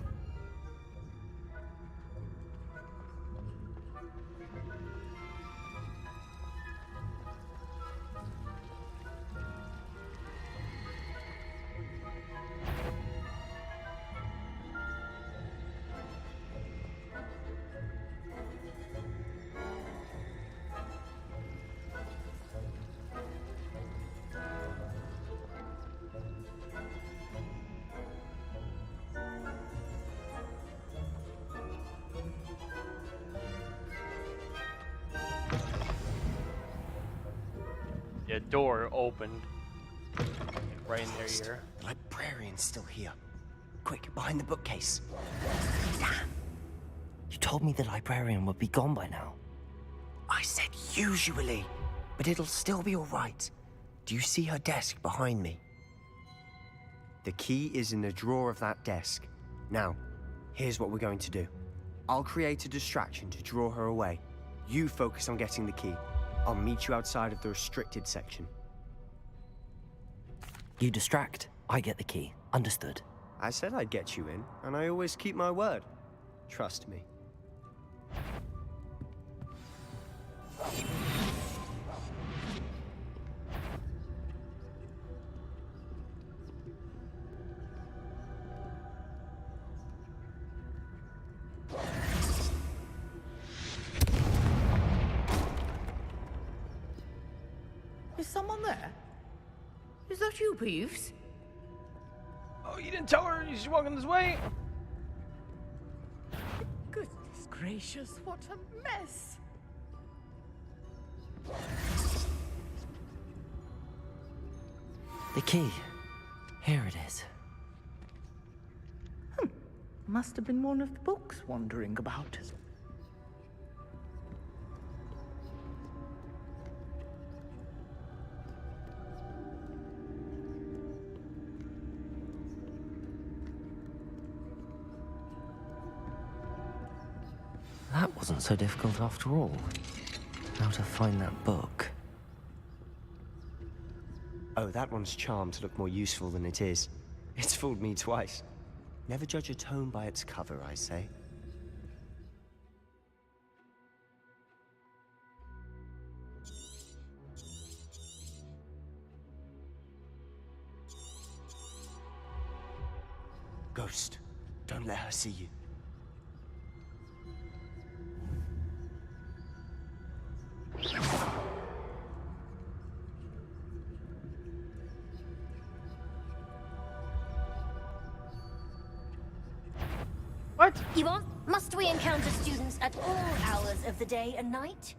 Yeah, door opened. Right in their ear. The librarian's still here. Quick, behind the bookcase. Damn. You told me the librarian would be gone by now. I said usually, but it'll still be all right. Do you see her desk behind me? The key is in the drawer of that desk. Now, here's what we're going to do. I'll create a distraction to draw her away. You focus on getting the key. I'll meet you outside of the restricted section. You distract, I get the key. Understood. I said I'd get you in, and I always keep my word. Trust me. Is someone there? Is that you, Peeves? Oh, you didn't tell her she's walking this way? Goodness gracious, what a mess! The key. Here it is. Must have been one of the books wandering about. That wasn't so difficult after all. How to find that book. Oh, that one's charmed to look more useful than it is. It's fooled me twice. Never judge a tome by its cover, I say. Ghost, don't let her see you. What? You want? Must we encounter students at all hours of the day and night?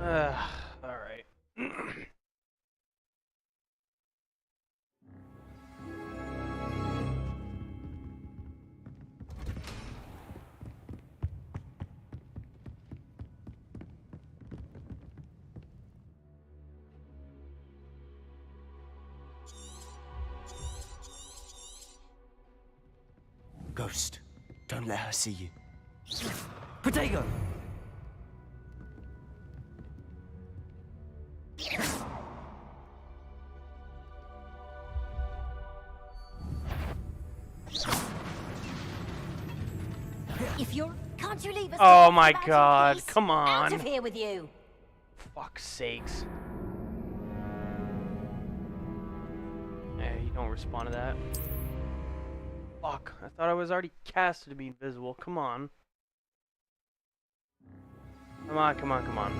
Alright. Ghost, don't let her see you. Protego! If you're... Can't you leave us? Oh my god, come on. Out of here with you. Fuck's sakes. Hey, you don't respond to that. Fuck, I thought I was already casted to be invisible. Come on. Come on, come on, come on.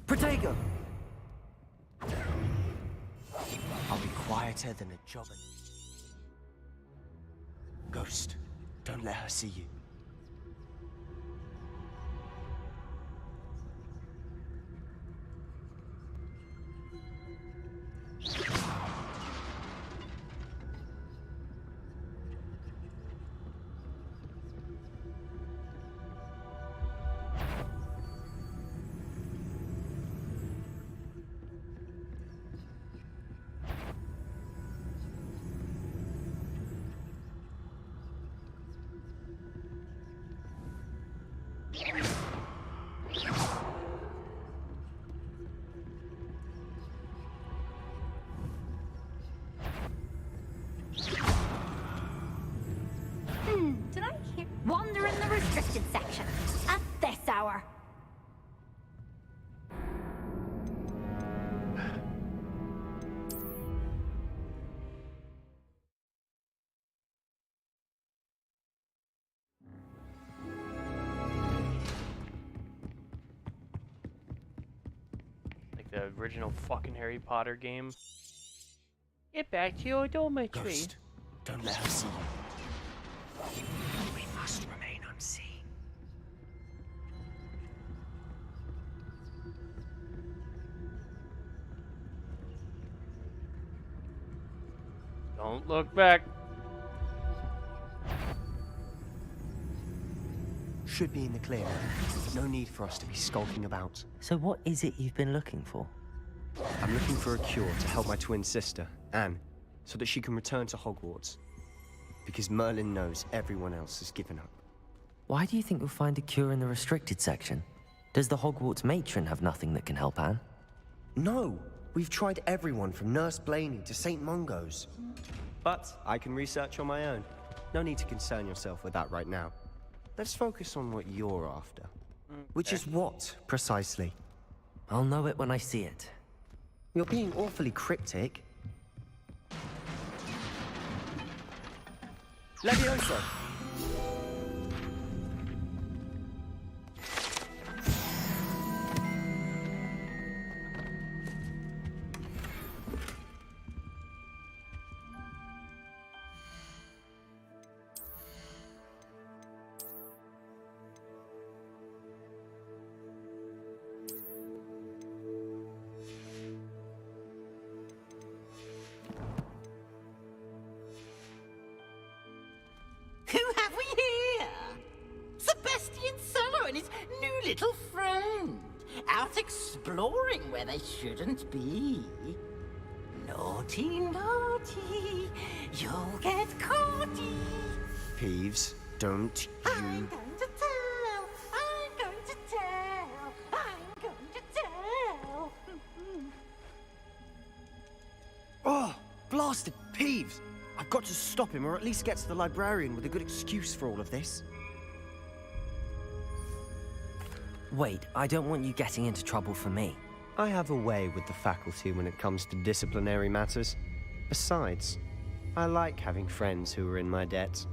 Protego! Are we quieter than a jobber? Ghost, don't let her see you. Did I hear? Wander in the restricted section at this hour. Like the original fucking Harry Potter game. Get back to your dormitory. Ghost, Don't let her see you. We must remain unseen. Don't look back. Should be in the clear. No need for us to be skulking about. So what is it you've been looking for? I'm looking for a cure to help my twin sister, Anne, so that she can return to Hogwarts. Because Merlin knows everyone else has given up. Why do you think you'll find a cure in the restricted section? Does the Hogwarts matron have nothing that can help Anne? No! We've tried everyone from Nurse Blaney to St. Mungo's. But I can research on my own. No need to concern yourself with that right now. Let's focus on what you're after. Which is what, precisely? I'll know it when I see it. You're being awfully cryptic. Levioso! Who have we here? Sebastian Solo and his new little friend. Out exploring where they shouldn't be. Naughty, naughty. You'll get caughty. Peeves, don't you... I'm going to tell. I'm going to tell. I'm going to tell. Oh, blasted Peeves! I've got to stop him, or at least get to the librarian with a good excuse for all of this. Wait, I don't want you getting into trouble for me. I have a way with the faculty when it comes to disciplinary matters. Besides, I like having friends who are in my debt.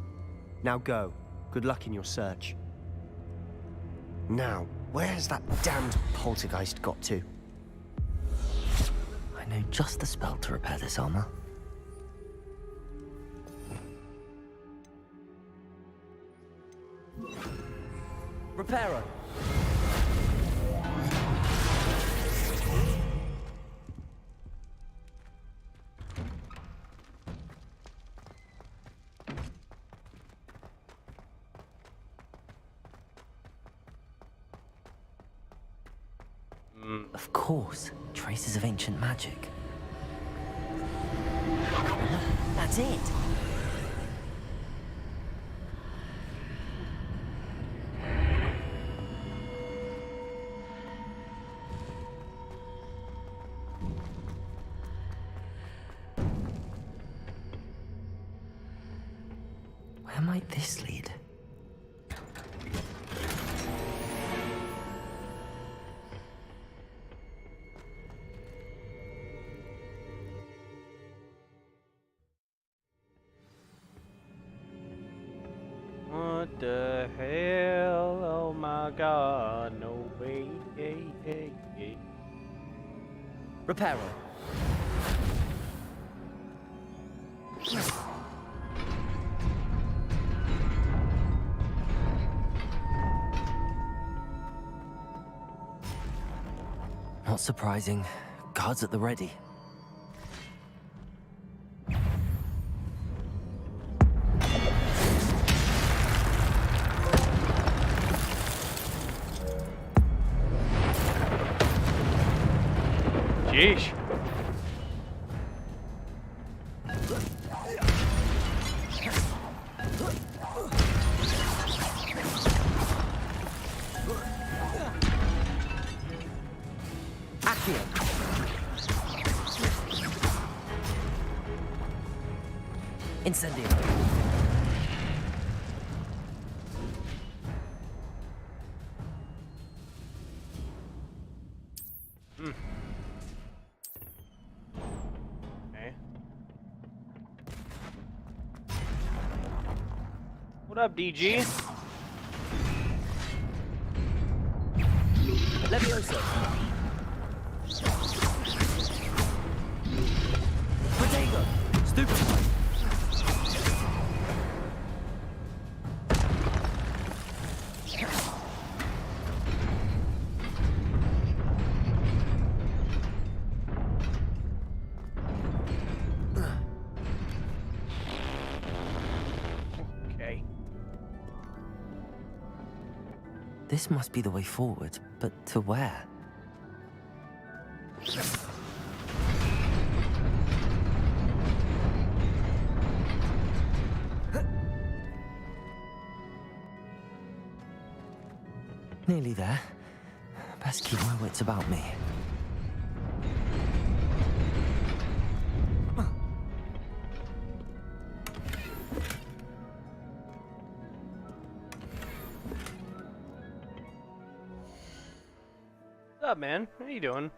Now go. Good luck in your search. Now, where's that damned poltergeist got to? I know just the spell to repair this armor. Reparo! Of course, traces of ancient magic. That's it! Where might this lead? What the hell? Oh my god, no way. Reparo. Not surprising. Guards at the ready. Yeesh. Incendio. Okay. What up, DG? Levioso. Protego. Stupefy. This must be the way forward, but to where? Nearly there. Best keep my wits about me. What's up, man? How you doing?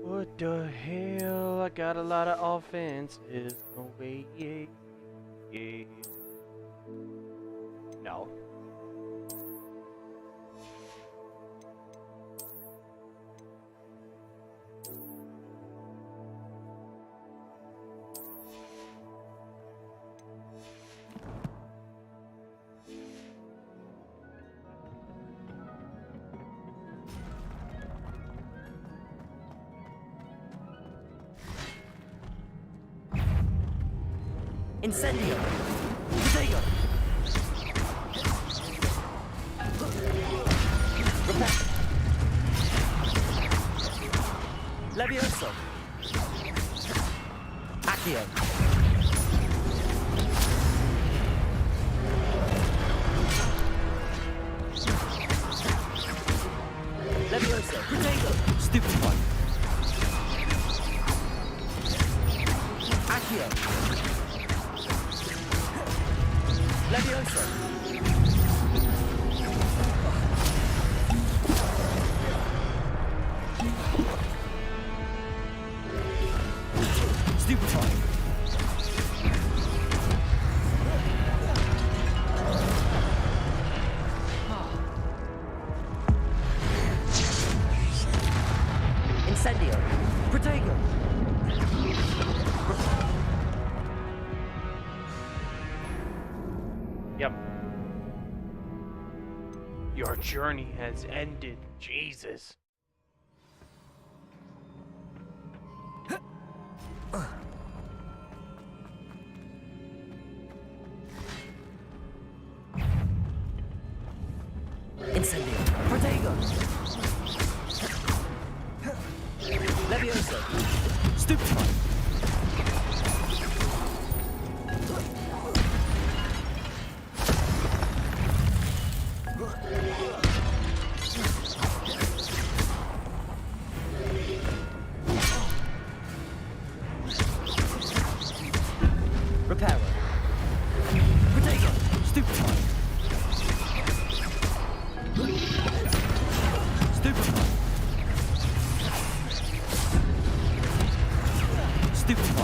What the hell? I got a lot of offenses. No way. Yeah. No. Incendio! Potato! Repair! Levioso! Accio! Levioso! Potato! Stupid one! Accio! Levioso! Stupefy! Incendio! Protego! Yep. Your journey has ended, Jesus. Incendio! Protego! Levioso! Stupefy! Reparo! Protego! Stupefy! Stupefy! Stupefy!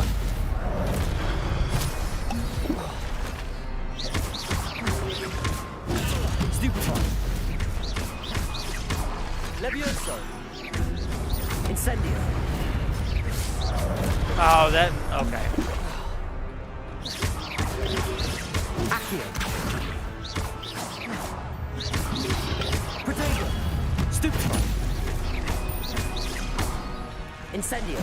Stupefy! Levioso! Incendio! Oh, that... okay. Accio! Protego! Stupefy! Incendio!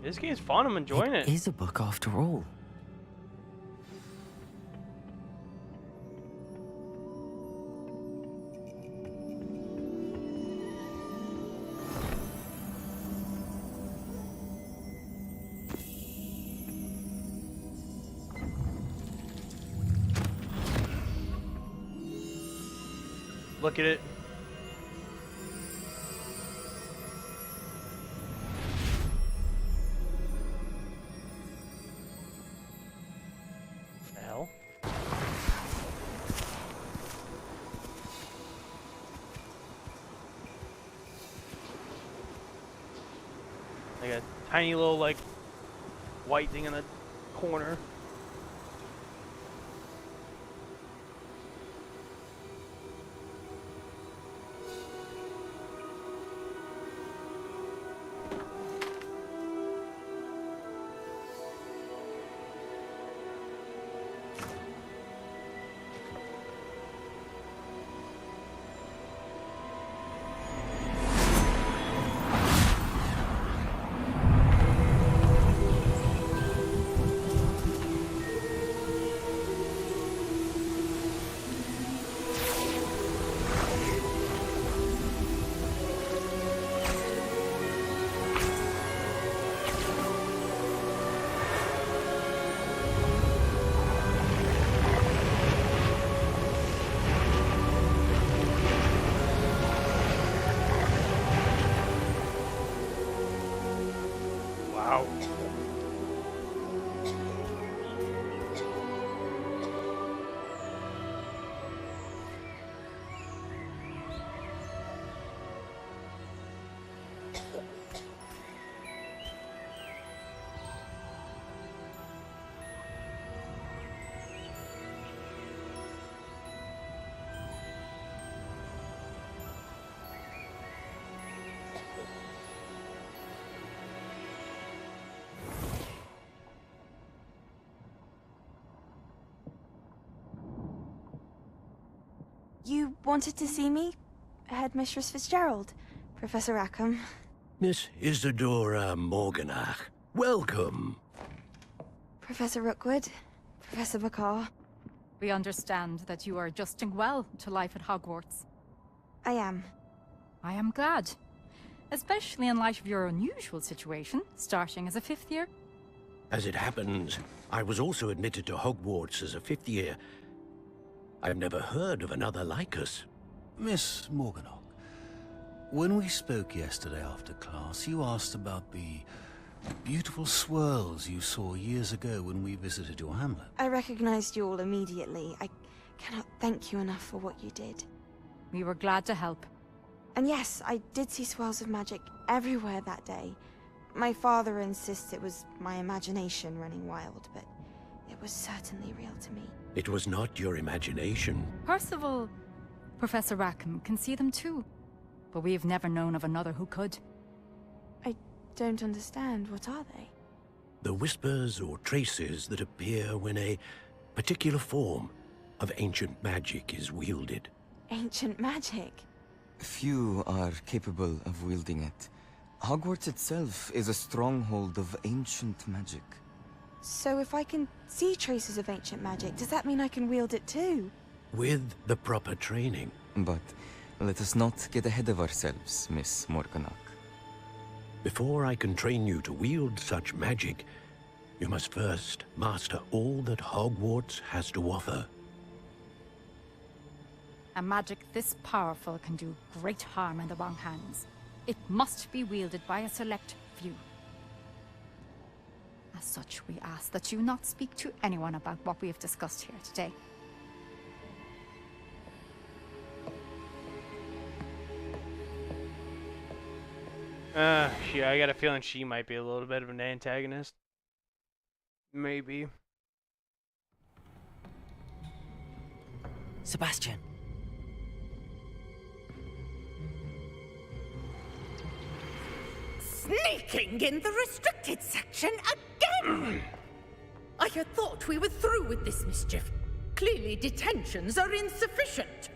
This game's fun. I'm enjoying it. It is a book after all. Look at it. The hell? Like a tiny little, like, white thing in the corner. Wow. You wanted to see me? Headmistress Fitzgerald, Professor Rackham. Miss Isadora Morganach, welcome. Professor Rookwood, Professor McCaw. We understand that you are adjusting well to life at Hogwarts. I am. I am glad. Especially in light of your unusual situation, starting as a 5th year. As it happens, I was also admitted to Hogwarts as a 5th year. I've never heard of another like us. Miss Morganach, when we spoke yesterday after class, you asked about the beautiful swirls you saw years ago when we visited your hamlet. I recognized you all immediately. I cannot thank you enough for what you did. We were glad to help. And yes, I did see swirls of magic everywhere that day. My father insists it was my imagination running wild, but it was certainly real to me. It was not your imagination. Percival, Professor Rackham can see them too. But we have never known of another who could. I don't understand. What are they? The whispers or traces that appear when a particular form of ancient magic is wielded. Ancient magic? Few are capable of wielding it. Hogwarts itself is a stronghold of ancient magic. So if I can see traces of ancient magic, does that mean I can wield it too? With the proper training. But let us not get ahead of ourselves, Miss Morganach. Before I can train you to wield such magic, you must first master all that Hogwarts has to offer. A magic this powerful can do great harm in the wrong hands. It must be wielded by a select few. As such, we ask that you not speak to anyone about what we have discussed here today. I got a feeling she might be a little bit of an antagonist. Maybe. Sebastian. Sneaking in the restricted section again! I had thought we were through with this mischief. Clearly detentions are insufficient.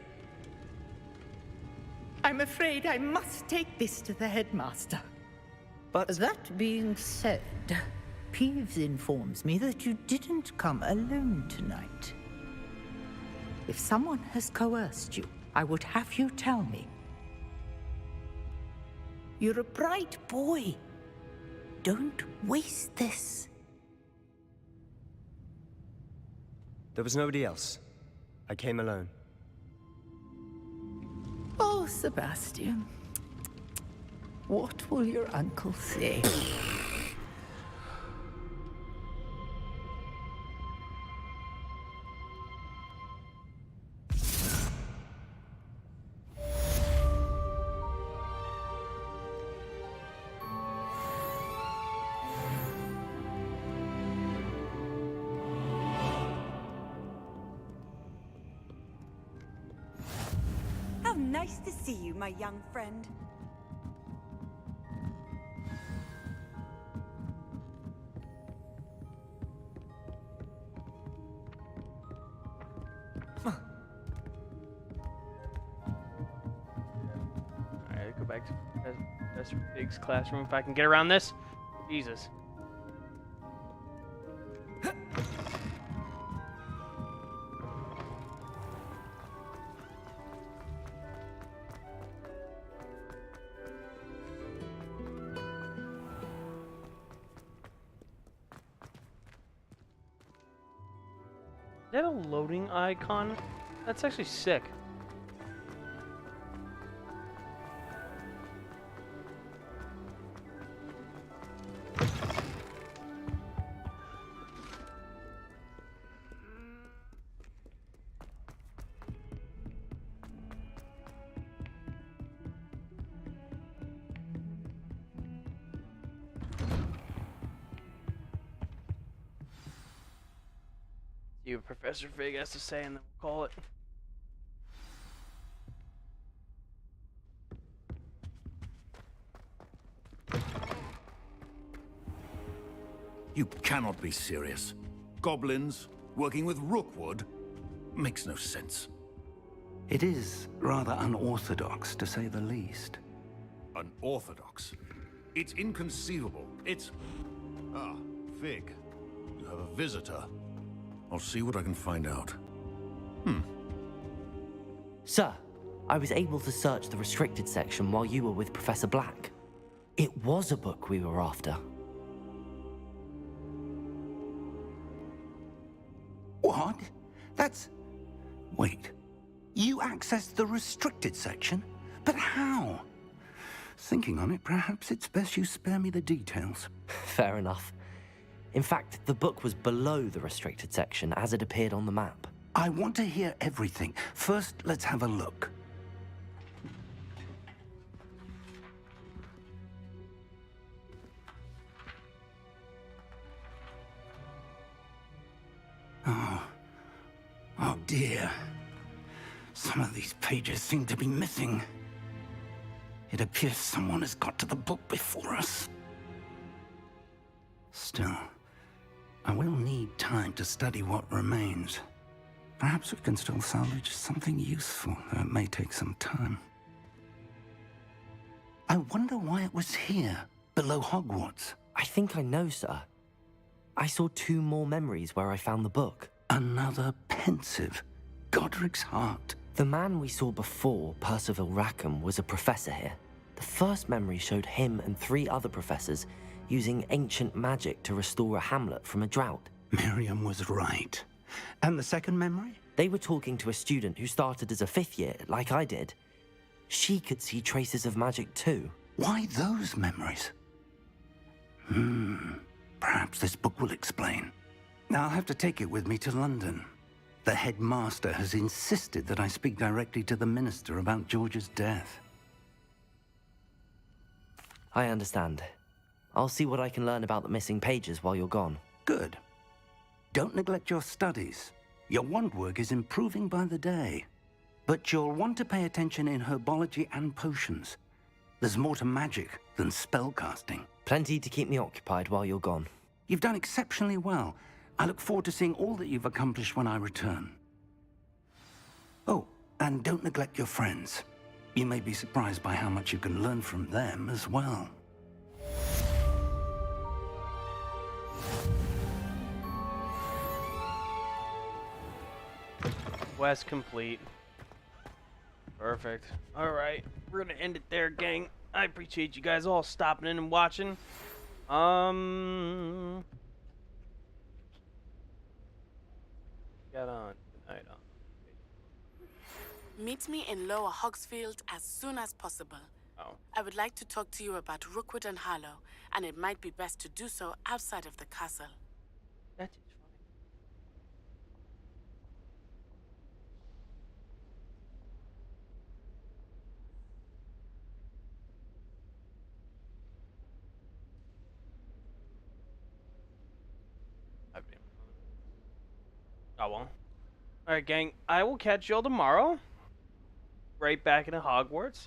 I'm afraid I must take this to the headmaster. But that being said, Peeves informs me that you didn't come alone tonight. If someone has coerced you, I would have you tell me. You're a bright boy. Don't waste this. There was nobody else. I came alone. Oh, Sebastian. What will your uncle say? How nice to see you, my young friend. Alright, go back to Professor Big's classroom if I can get around this. Jesus. Is that a loading icon? That's actually sick. See what Professor Fig has to say, and then we'll call it. You cannot be serious. Goblins working with Rookwood makes no sense. It is rather unorthodox, to say the least. Unorthodox? It's inconceivable. It's... Ah, Fig. You have a visitor. I'll see what I can find out. Sir, I was able to search the restricted section while you were with Professor Black. It was a book we were after. What? That's... Wait. You accessed the restricted section? But how? Thinking on it, perhaps it's best you spare me the details. Fair enough. In fact, the book was below the restricted section as it appeared on the map. I want to hear everything. First, let's have a look. Oh dear. Some of these pages seem to be missing. It appears someone has got to the book before us. Still, I will need time to study what remains. Perhaps we can still salvage something useful, though it may take some time. I wonder why it was here, below Hogwarts. I think I know, sir. I saw 2 more memories where I found the book. Another pensive. Godric's heart. The man we saw before, Percival Rackham, was a professor here. The first memory showed him and 3 other professors using ancient magic to restore a hamlet from a drought. Miriam was right. And the second memory? They were talking to a student who started as a 5th year, like I did. She could see traces of magic too. Why those memories? Perhaps this book will explain. Now I'll have to take it with me to London. The headmaster has insisted that I speak directly to the minister about George's death. I understand. I'll see what I can learn about the missing pages while you're gone. Good. Don't neglect your studies. Your wand work is improving by the day. But you'll want to pay attention in herbology and potions. There's more to magic than spellcasting. Plenty to keep me occupied while you're gone. You've done exceptionally well. I look forward to seeing all that you've accomplished when I return. Oh, and don't neglect your friends. You may be surprised by how much you can learn from them as well. Quest complete. Perfect. Alright, we're gonna end it there, gang. I appreciate you guys all stopping in and watching. Got on tonight on. Meet me in Lower Hogsfield as soon as possible. Oh. I would like to talk to you about Rookwood and Harlow, and it might be best to do so outside of the castle. That is fine. Oh well. Alright, gang. I will catch y'all tomorrow. Right back into Hogwarts.